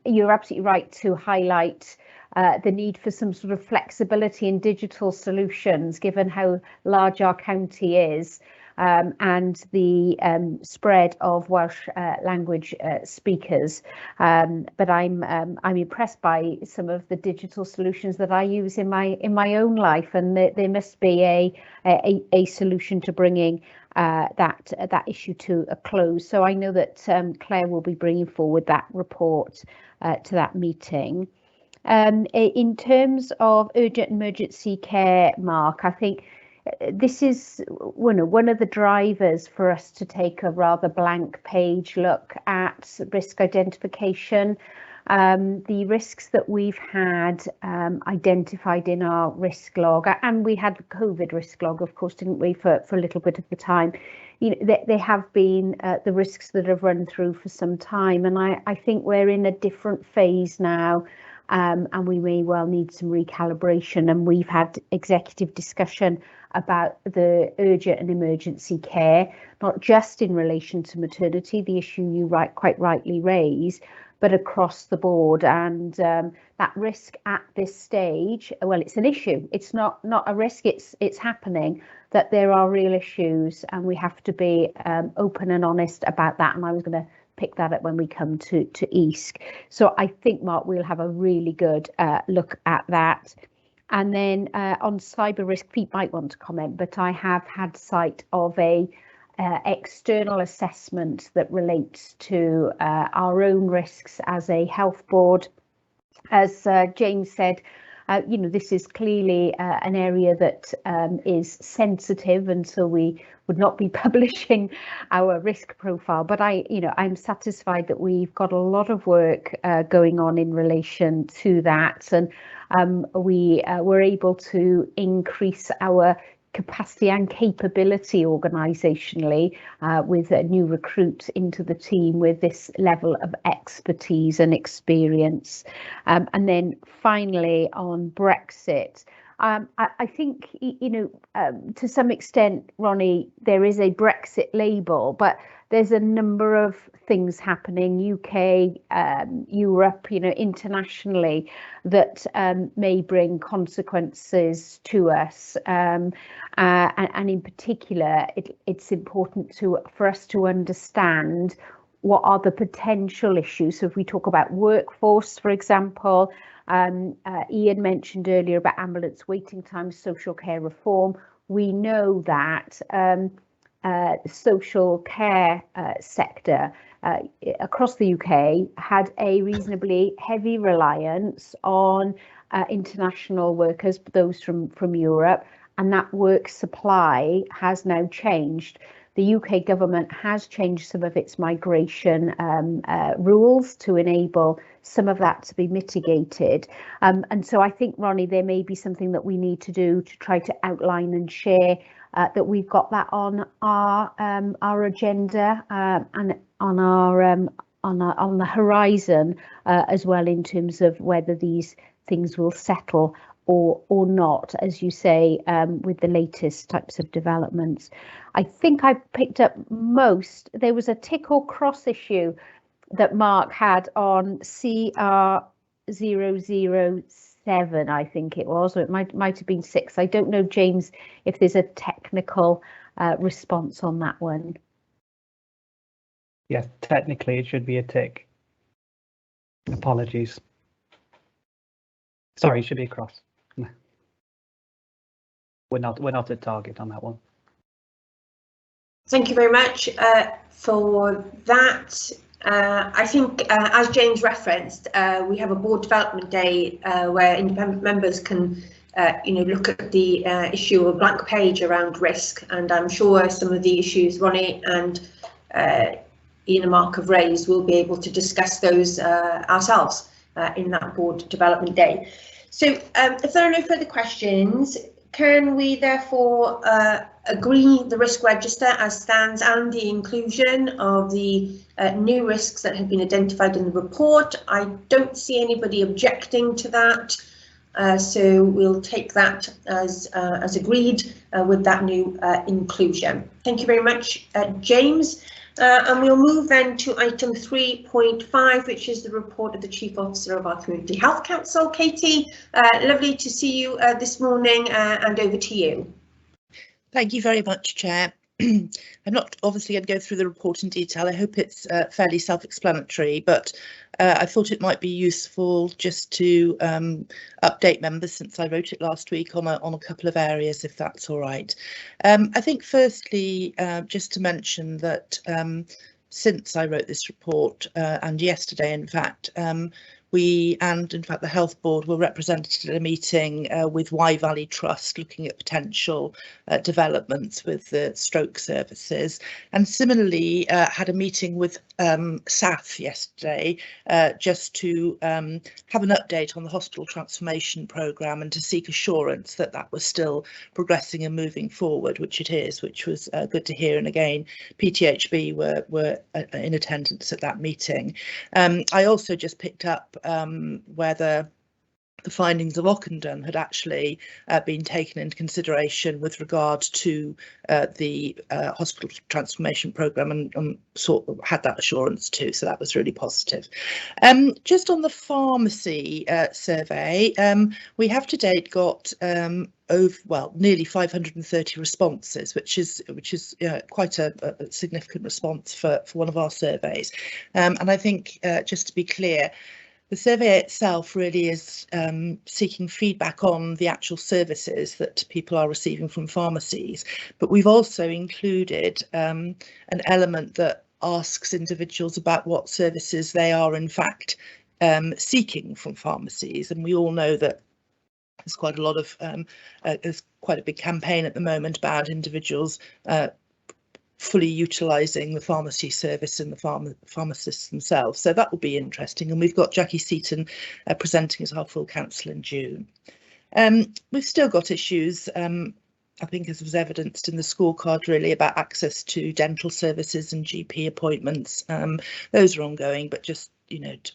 You're absolutely right to highlight the need for some sort of flexibility in digital solutions, given how large our county is. And the spread of Welsh language speakers, but I'm impressed by some of the digital solutions that I use in my own life, and there must be a solution to bringing that issue to a close. So I know that Claire will be bringing forward that report to that meeting. In terms of urgent emergency care, Mark, I think this is one of the drivers for us to take a rather blank page look at risk identification. The risks that we've had identified in our risk log, and we had the COVID risk log, of course, didn't we, for a little bit of the time. You know, they have been the risks that have run through for some time, and I think we're in a different phase now. And we may well need some recalibration, and we've had executive discussion about the urgent and emergency care, not just in relation to maternity, the issue you quite rightly raise, but across the board. And that risk at this stage, well, it's an issue. It's not a risk, it's happening, that there are real issues, and we have to be open and honest about that. And I was going to pick that up when we come to EASC. So I think, Mark, we'll have a really good look at that. And then on cyber risk, Pete might want to comment, but I have had sight of a external assessment that relates to our own risks as a health board. As James said, you know, this is clearly an area that is sensitive, and so we would not be publishing our risk profile. But I'm satisfied that we've got a lot of work going on in relation to that, and we were able to increase our capacity and capability organisationally with new recruits into the team with this level of expertise and experience. And then finally on Brexit, I think, you know, to some extent, Ronnie, there is a Brexit label, but there's a number of things happening, UK, Europe, you know, internationally, that may bring consequences to us. And in particular, it's important for us to understand what are the potential issues. So if we talk about workforce, for example, Ian mentioned earlier about ambulance waiting times, social care reform. We know that the social care sector across the UK had a reasonably heavy reliance on international workers, those from Europe, and that work supply has now changed. The UK government has changed some of its migration rules to enable some of that to be mitigated. And so I think, Ronnie, there may be something that we need to do to try to outline and share that we've got that on our agenda and on on the horizon as well, in terms of whether these things will settle or not, as you say, with the latest types of developments. I think I picked up most. There was a tick or cross issue that Mark had on CR007, I think it was, or it might have been 6. I don't know, James, if there's a technical response on that one.
Yes, technically it should be a tick. Apologies. Sorry, it should be a cross. We're not at target on that one.
Thank you very much for that. I think, as James referenced, we have a board development day where independent members can, look at the issue of blank page around risk, and I'm sure some of the issues Ronnie and Ian and Mark have raised, we'll be able to discuss those ourselves in that board development day. So if there are no further questions, can we therefore agree the risk register as stands and the inclusion of the new risks that have been identified in the report? I don't see anybody objecting to that, so we'll take that as agreed with that new inclusion. Thank you very much, James. And we'll move then to item 3.5, which is the report of the Chief Officer of our Community Health Council. Katie, lovely to see you this morning, and over to you.
Thank you very much, Chair. I'm not obviously going to go through the report in detail. I hope it's fairly self-explanatory, but I thought it might be useful just to update members, since I wrote it last week, on a couple of areas, if that's all right. I think firstly, just to mention that since I wrote this report, and yesterday, in fact, we and in fact the Health Board were represented at a meeting with Wye Valley Trust, looking at potential developments with the stroke services, and similarly had a meeting with SAF yesterday just to have an update on the hospital transformation programme and to seek assurance that that was still progressing and moving forward, which it is, which was good to hear. And again, PTHB were in attendance at that meeting. I also just picked up whether the findings of Ockenden had actually been taken into consideration with regard to the hospital transformation programme, and sort of had that assurance too, so that was really positive. Just on the pharmacy survey, we have to date got nearly 530 responses, which is quite a significant response for one of our surveys, and I think just to be clear, the survey itself really is seeking feedback on the actual services that people are receiving from pharmacies, but we've also included an element that asks individuals about what services they are in fact seeking from pharmacies, and we all know that there's quite a lot of there's quite a big campaign at the moment about individuals fully utilising the pharmacy service and the pharmacists themselves. So that will be interesting. And we've got Jackie Seaton presenting as our full council in June. We've still got issues, I think, as was evidenced in the scorecard, really, about access to dental services and GP appointments. Those are ongoing, but just, to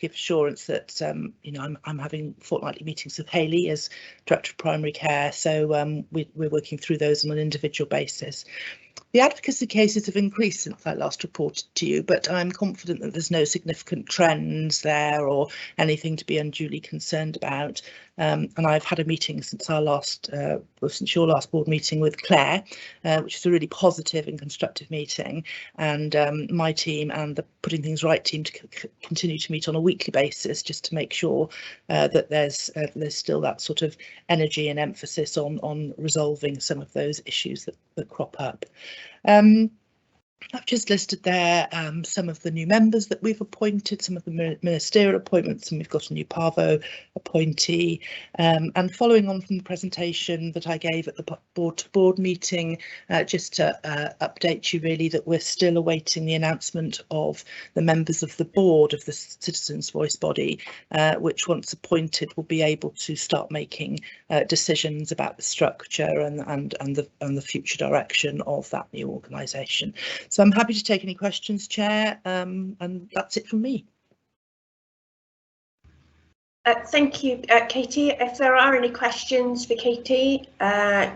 give assurance that I'm having fortnightly meetings with Hayley as Director of Primary Care, so we're working through those on an individual basis. The advocacy cases have increased since I last reported to you, but I'm confident that there's no significant trends there or anything to be unduly concerned about. And I've had a meeting since your last board meeting with Claire, which is a really positive and constructive meeting. And my team and the Putting Things Right team to continue to meet on a weekly basis, just to make sure that there's still that sort of energy and emphasis on resolving some of those issues that crop up. I've just listed there some of the new members that we've appointed, some of the ministerial appointments, and we've got a new Parvo appointee. And following on from the presentation that I gave at the board-to-board meeting, just to update you really that we're still awaiting the announcement of the members of the board of the Citizens' Voice body, which once appointed will be able to start making decisions about the structure and the future direction of that new organisation. So I'm happy to take any questions, Chair, and that's it from me.
Thank you, Katie. If there are any questions for Katie,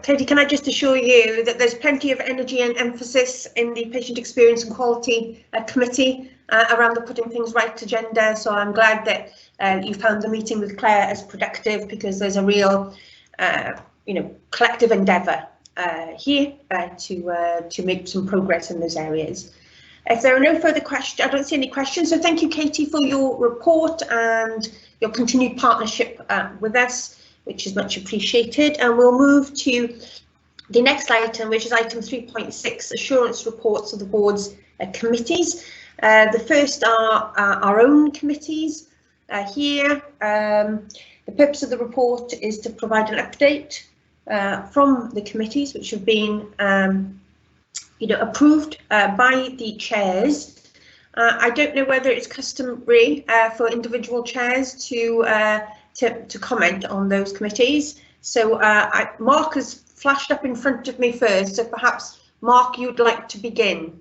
Katie, can I just assure you that there's plenty of energy and emphasis in the Patient Experience and Quality Committee around the Putting Things Right agenda. So I'm glad that you found the meeting with Claire as productive, because there's a real, collective endeavour here to make some progress in those areas. If there are no further questions, I don't see any questions. So thank you, Katie, for your report and your continued partnership with us, which is much appreciated. And we'll move to the next item, which is item 3.6, assurance reports of the board's committees. The first are our own committees here. The purpose of the report is to provide an update from the committees which have been approved by the chairs. I don't know whether it's customary for individual chairs to comment on those committees. So Mark has flashed up in front of me first, so perhaps Mark, you'd like to begin.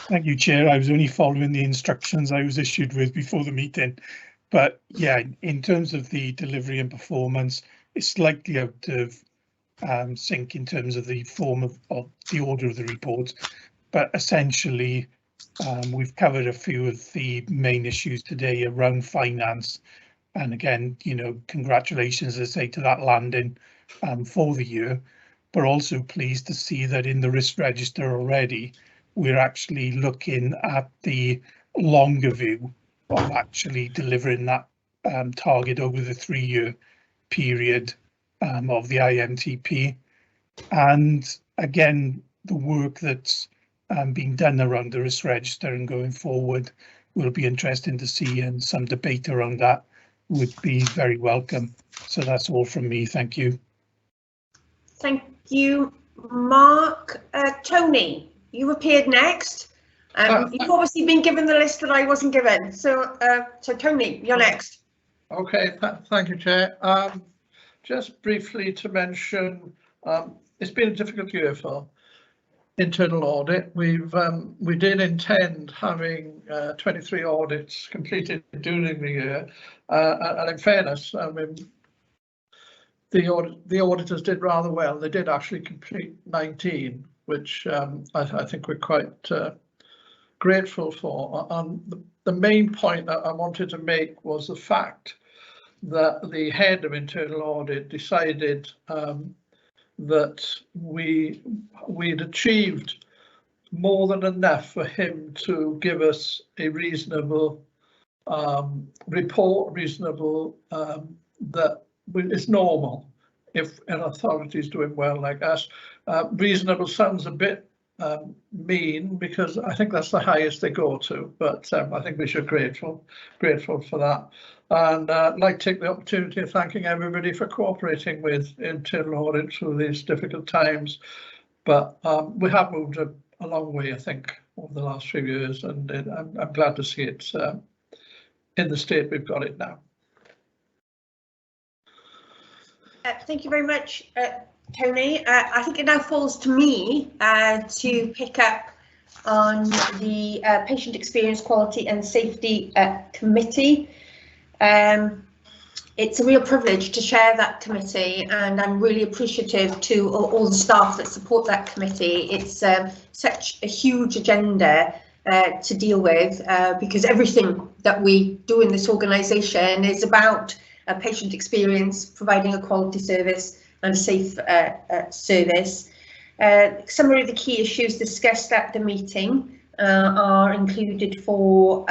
Thank you, Chair. I was only following the instructions I was issued with before the meeting. But yeah, in terms of the delivery and performance, it's slightly out of sync in terms of the form of the order of the report. But essentially, we've covered a few of the main issues today around finance. And again, congratulations, as I say, to that landing for the year. But also pleased to see that in the risk register already, we're actually looking at the longer view of actually delivering that target over the 3-year period of the IMTP. And again, the work that's being done around the risk register and going forward will be interesting to see, and some debate around that would be very welcome. So that's all from me. Thank you.
Thank you, Mark. Tony, you appeared next. You've obviously been given the list that I wasn't given. So, Tony, you're next.
Okay, thank you, Chair. Just briefly to mention, it's been a difficult year for internal audit. We did intend having 23 audits completed during the year, and in fairness, I mean, the auditors did rather well. They did actually complete 19, which I think we're quite grateful for. The main point that I wanted to make was the fact that the head of internal audit decided that we'd achieved more than enough for him to give us a reasonable report, that is normal if an authority is doing well like us. Reasonable sounds a bit mean, because I think that's the highest they go to, but I think we should grateful for that. And I'd like to take the opportunity of thanking everybody for cooperating with internal audit through these difficult times. But we have moved a long way, I think, over the last few years, and I'm glad to see it in the state we've got it now.
Thank you very much, Tony. I think it now falls to me to pick up on the Patient Experience, Quality and Safety Committee. It's a real privilege to chair that committee, and I'm really appreciative to all the staff that support that committee. It's such a huge agenda to deal with, because everything that we do in this organisation is about patient experience, providing a quality service and a safe service. Some of the key issues discussed at the meeting are included for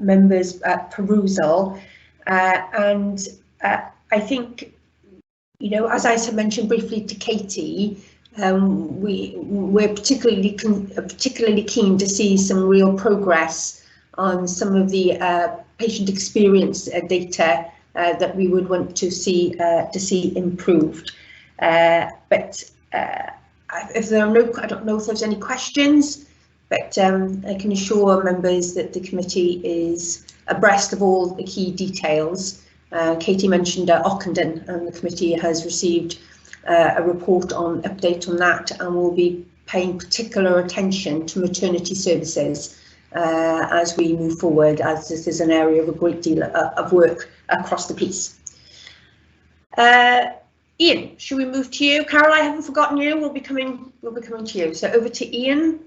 members' perusal, and I think, as I mentioned briefly to Katie, we're particularly keen to see some real progress on some of the patient experience data that we would want to see improved. But if there are no, I don't know if there's any questions, but I can assure members that the committee is abreast of all the key details. Katie mentioned Ockenden, and the committee has received a report on update on that, and we'll be paying particular attention to maternity services as we move forward, as this is an area of a great deal of work across the piece. Ian, should we move to you? Carol, I haven't forgotten you. We'll be coming to you. So over to Ian.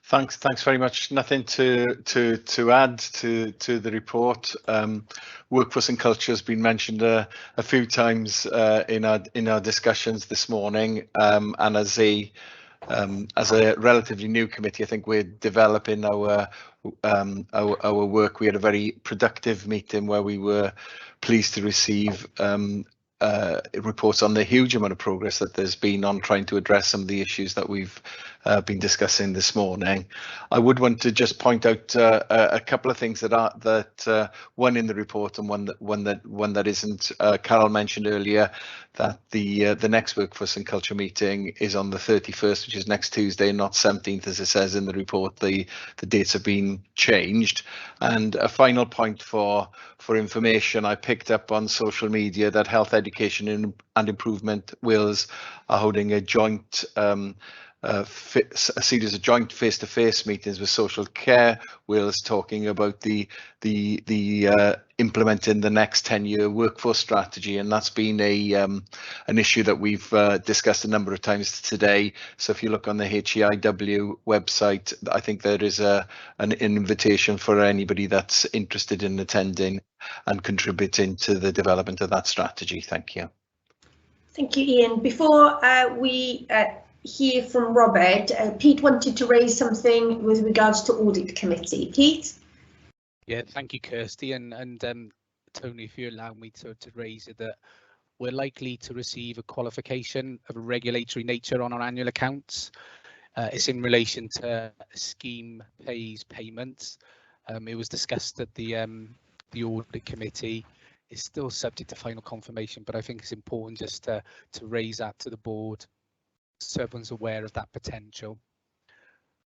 Thanks very much. Nothing to add to the report. Workforce and culture has been mentioned a few times in our discussions this morning, and as a relatively new committee, I think we're developing our work. We had a very productive meeting where we were pleased to receive reports on the huge amount of progress that there's been on trying to address some of the issues that we've been discussing this morning. I would want to just point out a couple of things that one in the report and one that isn't. Carol mentioned earlier that the next workforce and culture meeting is on the 31st, which is next Tuesday, not 17th, as it says in the report. The dates have been changed. And a final point for information, I picked up on social media that Health Education and Improvement Wales are holding a joint a series of joint face-to-face meetings with Social Care Wales, talking about the implementing the next 10-year workforce strategy, and that's been an issue that we've discussed a number of times today. So if you look on the HEIW website, I think there is an invitation for anybody that's interested in attending and contributing to the development of that strategy. Thank you.
Thank you, Ian. Before we hear from Robert, Pete wanted to raise something with regards to Audit Committee. Pete?
Yeah, thank you, Kirsty, and Tony, if you allow me to raise it, that we're likely to receive a qualification of a regulatory nature on our annual accounts. It's in relation to scheme pays payments. It was discussed at the Audit Committee. It's still subject to final confirmation, but I think it's important just to raise that to the board so everyone's aware of that potential.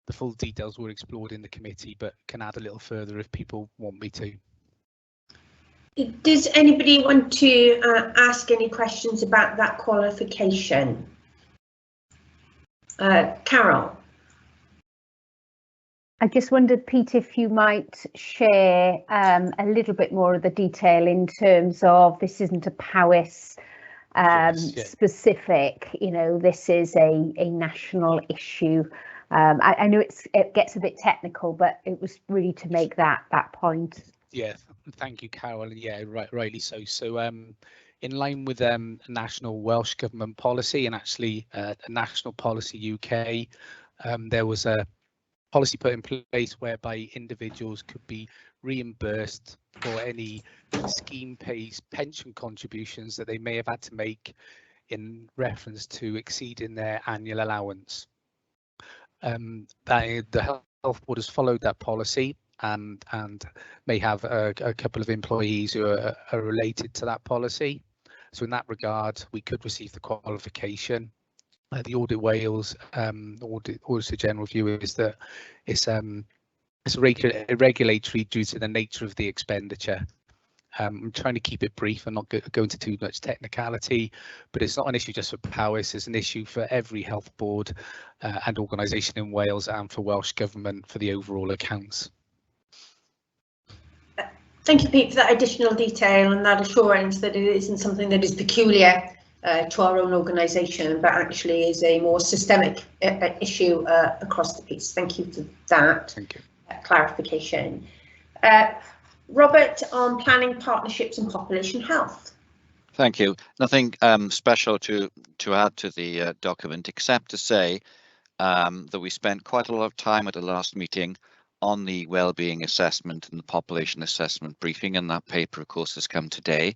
The full details were explored in the committee, but can add a little further if people want me to.
Does anybody want to ask any questions about that qualification? Carol?
I just wondered, Pete, if you might share a little bit more of the detail in terms of this isn't a POWIS specific, you know, this is a national issue. I know it gets a bit technical, but it was really to make that point.
Yeah, thank you, Carol. Yeah, rightly so. So in line with national Welsh Government policy and actually a national policy UK, there was a policy put in place whereby individuals could be reimbursed for any scheme pays pension contributions that they may have had to make in reference to exceeding their annual allowance. The Health Board has followed that policy and may have a couple of employees who are related to that policy. So in that regard, we could receive the qualification. The Audit Wales Auditor General view is that it's regulatory due to the nature of the expenditure. I'm trying to keep it brief and not go into too much technicality, but it's not an issue just for POWIS, it's an issue for every health board and organisation in Wales and for Welsh Government for the overall accounts.
Thank you, Pete, for that additional detail and that assurance that it isn't something that is peculiar to our own organisation, but actually is a more systemic issue across the piece. Thank you for that.
Thank you.
Clarification. Robert, on planning, partnerships and population health.
Thank you. Nothing special to add to the document, except to say that we spent quite a lot of time at the last meeting on the wellbeing assessment and the population assessment briefing, and that paper, of course, has come today.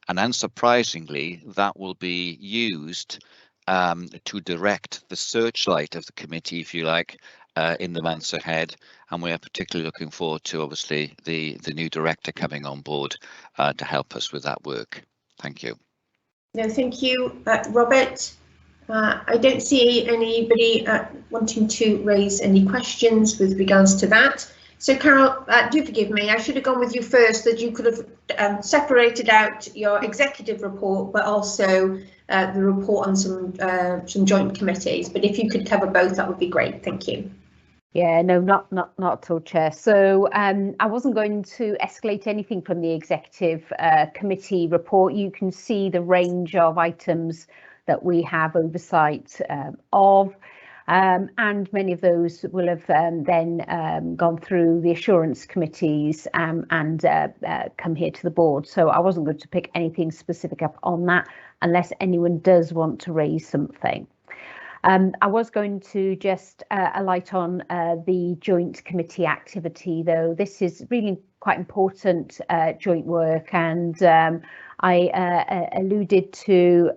And unsurprisingly, that will be used to direct the searchlight of the committee, if you like, in the months ahead. And we are particularly looking forward to, obviously, the new director coming on board to help us with that work. Thank you.
No, thank you, Robert. I don't see anybody wanting to raise any questions with regards to that. So Carol, do forgive me, I should have gone with you first, that you could have separated out your executive report, but also the report on some joint committees. But if you could cover both, that would be great. Thank you.
Yeah, no, not at all, Chair. So I wasn't going to escalate anything from the executive committee report. You can see the range of items that we have oversight of. And many of those will have then gone through the assurance committees and come here to the board. So I wasn't going to pick anything specific up on that unless anyone does want to raise something. I was going to just alight on the joint committee activity, though. This is really quite important joint work, and I alluded to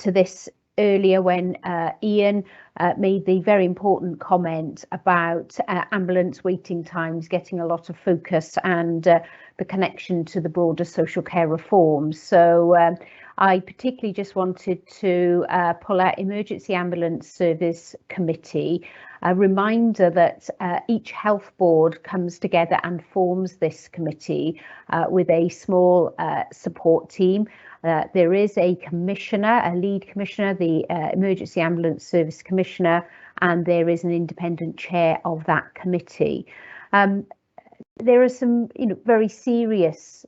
this earlier when Ian made the very important comment about ambulance waiting times getting a lot of focus and the connection to the broader social care reforms. So I particularly just wanted to pull out Emergency Ambulance Service Committee, a reminder that each health board comes together and forms this committee with a small support team. There is a commissioner, a lead commissioner, the Emergency Ambulance Service Commissioner, and there is an independent chair of that committee. There are some, very serious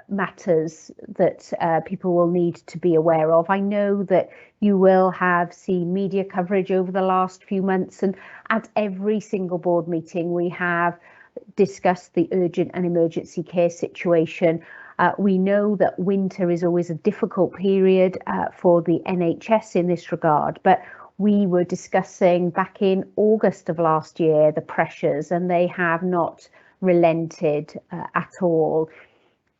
matters that people will need to be aware of. I know that you will have seen media coverage over the last few months, and at every single board meeting we have discussed the urgent and emergency care situation. We know that winter is always a difficult period for the NHS in this regard, but we were discussing back in August of last year the pressures, and they have not relented at all.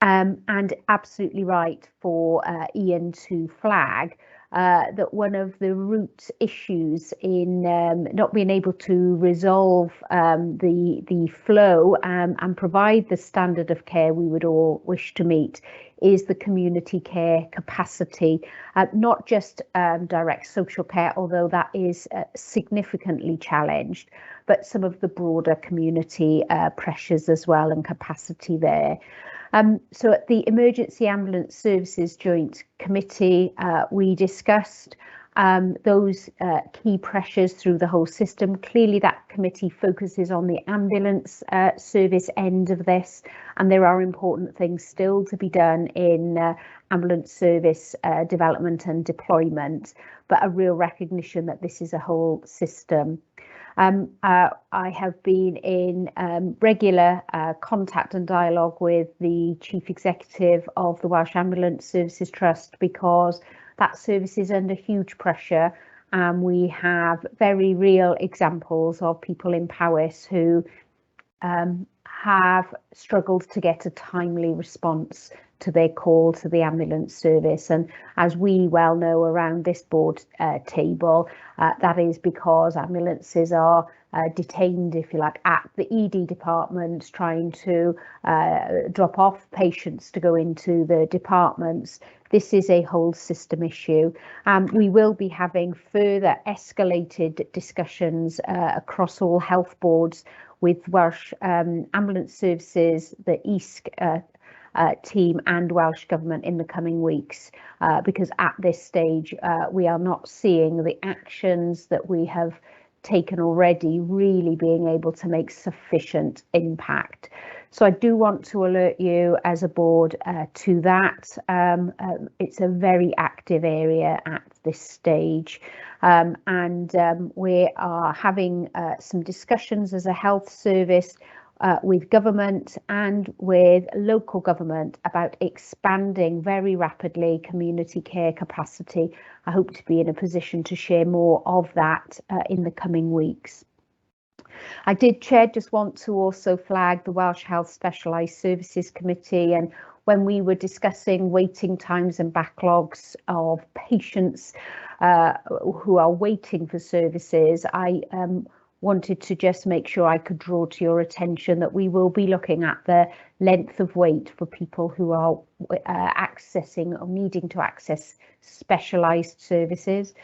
And absolutely right for Ian to flag that one of the root issues in not being able to resolve the flow and provide the standard of care we would all wish to meet is the community care capacity, not just direct social care, although that is significantly challenged, but some of the broader community pressures as well and capacity there. So at the Emergency Ambulance Services Joint Committee, we discussed those key pressures through the whole system. Clearly that committee focuses on the ambulance service end of this, and there are important things still to be done in ambulance service development and deployment, but a real recognition that this is a whole system. I have been in regular contact and dialogue with the Chief Executive of the Welsh Ambulance Services Trust, because that service is under huge pressure, and we have very real examples of people in Powys who have struggled to get a timely response to their call to the ambulance service. And as we well know around this board table, that is because ambulances are detained, if you like, at the ED department, trying to drop off patients to go into the departments. This is a whole system issue. We will be having further escalated discussions across all health boards with Welsh Ambulance Services, the EASC team and Welsh Government in the coming weeks, because at this stage we are not seeing the actions that we have taken already really being able to make sufficient impact. So I do want to alert you as a board to that. It's a very active area at this stage, and we are having some discussions as a health service with government and with local government about expanding very rapidly community care capacity. I hope to be in a position to share more of that in the coming weeks. I did, Chair, just want to also flag the Welsh Health Specialised Services Committee, and when we were discussing waiting times and backlogs of patients who are waiting for services, I wanted to just make sure I could draw to your attention that we will be looking at the length of wait for people who are accessing or needing to access specialised services.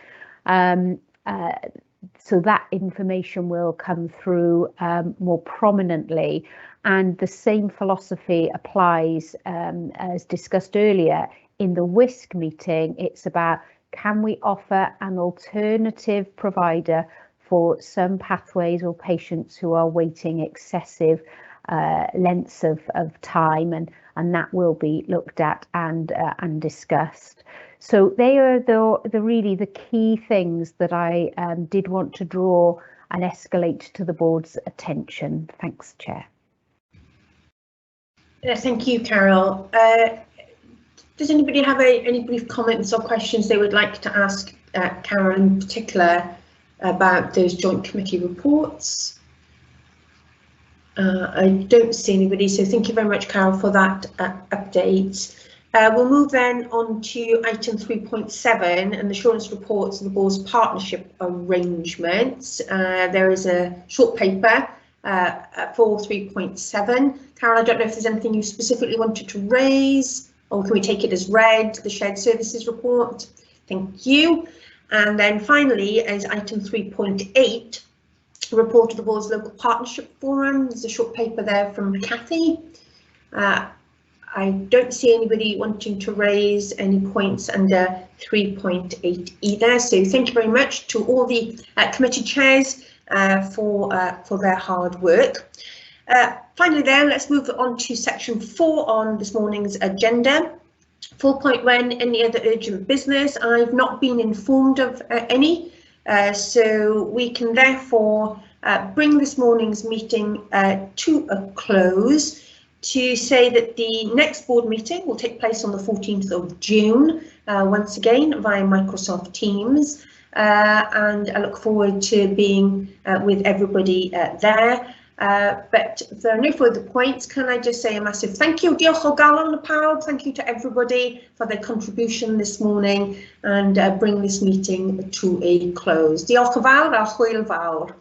so that information will come through more prominently. And the same philosophy applies, as discussed earlier, in the WISC meeting. It's about, can we offer an alternative provider for some pathways or patients who are waiting excessive lengths of time, and that will be looked at and discussed. So they are the really the key things that I did want to draw and escalate to the board's attention. Thanks, Chair.
Thank you, Carol. Does anybody have any brief comments or questions they would like to ask Carol in particular about those joint committee reports? I don't see anybody, so thank you very much, Carol, for that update. We'll move then on to item 3.7 and the assurance reports of the board's partnership arrangements. There is a short paper for 3.7. Carol, I don't know if there's anything you specifically wanted to raise, or can we take it as read, the shared services report? Thank you. And then finally, as item 3.8, report of the board's local partnership forum. There's a short paper there from Kathy. I don't see anybody wanting to raise any points under 3.8 either. So thank you very much to all the committee chairs for their hard work. Finally then, let's move on to section 4 on this morning's agenda. 4.1, any other urgent business? I've not been informed of any, so we can therefore bring this morning's meeting to a close to say that the next board meeting will take place on the 14th of June, once again via Microsoft Teams, and I look forward to being with everybody there. But if there are no further points, can I just say a massive thank you. Diolch o galon y pawb. Thank you to everybody for their contribution this morning, and bring this meeting to a close. Diolch yn fawr a hwyl fawr.